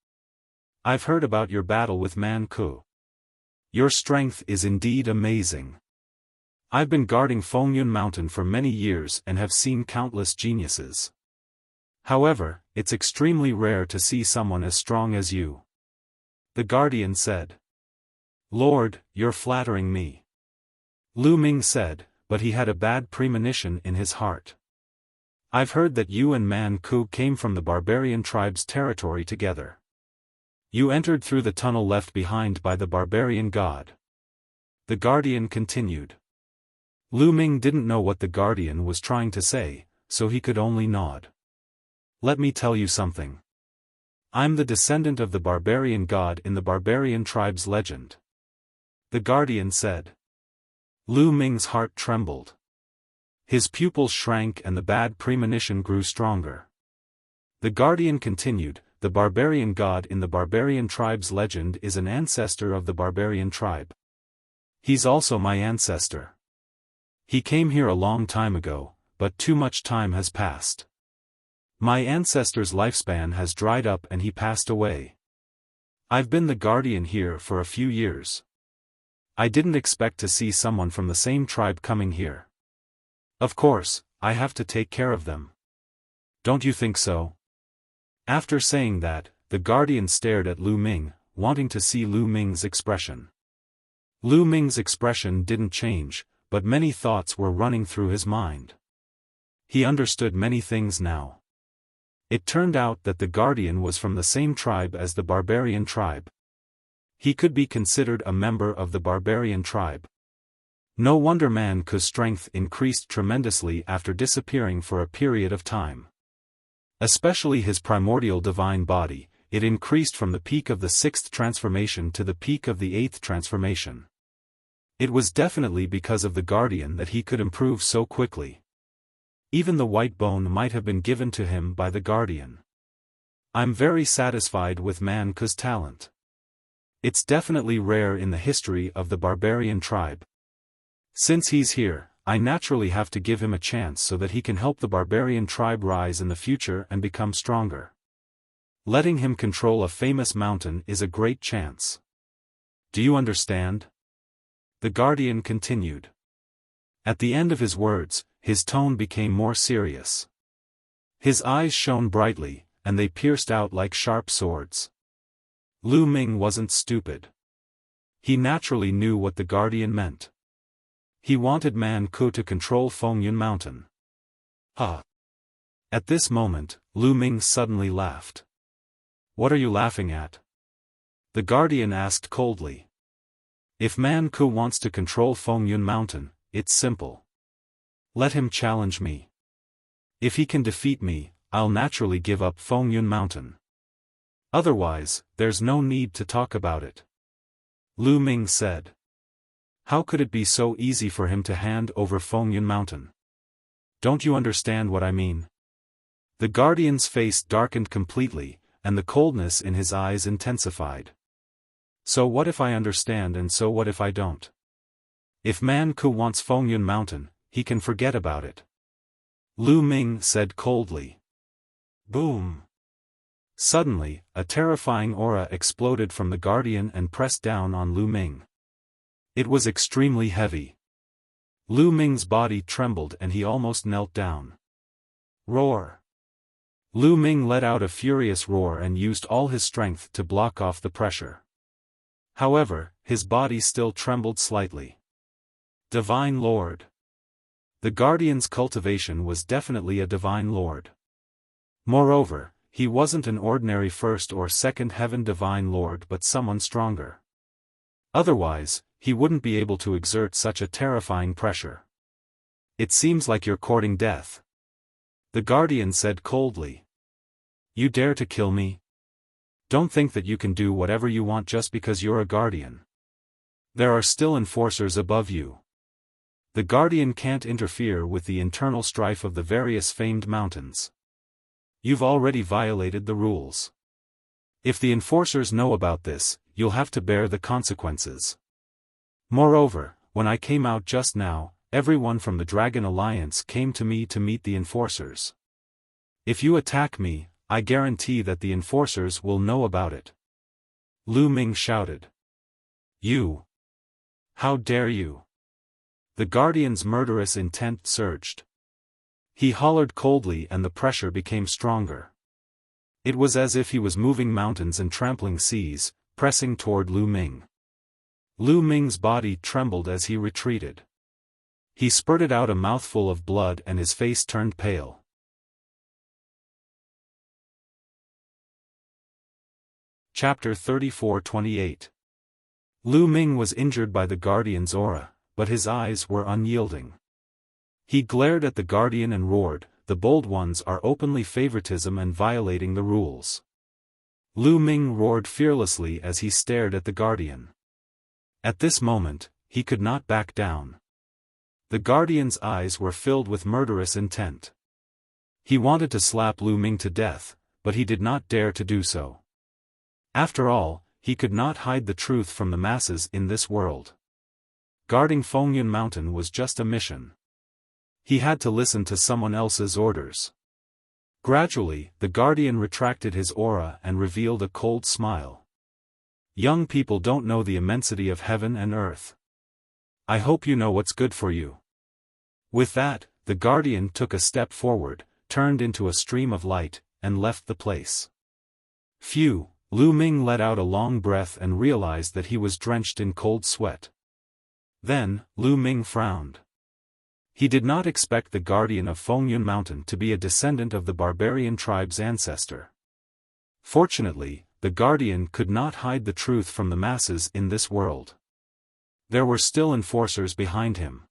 I've heard about your battle with Man Ku. Your strength is indeed amazing. I've been guarding Fengyun Mountain for many years and have seen countless geniuses. However, it's extremely rare to see someone as strong as you. The guardian said. Lord, you're flattering me. Lu Ming said, but he had a bad premonition in his heart. I've heard that you and Man Ku came from the barbarian tribe's territory together. You entered through the tunnel left behind by the barbarian god. The guardian continued. Lu Ming didn't know what the guardian was trying to say, so he could only nod. Let me tell you something. I'm the descendant of the barbarian god in the barbarian tribe's legend. The guardian said. Lu Ming's heart trembled. His pupils shrank and the bad premonition grew stronger. The guardian continued, the barbarian god in the barbarian tribe's legend is an ancestor of the barbarian tribe. He's also my ancestor. He came here a long time ago, but too much time has passed. My ancestor's lifespan has dried up and he passed away. I've been the guardian here for a few years. I didn't expect to see someone from the same tribe coming here. Of course, I have to take care of them. Don't you think so? After saying that, the guardian stared at Lu Ming, wanting to see Lu Ming's expression. Lu Ming's expression didn't change, but many thoughts were running through his mind. He understood many things now. It turned out that the guardian was from the same tribe as the barbarian tribe. He could be considered a member of the barbarian tribe. No wonder Man Ku's strength increased tremendously after disappearing for a period of time. Especially his primordial divine body, it increased from the peak of the 6th transformation to the peak of the 8th transformation. It was definitely because of the guardian that he could improve so quickly. Even the white bone might have been given to him by the guardian. I'm very satisfied with Man Ku's talent. It's definitely rare in the history of the barbarian tribe. Since he's here, I naturally have to give him a chance so that he can help the barbarian tribe rise in the future and become stronger. Letting him control a famous mountain is a great chance. Do you understand? The guardian continued. At the end of his words, his tone became more serious. His eyes shone brightly, and they pierced out like sharp swords. Lu Ming wasn't stupid. He naturally knew what the guardian meant. He wanted Man Ku to control Fengyun Mountain. Ha! At this moment, Lu Ming suddenly laughed. What are you laughing at? The guardian asked coldly. If Man Ku wants to control Fengyun Mountain, it's simple. Let him challenge me. If he can defeat me, I'll naturally give up Fengyun Mountain. Otherwise, there's no need to talk about it. Lu Ming said. How could it be so easy for him to hand over Fengyun Mountain? Don't you understand what I mean? The guardian's face darkened completely, and the coldness in his eyes intensified. So what if I understand and so what if I don't? If Man Ku wants Fengyun Mountain, he can forget about it. Lu Ming said coldly. Boom! Suddenly, a terrifying aura exploded from the guardian and pressed down on Lu Ming. It was extremely heavy. Lu Ming's body trembled and he almost knelt down. Roar! Lu Ming let out a furious roar and used all his strength to block off the pressure. However, his body still trembled slightly. Divine Lord! The guardian's cultivation was definitely a divine lord. Moreover, he wasn't an ordinary first or second heaven divine lord but someone stronger. Otherwise, he wouldn't be able to exert such a terrifying pressure. It seems like you're courting death. The guardian said coldly. You dare to kill me? Don't think that you can do whatever you want just because you're a guardian. There are still enforcers above you. The guardian can't interfere with the internal strife of the various famed mountains. You've already violated the rules. If the enforcers know about this, you'll have to bear the consequences. Moreover, when I came out just now, everyone from the Dragon Alliance came to me to meet the enforcers. If you attack me, I guarantee that the enforcers will know about it. Lu Ming shouted. You! How dare you! The guardian's murderous intent surged. He hollered coldly and the pressure became stronger. It was as if he was moving mountains and trampling seas, pressing toward Lu Ming. Lu Ming's body trembled as he retreated. He spurted out a mouthful of blood and his face turned pale. Chapter 34-28. Lu Ming was injured by the Guardian's aura, but his eyes were unyielding. He glared at the Guardian and roared, "The bold ones are openly favoritism and violating the rules." Lu Ming roared fearlessly as he stared at the Guardian. At this moment, he could not back down. The Guardian's eyes were filled with murderous intent. He wanted to slap Lu Ming to death, but he did not dare to do so. After all, he could not hide the truth from the masses in this world. Guarding Fengyun Mountain was just a mission. He had to listen to someone else's orders. Gradually, the Guardian retracted his aura and revealed a cold smile. "Young people don't know the immensity of heaven and earth. I hope you know what's good for you." With that, the Guardian took a step forward, turned into a stream of light, and left the place. Phew, Lu Ming let out a long breath and realized that he was drenched in cold sweat. Then, Lu Ming frowned. He did not expect the Guardian of Fengyun Mountain to be a descendant of the barbarian tribe's ancestor. Fortunately, the Guardian could not hide the truth from the masses in this world. There were still enforcers behind him.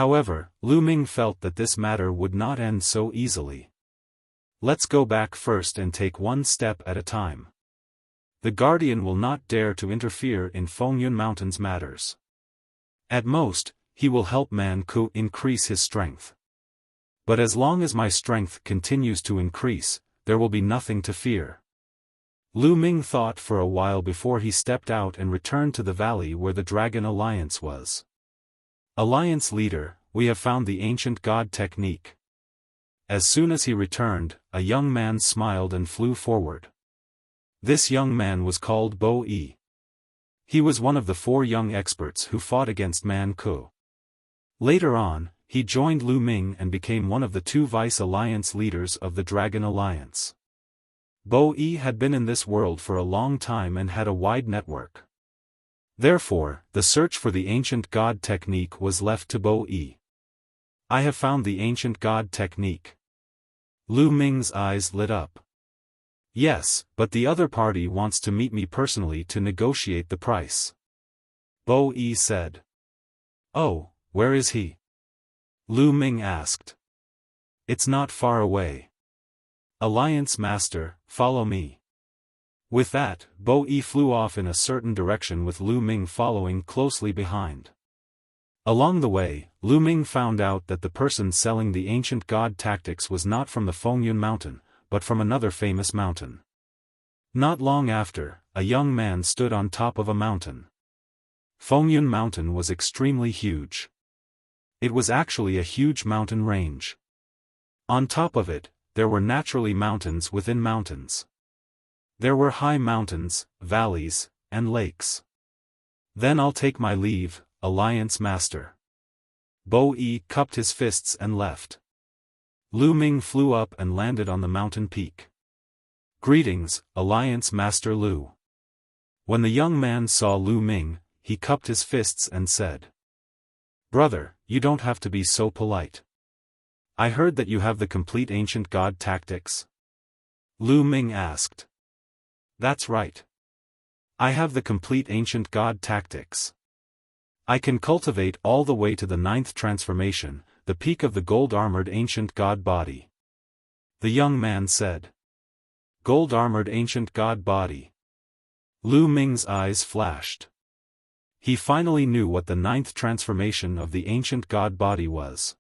However, Lu Ming felt that this matter would not end so easily. "Let's go back first and take one step at a time. The Guardian will not dare to interfere in Fengyun Mountain's matters. At most, he will help Man Ku increase his strength. But as long as my strength continues to increase, there will be nothing to fear." Lu Ming thought for a while before he stepped out and returned to the valley where the Dragon Alliance was. "Alliance leader, we have found the ancient god technique." As soon as he returned, a young man smiled and flew forward. This young man was called Bo Yi. He was one of the 4 young experts who fought against Man Ku. Later on, he joined Lu Ming and became one of the 2 vice alliance leaders of the Dragon Alliance. Bo Yi had been in this world for a long time and had a wide network. Therefore, the search for the ancient god technique was left to Bo Yi. "I have found the ancient god technique." Lu Ming's eyes lit up. "Yes, but the other party wants to meet me personally to negotiate the price," Bo Yi said. "Oh, where is he?" Lu Ming asked. "It's not far away." "Alliance Master, follow me." With that, Bo Yi flew off in a certain direction with Lu Ming following closely behind. Along the way, Lu Ming found out that the person selling the ancient god tactics was not from the Fengyun Mountain, but from another famous mountain. Not long after, a young man stood on top of a mountain. Fengyun Mountain was extremely huge. It was actually a huge mountain range. On top of it, there were naturally mountains within mountains. There were high mountains, valleys, and lakes. "Then I'll take my leave, Alliance Master." Bo Yi cupped his fists and left. Lu Ming flew up and landed on the mountain peak. "Greetings, Alliance Master Lu." When the young man saw Lu Ming, he cupped his fists and said, "Brother, you don't have to be so polite. I heard that you have the complete ancient god tactics?" Lu Ming asked. "That's right. I have the complete ancient god tactics. I can cultivate all the way to the 9th transformation, the peak of the gold-armored ancient god body," the young man said. Gold-armored ancient god body. Lu Ming's eyes flashed. He finally knew what the 9th transformation of the ancient god body was.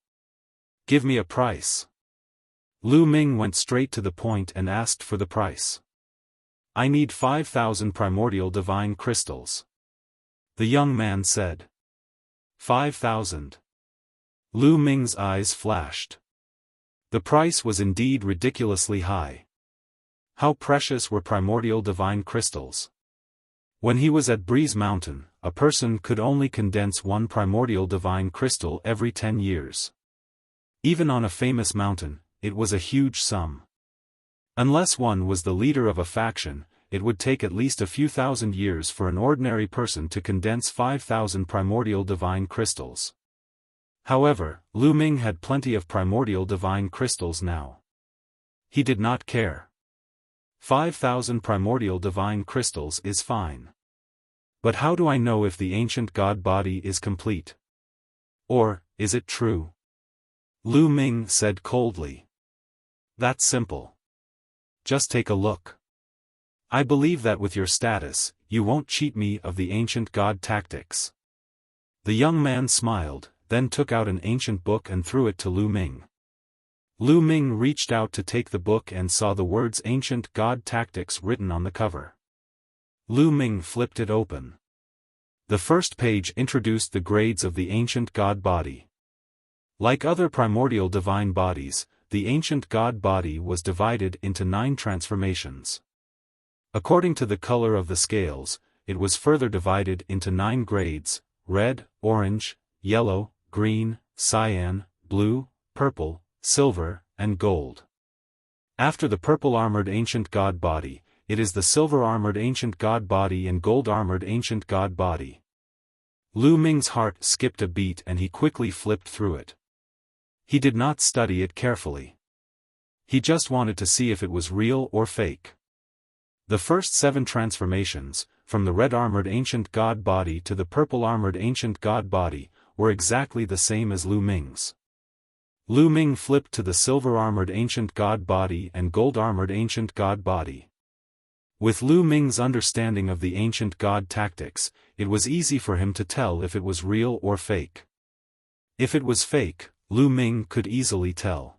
"Give me a price." Lu Ming went straight to the point and asked for the price. "I need 5,000 primordial divine crystals," the young man said. 5,000. Lu Ming's eyes flashed. The price was indeed ridiculously high. How precious were primordial divine crystals? When he was at Breeze Mountain, a person could only condense 1 primordial divine crystal every 10 years. Even on a famous mountain, it was a huge sum. Unless one was the leader of a faction, it would take at least a few thousand years for an ordinary person to condense 5,000 primordial divine crystals. However, Lu Ming had plenty of primordial divine crystals now. He did not care. 5,000 primordial divine crystals is fine. But how do I know if the ancient god body is complete? Or, is it true? Lu Ming said coldly. That's simple. Just take a look. I believe that with your status, you won't cheat me of the ancient god tactics. The young man smiled, then took out an ancient book and threw it to Lu Ming. Lu Ming reached out to take the book and saw the words Ancient God Tactics written on the cover. Lu Ming flipped it open. The first page introduced the grades of the ancient god body. Like other primordial divine bodies, the ancient god body was divided into 9 transformations. According to the color of the scales, it was further divided into 9 grades: red, orange, yellow, green, cyan, blue, purple, silver, and gold. After the purple-armored ancient god body, it is the silver-armored ancient god body and gold-armored ancient god body. Lu Ming's heart skipped a beat and he quickly flipped through it. He did not study it carefully. He just wanted to see if it was real or fake. The first 7 transformations, from the red-armored ancient god body to the purple-armored ancient god body, were exactly the same as Lu Ming's. Lu Ming flipped to the silver-armored ancient god body and gold-armored ancient god body. With Lu Ming's understanding of the ancient god tactics, it was easy for him to tell if it was real or fake. If it was fake, Lu Ming could easily tell.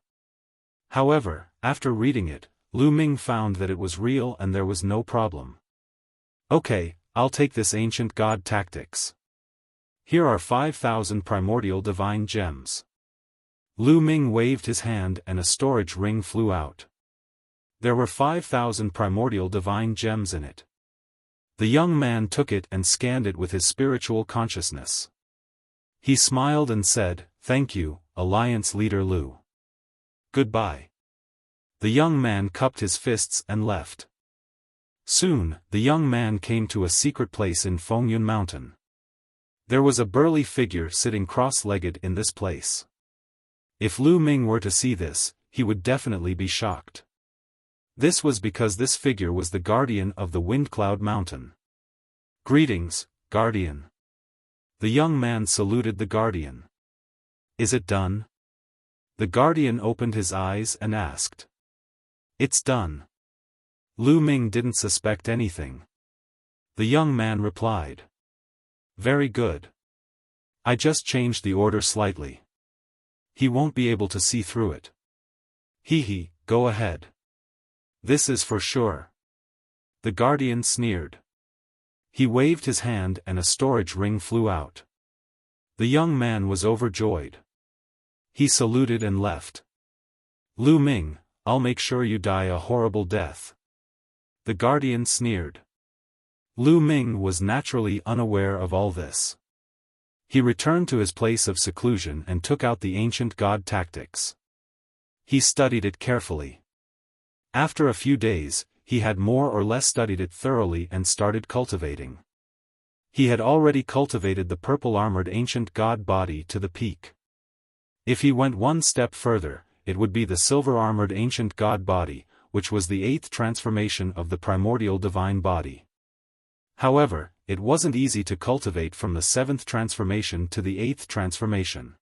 However, after reading it, Lu Ming found that it was real and there was no problem. Okay, I'll take this ancient god tactics. Here are 5,000 primordial divine gems. Lu Ming waved his hand and a storage ring flew out. There were 5,000 primordial divine gems in it. The young man took it and scanned it with his spiritual consciousness. He smiled and said, "Thank you, Alliance Leader Lu. Goodbye." The young man cupped his fists and left. Soon, the young man came to a secret place in Fengyun Mountain. There was a burly figure sitting cross-legged in this place. If Lu Ming were to see this, he would definitely be shocked. This was because this figure was the guardian of the Wind Cloud Mountain. "Greetings, Guardian." The young man saluted the Guardian. "Is it done?" The Guardian opened his eyes and asked. "It's done." Lu Ming didn't suspect anything. The young man replied. "Very good. I just changed the order slightly. He won't be able to see through it." "Hee, go ahead. This is for sure." The Guardian sneered. He waved his hand and a storage ring flew out. The young man was overjoyed. He saluted and left. "Lu Ming, I'll make sure you die a horrible death." The Guardian sneered. Lu Ming was naturally unaware of all this. He returned to his place of seclusion and took out the ancient god tactics. He studied it carefully. After a few days, he had more or less studied it thoroughly and started cultivating. He had already cultivated the purple-armored ancient god body to the peak. If he went one step further, it would be the silver-armored ancient god body, which was the 8th transformation of the primordial divine body. However, it wasn't easy to cultivate from the 7th transformation to the 8th transformation.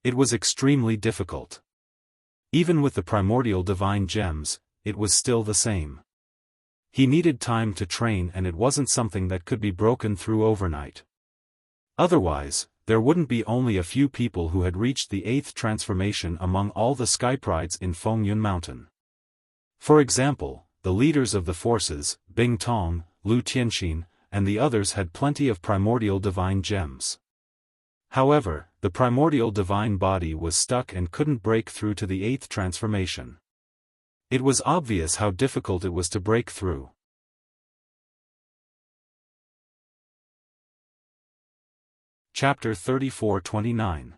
It was extremely difficult. Even with the primordial divine gems, it was still the same. He needed time to train and it wasn't something that could be broken through overnight. Otherwise, there wouldn't be only a few people who had reached the 8th transformation among all the sky prides in Fengyun Mountain. For example, the leaders of the forces, Bing Tong, Lu Tianxin, and the others had plenty of primordial divine gems. However, the primordial divine body was stuck and couldn't break through to the 8th transformation. It was obvious how difficult it was to break through. Chapter 34-29.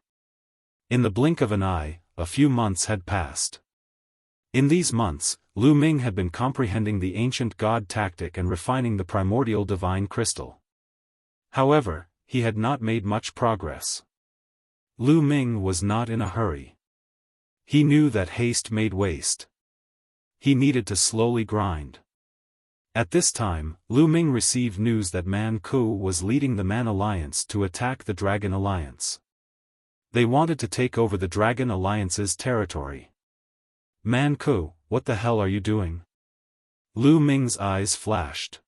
In the blink of an eye, a few months had passed. In these months, Lu Ming had been comprehending the ancient god tactic and refining the primordial divine crystal. However, he had not made much progress. Lu Ming was not in a hurry. He knew that haste made waste. He needed to slowly grind. At this time, Lu Ming received news that Man Ku was leading the Man Alliance to attack the Dragon Alliance. They wanted to take over the Dragon Alliance's territory. Man Ku, what the hell are you doing? Lu Ming's eyes flashed.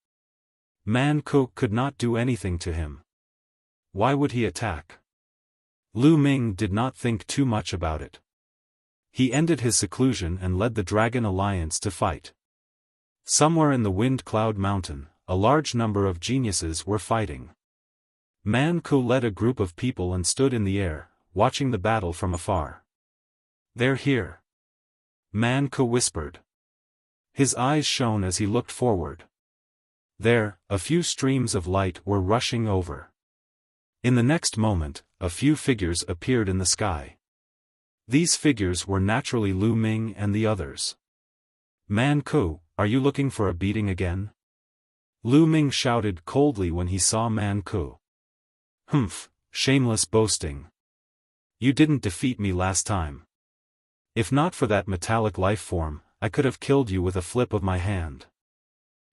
Man Ku could not do anything to him. Why would he attack? Lu Ming did not think too much about it. He ended his seclusion and led the Dragon Alliance to fight. Somewhere in the Wind Cloud Mountain, a large number of geniuses were fighting. Man Ku led a group of people and stood in the air, watching the battle from afar. "They're here," Man Ku whispered. His eyes shone as he looked forward. There, a few streams of light were rushing over. In the next moment, a few figures appeared in the sky. These figures were naturally Lu Ming and the others. "Man Ku, are you looking for a beating again?" Lu Ming shouted coldly when he saw Man Ku. "Humph, shameless boasting. You didn't defeat me last time. If not for that metallic life form, I could have killed you with a flip of my hand."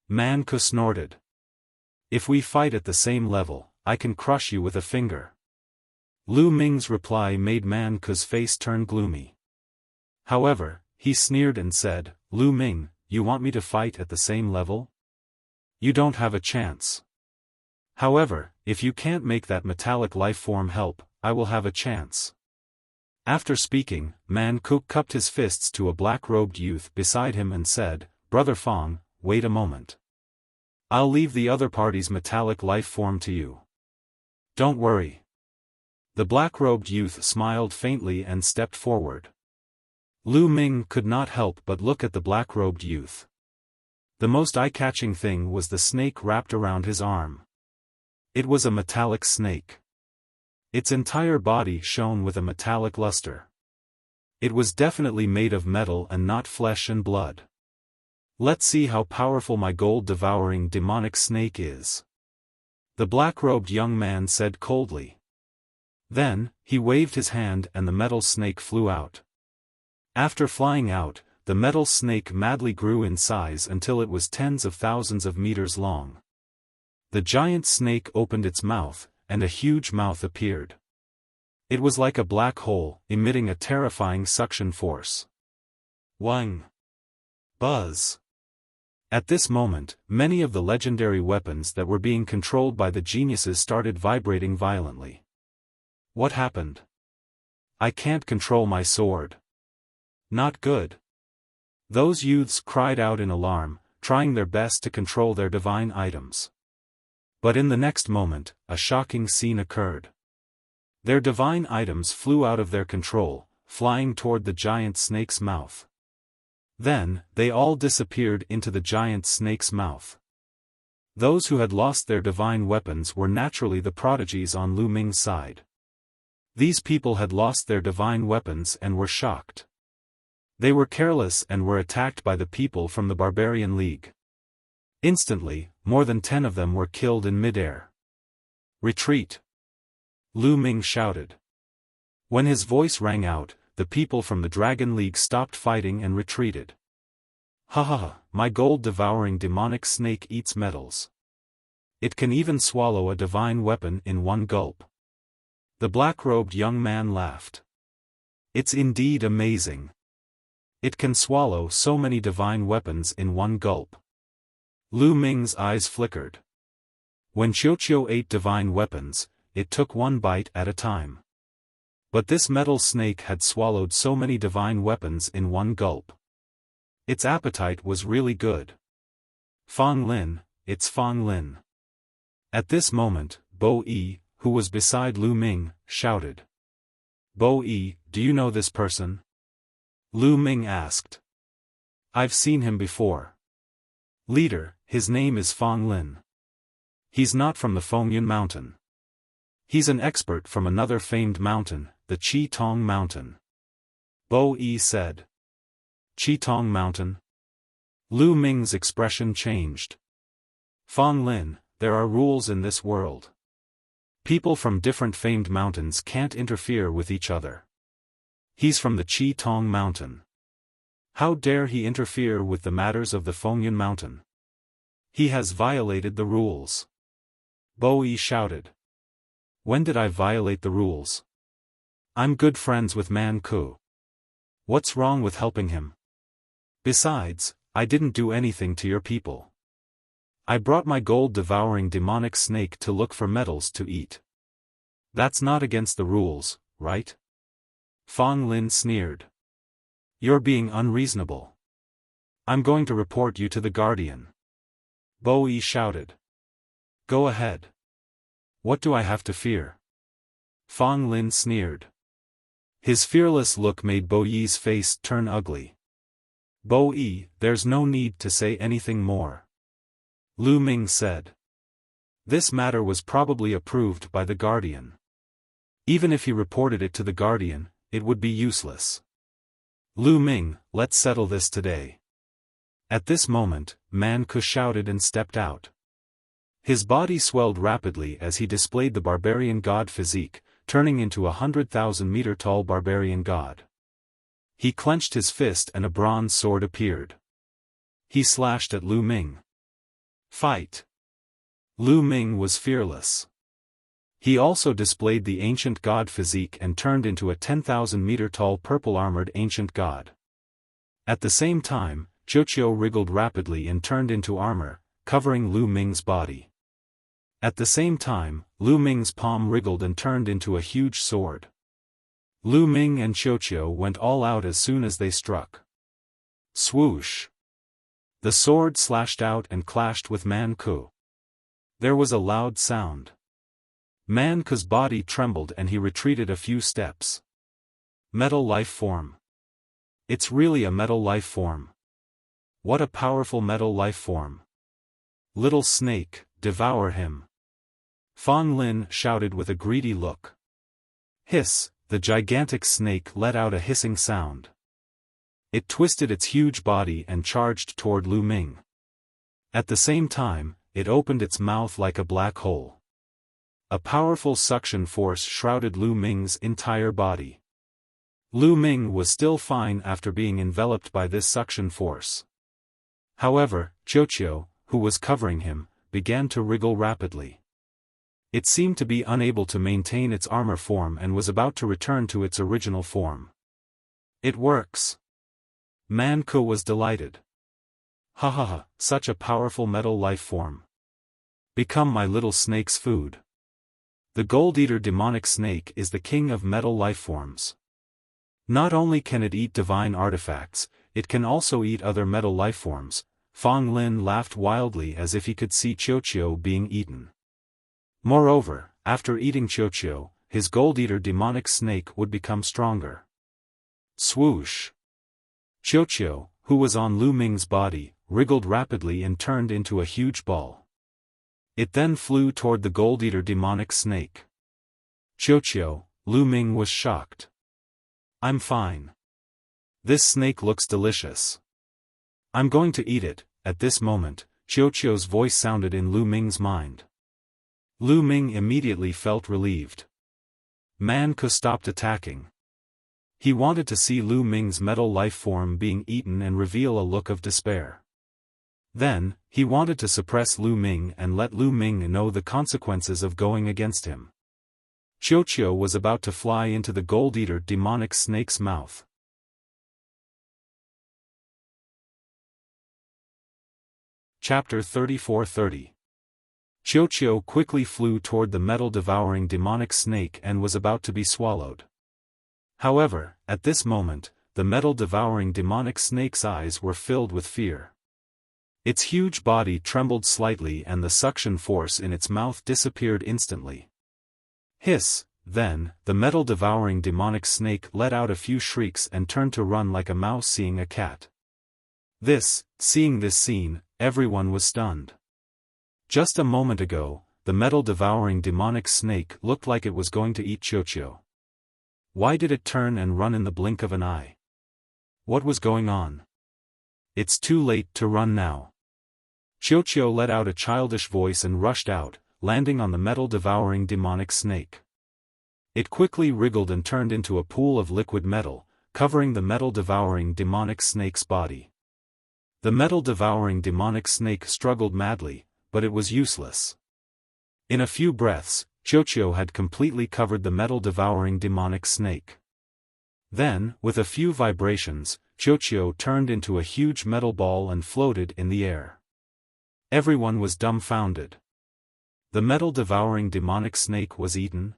Man Ku snorted. "If we fight at the same level, I can crush you with a finger." Lu Ming's reply made Man Ku's face turn gloomy. However, he sneered and said, "Lu Ming, you want me to fight at the same level? You don't have a chance. However, if you can't make that metallic life form help, I will have a chance." After speaking, Man Ku cupped his fists to a black-robed youth beside him and said, "Brother Fong, wait a moment. I'll leave the other party's metallic life form to you. Don't worry." The black-robed youth smiled faintly and stepped forward. Lu Ming could not help but look at the black-robed youth. The most eye-catching thing was the snake wrapped around his arm. It was a metallic snake. Its entire body shone with a metallic luster. It was definitely made of metal and not flesh and blood. "Let's see how powerful my gold-devouring demonic snake is," the black-robed young man said coldly. Then, he waved his hand and the metal snake flew out. After flying out, the metal snake madly grew in size until it was tens of thousands of meters long. The giant snake opened its mouth, and a huge mouth appeared. It was like a black hole, emitting a terrifying suction force. Wang! Buzz! At this moment, many of the legendary weapons that were being controlled by the geniuses started vibrating violently. What happened? I can't control my sword. Not good. Those youths cried out in alarm, trying their best to control their divine items. But in the next moment, a shocking scene occurred. Their divine items flew out of their control, flying toward the giant snake's mouth. Then, they all disappeared into the giant snake's mouth. Those who had lost their divine weapons were naturally the prodigies on Lu Ming's side. These people had lost their divine weapons and were shocked. They were careless and were attacked by the people from the Barbarian League. Instantly, more than 10 of them were killed in midair. "Retreat!" Lu Ming shouted. When his voice rang out, the people from the Dragon League stopped fighting and retreated. "Ha ha ha, my gold-devouring demonic snake eats metals. It can even swallow a divine weapon in one gulp." The black-robed young man laughed. "It's indeed amazing. It can swallow so many divine weapons in one gulp." Lu Ming's eyes flickered. When Xiao ate divine weapons, it took one bite at a time. But this metal snake had swallowed so many divine weapons in one gulp. Its appetite was really good. "Fong Lin, it's Fong Lin." At this moment, Bo Yi, who was beside Lu Ming, shouted. "Bo Yi, do you know this person?" Lu Ming asked. "I've seen him before. Leader, his name is Fong Lin. He's not from the Fengyun Mountain. He's an expert from another famed mountain, the Chi Tong Mountain." Bo Yi said. "Chi Tong Mountain? Lu Ming's expression changed. Fang Lin, there are rules in this world. People from different famed mountains can't interfere with each other. He's from the Qi Tong Mountain. How dare he interfere with the matters of the Fengyun Mountain? He has violated the rules. Bo Yi shouted. When did I violate the rules? I'm good friends with Man Ku. What's wrong with helping him? Besides, I didn't do anything to your people. I brought my gold-devouring demonic snake to look for metals to eat. That's not against the rules, right? Fang Lin sneered. You're being unreasonable. I'm going to report you to the Guardian. Bo Yi shouted. Go ahead. What do I have to fear? Fang Lin sneered. His fearless look made Bo Yi's face turn ugly. Bo Yi, there's no need to say anything more. Lu Ming said. This matter was probably approved by the Guardian. Even if he reported it to the Guardian, it would be useless. Lu Ming, let's settle this today. At this moment, Man Ku shouted and stepped out. His body swelled rapidly as he displayed the barbarian god physique, turning into a 100,000-meter-tall barbarian god. He clenched his fist and a bronze sword appeared. He slashed at Lu Ming. Fight! Lu Ming was fearless. He also displayed the ancient god physique and turned into a 10,000-meter-tall purple-armored ancient god. At the same time, Xiaofan wriggled rapidly and turned into armor, covering Lu Ming's body. At the same time, Lu Ming's palm wriggled and turned into a huge sword. Lu Ming and Xiaofan went all out as soon as they struck. Swoosh! The sword slashed out and clashed with Man Ku. There was a loud sound. Man Ku's body trembled and he retreated a few steps. Metal life form. It's really a metal life form. What a powerful metal life form. Little snake, devour him. Fang Lin shouted with a greedy look. Hiss, the gigantic snake let out a hissing sound. It twisted its huge body and charged toward Lu Ming. At the same time, it opened its mouth like a black hole. A powerful suction force shrouded Lu Ming's entire body. Lu Ming was still fine after being enveloped by this suction force. However, Xiaofan, who was covering him, began to wriggle rapidly. It seemed to be unable to maintain its armor form and was about to return to its original form. It works! Man Ku was delighted. Ha ha ha, such a powerful metal life form. Become my little snake's food. The Gold-Eater demonic snake is the king of metal life forms. Not only can it eat divine artifacts, it can also eat other metal life forms. Fang Lin laughed wildly as if he could see Xiaofan being eaten. Moreover, after eating Xiaofan, his Gold-Eater demonic snake would become stronger. Swoosh! Xiaofan, who was on Lu Ming's body, wriggled rapidly and turned into a huge ball. It then flew toward the Gold-Eater demonic snake. Xiaofan, Lu Ming was shocked. I'm fine. This snake looks delicious. I'm going to eat it. At this moment, Xiaofan's voice sounded in Lu Ming's mind. Lu Ming immediately felt relieved. Man Ku stopped attacking. He wanted to see Lu Ming's metal life form being eaten and reveal a look of despair. Then, he wanted to suppress Lu Ming and let Lu Ming know the consequences of going against him. Xiaofan was about to fly into the Gold-Eater demonic snake's mouth. Chapter 34:30. Xiaofan quickly flew toward the metal-devouring demonic snake and was about to be swallowed. However, at this moment, the metal-devouring demonic snake's eyes were filled with fear. Its huge body trembled slightly and the suction force in its mouth disappeared instantly. Hiss! Then, the metal-devouring demonic snake let out a few shrieks and turned to run like a mouse seeing a cat. Seeing this scene, everyone was stunned. Just a moment ago, the metal-devouring demonic snake looked like it was going to eat Xiaofan. Why did it turn and run in the blink of an eye? What was going on? It's too late to run now. Xiao let out a childish voice and rushed out, landing on the metal-devouring demonic snake. It quickly wriggled and turned into a pool of liquid metal, covering the metal-devouring demonic snake's body. The metal-devouring demonic snake struggled madly, but it was useless. In a few breaths, Xiao had completely covered the metal-devouring demonic snake. Then, with a few vibrations, Xiao turned into a huge metal ball and floated in the air. Everyone was dumbfounded. The metal-devouring demonic snake was eaten?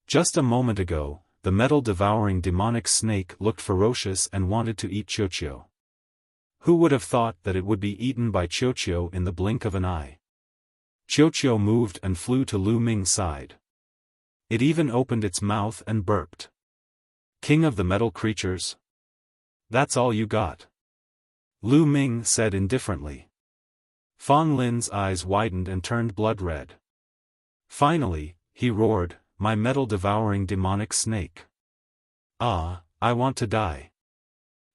Just a moment ago, the metal-devouring demonic snake looked ferocious and wanted to eat Xiao. Who would have thought that it would be eaten by Xiao in the blink of an eye? Xiao moved and flew to Lu Ming's side. It even opened its mouth and burped. King of the metal creatures? That's all you got? Lu Ming said indifferently. Fang Lin's eyes widened and turned blood red. Finally, he roared, "My metal-devouring demonic snake. Ah, I want to die."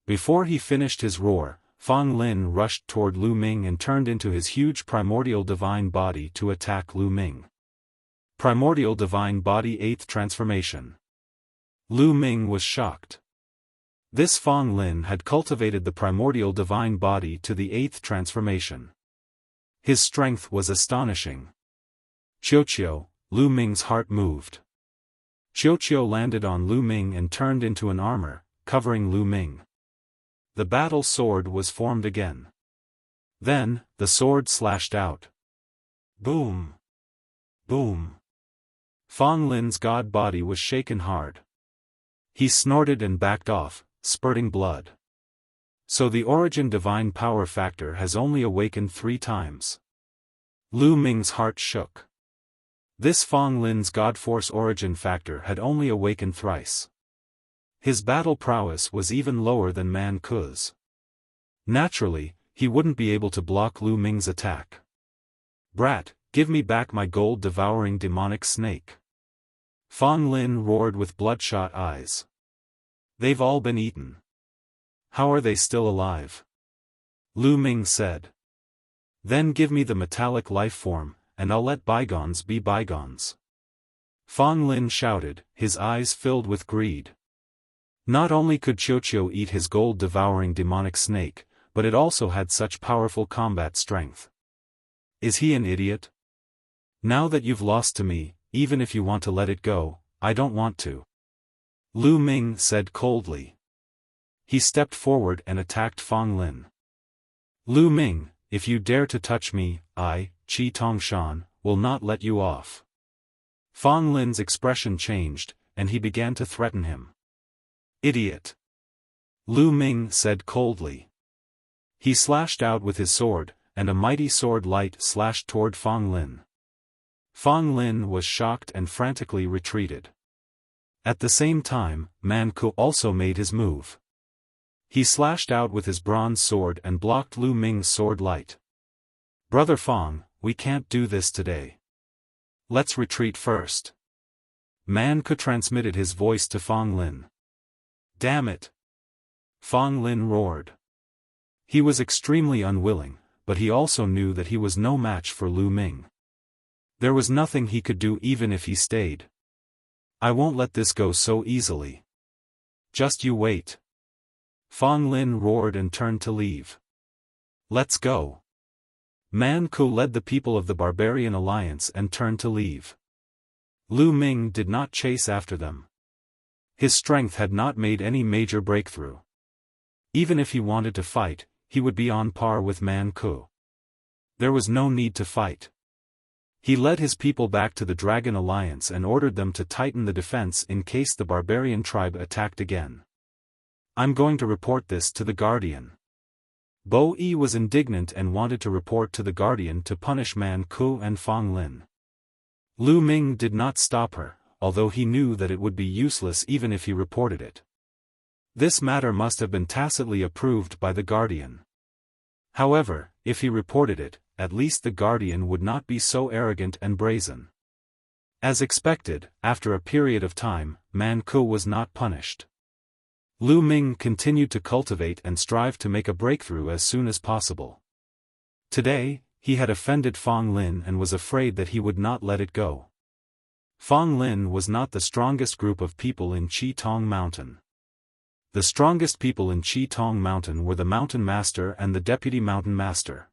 Before he finished his roar, Fang Lin rushed toward Lu Ming and turned into his huge primordial divine body to attack Lu Ming. Primordial divine body 8th transformation. Lu Ming was shocked. This Fang Lin had cultivated the primordial divine body to the 8th transformation. His strength was astonishing. Xiao, Lu Ming's heart moved. Xiao landed on Lu Ming and turned into an armor, covering Lu Ming. The battle sword was formed again. Then, the sword slashed out. Boom! Boom! Fang Lin's god body was shaken hard. He snorted and backed off, spurting blood. So the origin divine power factor has only awakened 3 times. Lu Ming's heart shook. This Fang Lin's god force origin factor had only awakened thrice. His battle prowess was even lower than Man Ku's. Naturally, he wouldn't be able to block Lu Ming's attack. "Brat, give me back my gold-devouring demonic snake." Fang Lin roared with bloodshot eyes. "They've all been eaten. How are they still alive?" Lu Ming said. "Then give me the metallic life form, and I'll let bygones be bygones." Fang Lin shouted, his eyes filled with greed. Not only could Xiao eat his gold-devouring demonic snake, but it also had such powerful combat strength. Is he an idiot? Now that you've lost to me, even if you want to let it go, I don't want to. Lu Ming said coldly. He stepped forward and attacked Fang Lin. "Lu Ming, if you dare to touch me, I, Qi Tongshan, will not let you off." Fang Lin's expression changed, and he began to threaten him. "Idiot!" Lu Ming said coldly. He slashed out with his sword, and a mighty sword light slashed toward Fang Lin. Fang Lin was shocked and frantically retreated. At the same time, Man Ku also made his move. He slashed out with his bronze sword and blocked Lu Ming's sword light. "Brother Fang, we can't do this today. Let's retreat first." Man Ku transmitted his voice to Fang Lin. "Damn it!" Fang Lin roared. He was extremely unwilling, but he also knew that he was no match for Lu Ming. There was nothing he could do even if he stayed. "I won't let this go so easily. Just you wait." Fang Lin roared and turned to leave. "Let's go." Man Ku led the people of the Barbarian Alliance and turned to leave. Lu Ming did not chase after them. His strength had not made any major breakthrough. Even if he wanted to fight, he would be on par with Man Ku. There was no need to fight. He led his people back to the Dragon Alliance and ordered them to tighten the defense in case the barbarian tribe attacked again. "I'm going to report this to the Guardian." Bo Yi was indignant and wanted to report to the Guardian to punish Man Ku and Fang Lin. Lu Ming did not stop her, although he knew that it would be useless even if he reported it. This matter must have been tacitly approved by the Guardian. However, if he reported it, at least the Guardian would not be so arrogant and brazen. As expected, after a period of time, Man Ku was not punished. Lu Ming continued to cultivate and strive to make a breakthrough as soon as possible. Today, he had offended Fong Lin and was afraid that he would not let it go. Fong Lin was not the strongest group of people in Chi Tong Mountain. The strongest people in Chi Tong Mountain were the Mountain Master and the Deputy Mountain Master.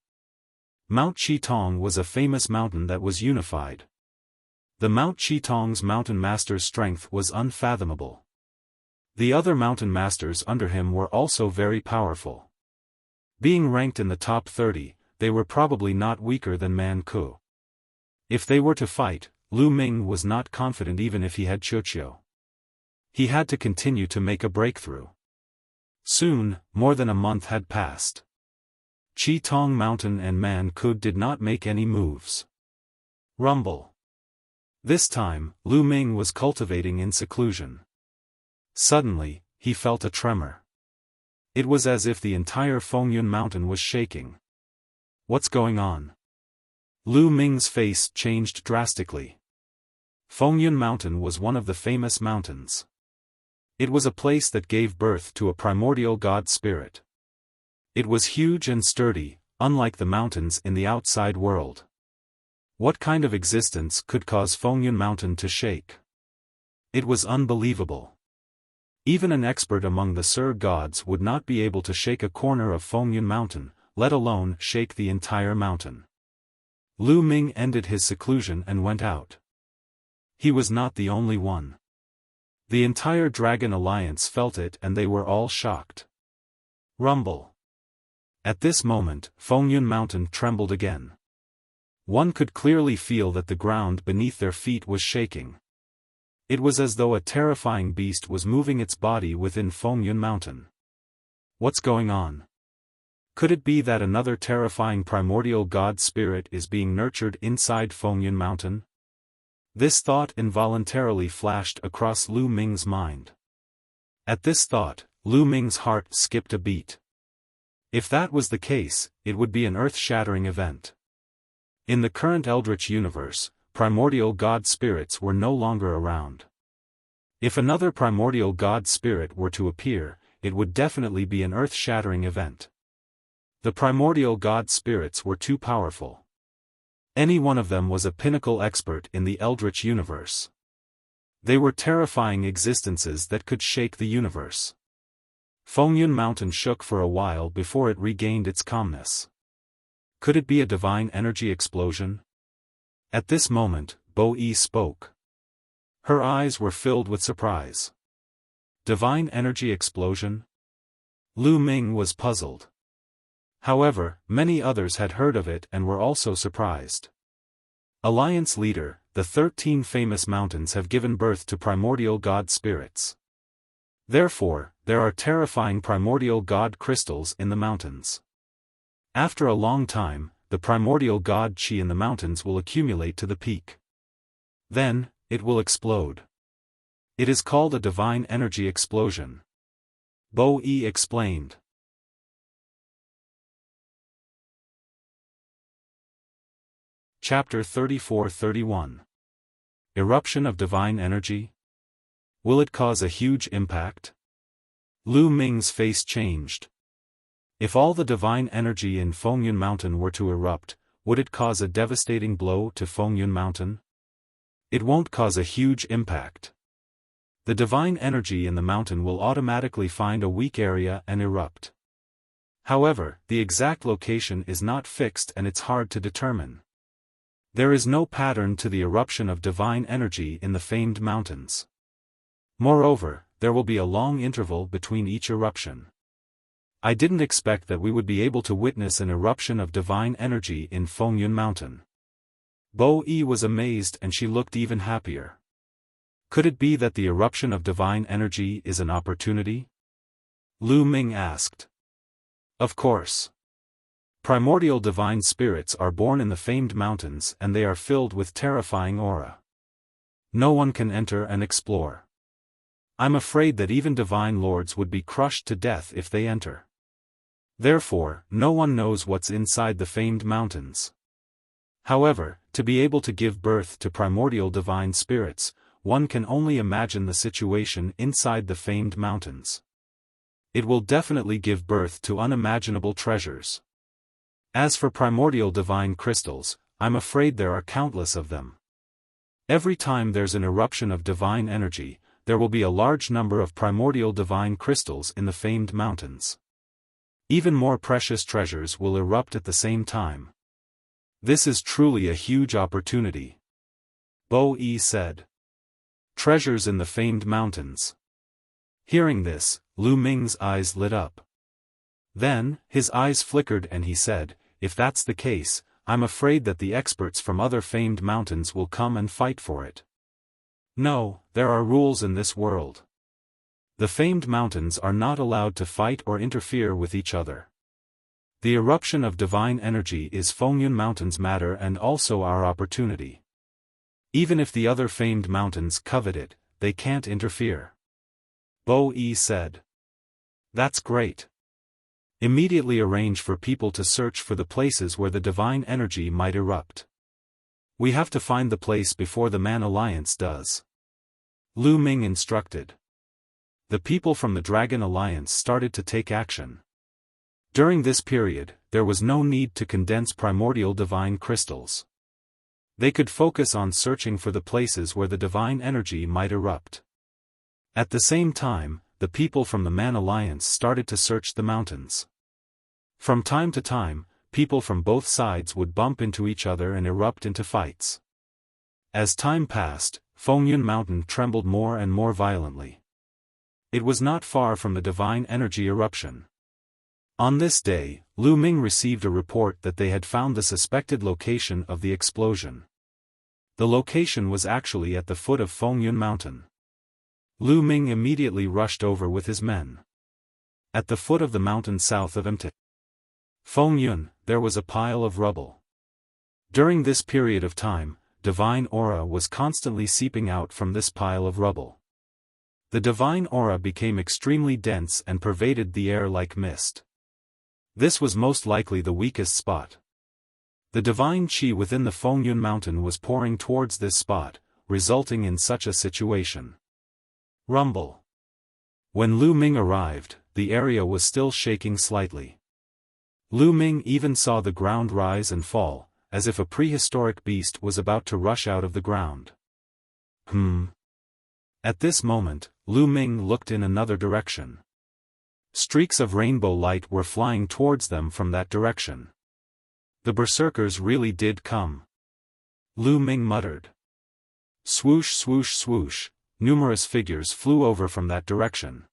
Mount Chi Tong was a famous mountain that was unified. The Mount Chi Tong's Mountain Master's strength was unfathomable. The other Mountain Masters under him were also very powerful. Being ranked in the top 30, they were probably not weaker than Man Ku. If they were to fight, Lu Ming was not confident even if he had Chuqiu. He had to continue to make a breakthrough. Soon, more than a month had passed. Chi Tong Mountain and Man Ku did not make any moves. Rumble. This time, Lu Ming was cultivating in seclusion. Suddenly, he felt a tremor. It was as if the entire Fengyun Mountain was shaking. What's going on? Lu Ming's face changed drastically. Fengyun Mountain was one of the famous mountains. It was a place that gave birth to a primordial god spirit. It was huge and sturdy, unlike the mountains in the outside world. What kind of existence could cause Fengyun Mountain to shake? It was unbelievable. Even an expert among the Sur gods would not be able to shake a corner of Fengyun Mountain, let alone shake the entire mountain. Lu Ming ended his seclusion and went out. He was not the only one. The entire Dragon Alliance felt it and they were all shocked. Rumble. At this moment, Fengyun Mountain trembled again. One could clearly feel that the ground beneath their feet was shaking. It was as though a terrifying beast was moving its body within Fengyun Mountain. What's going on? Could it be that another terrifying primordial god spirit is being nurtured inside Fengyun Mountain? This thought involuntarily flashed across Lu Ming's mind. At this thought, Lu Ming's heart skipped a beat. If that was the case, it would be an earth-shattering event. In the current Eldritch universe, primordial god spirits were no longer around. If another primordial god spirit were to appear, it would definitely be an earth-shattering event. The primordial god spirits were too powerful. Any one of them was a pinnacle expert in the Eldritch universe. They were terrifying existences that could shake the universe. Fengyun Mountain shook for a while before it regained its calmness. Could it be a divine energy explosion? At this moment, Bo Yi spoke. Her eyes were filled with surprise. Divine energy explosion? Lu Ming was puzzled. However, many others had heard of it and were also surprised. Alliance leader, the 13 famous mountains have given birth to primordial god spirits. Therefore, there are terrifying primordial god crystals in the mountains. After a long time, the primordial god chi in the mountains will accumulate to the peak. Then, it will explode. It is called a divine energy explosion. Bo Yi explained. Chapter 34-31. Eruption of Divine Energy? Will it cause a huge impact? Lu Ming's face changed. If all the divine energy in Fengyun Mountain were to erupt, would it cause a devastating blow to Fengyun Mountain? It won't cause a huge impact. The divine energy in the mountain will automatically find a weak area and erupt. However, the exact location is not fixed and it's hard to determine. There is no pattern to the eruption of divine energy in the famed mountains. Moreover, there will be a long interval between each eruption. I didn't expect that we would be able to witness an eruption of divine energy in Fengyun Mountain. Bo Yi was amazed and she looked even happier. Could it be that the eruption of divine energy is an opportunity? Lu Ming asked. Of course. Primordial divine spirits are born in the famed mountains and they are filled with terrifying aura. No one can enter and explore. I'm afraid that even divine lords would be crushed to death if they enter. Therefore, no one knows what's inside the famed mountains. However, to be able to give birth to primordial divine spirits, one can only imagine the situation inside the famed mountains. It will definitely give birth to unimaginable treasures. As for primordial divine crystals, I'm afraid there are countless of them. Every time there's an eruption of divine energy, there will be a large number of primordial divine crystals in the famed mountains. Even more precious treasures will erupt at the same time. This is truly a huge opportunity. Bo Yi said. Treasures in the famed mountains. Hearing this, Lu Ming's eyes lit up. Then, his eyes flickered and he said, if that's the case, I'm afraid that the experts from other famed mountains will come and fight for it. No, there are rules in this world. The famed mountains are not allowed to fight or interfere with each other. The eruption of divine energy is Fengyun Mountain's matter and also our opportunity. Even if the other famed mountains covet it, they can't interfere. Bo Yi said. That's great. Immediately arrange for people to search for the places where the divine energy might erupt. We have to find the place before the Man Alliance does. Lu Ming instructed. The people from the Dragon Alliance started to take action. During this period, there was no need to condense primordial divine crystals. They could focus on searching for the places where the divine energy might erupt. At the same time, the people from the Man Alliance started to search the mountains. From time to time, people from both sides would bump into each other and erupt into fights. As time passed, Fengyun Mountain trembled more and more violently. It was not far from the divine energy eruption. On this day, Lu Ming received a report that they had found the suspected location of the explosion. The location was actually at the foot of Fengyun Mountain. Lu Ming immediately rushed over with his men. At the foot of the mountain south of Fengyun, there was a pile of rubble. During this period of time, divine aura was constantly seeping out from this pile of rubble. The divine aura became extremely dense and pervaded the air like mist. This was most likely the weakest spot. The divine qi within the Fengyun Mountain was pouring towards this spot, resulting in such a situation. Rumble. When Lu Ming arrived, the area was still shaking slightly. Lu Ming even saw the ground rise and fall, as if a prehistoric beast was about to rush out of the ground. At this moment, Lu Ming looked in another direction. Streaks of rainbow light were flying towards them from that direction. The berserkers really did come. Lu Ming muttered. Swoosh swoosh swoosh, numerous figures flew over from that direction.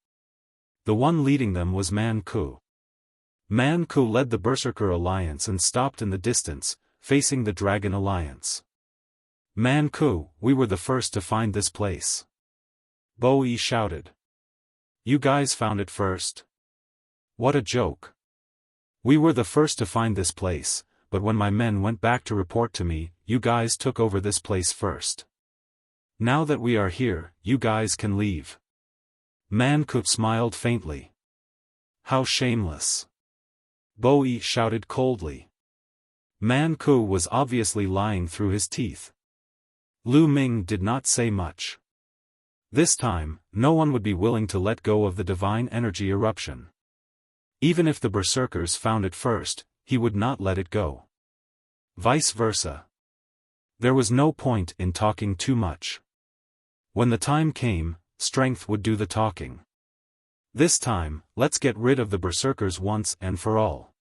The one leading them was Man Ku. Man Ku led the Berserker Alliance and stopped in the distance, facing the Dragon Alliance. Man Ku, we were the first to find this place. Bo Yi shouted. You guys found it first? What a joke. We were the first to find this place, but when my men went back to report to me, you guys took over this place first. Now that we are here, you guys can leave. Man Ku smiled faintly. How shameless. Bo Yi shouted coldly. Man Ku was obviously lying through his teeth. Lu Ming did not say much. This time, no one would be willing to let go of the divine energy eruption. Even if the berserkers found it first, he would not let it go. Vice versa. There was no point in talking too much. When the time came, strength would do the talking. This time, let's get rid of the berserkers once and for all.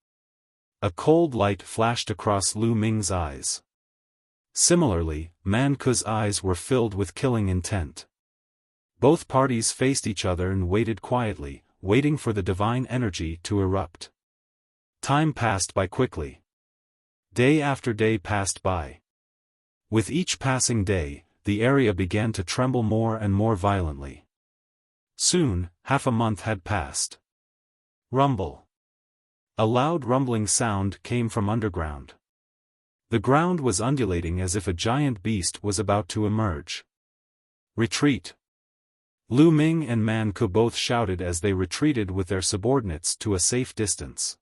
A cold light flashed across Lu Ming's eyes. Similarly, Man Ku's eyes were filled with killing intent. Both parties faced each other and waited quietly, waiting for the divine energy to erupt. Time passed by quickly. Day after day passed by. With each passing day, the area began to tremble more and more violently. Soon, half a month had passed. Rumble. A loud rumbling sound came from underground. The ground was undulating as if a giant beast was about to emerge. Retreat. Lu Ming and Man Ku both shouted as they retreated with their subordinates to a safe distance.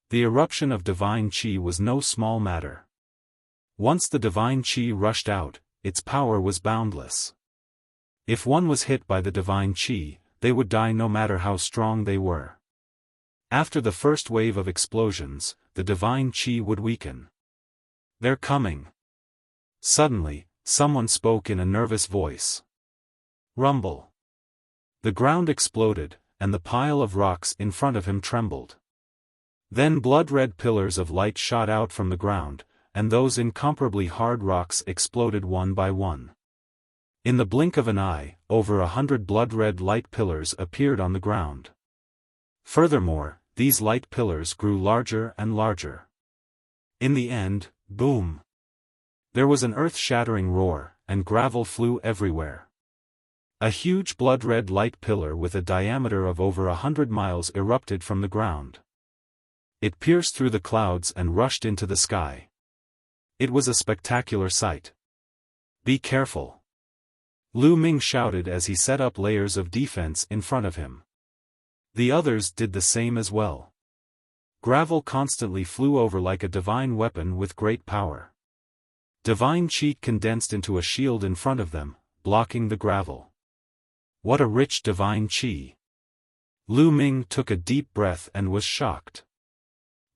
The eruption of divine qi was no small matter. Once the divine qi rushed out, its power was boundless. If one was hit by the divine qi, they would die no matter how strong they were. After the first wave of explosions, the divine chi would weaken. "They're coming." Suddenly, someone spoke in a nervous voice. Rumble. The ground exploded, and the pile of rocks in front of him trembled. Then blood-red pillars of light shot out from the ground, and those incomparably hard rocks exploded one by one. In the blink of an eye, over 100 blood-red light pillars appeared on the ground. Furthermore, these light pillars grew larger and larger. In the end, boom! There was an earth-shattering roar, and gravel flew everywhere. A huge blood-red light pillar with a diameter of over 100 miles erupted from the ground. It pierced through the clouds and rushed into the sky. It was a spectacular sight. "Be careful!" Lu Ming shouted as he set up layers of defense in front of him. The others did the same as well. Gravel constantly flew over like a divine weapon with great power. Divine chi condensed into a shield in front of them, blocking the gravel. What a rich divine chi! Lu Ming took a deep breath and was shocked.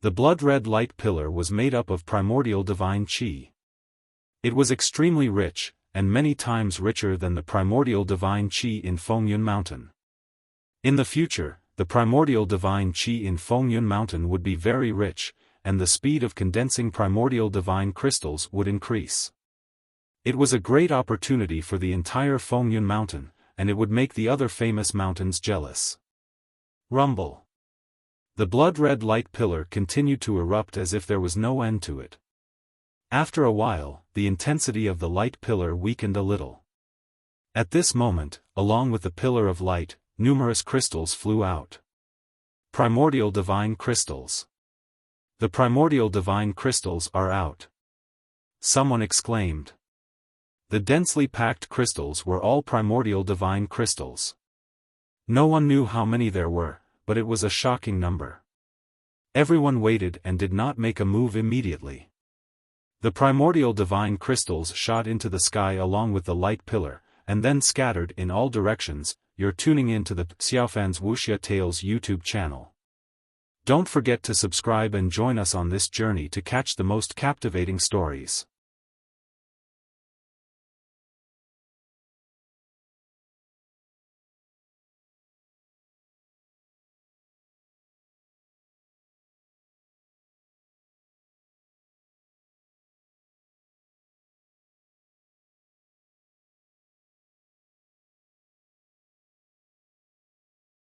The blood-red light pillar was made up of primordial divine chi. It was extremely rich, and many times richer than the primordial divine chi in Fengyun Mountain. In the future, the primordial divine chi in Fengyun Mountain would be very rich, and the speed of condensing primordial divine crystals would increase. It was a great opportunity for the entire Fengyun Mountain, and it would make the other famous mountains jealous. Rumble. The blood-red light pillar continued to erupt as if there was no end to it. After a while, the intensity of the light pillar weakened a little. At this moment, along with the pillar of light, numerous crystals flew out. Primordial divine crystals. The primordial divine crystals are out. Someone exclaimed. The densely packed crystals were all primordial divine crystals. No one knew how many there were, but it was a shocking number. Everyone waited and did not make a move immediately. The primordial divine crystals shot into the sky along with the light pillar, and then scattered in all directions. You're tuning in to the Xiaofan's Wuxia Tales YouTube channel. Don't forget to subscribe and join us on this journey to catch the most captivating stories.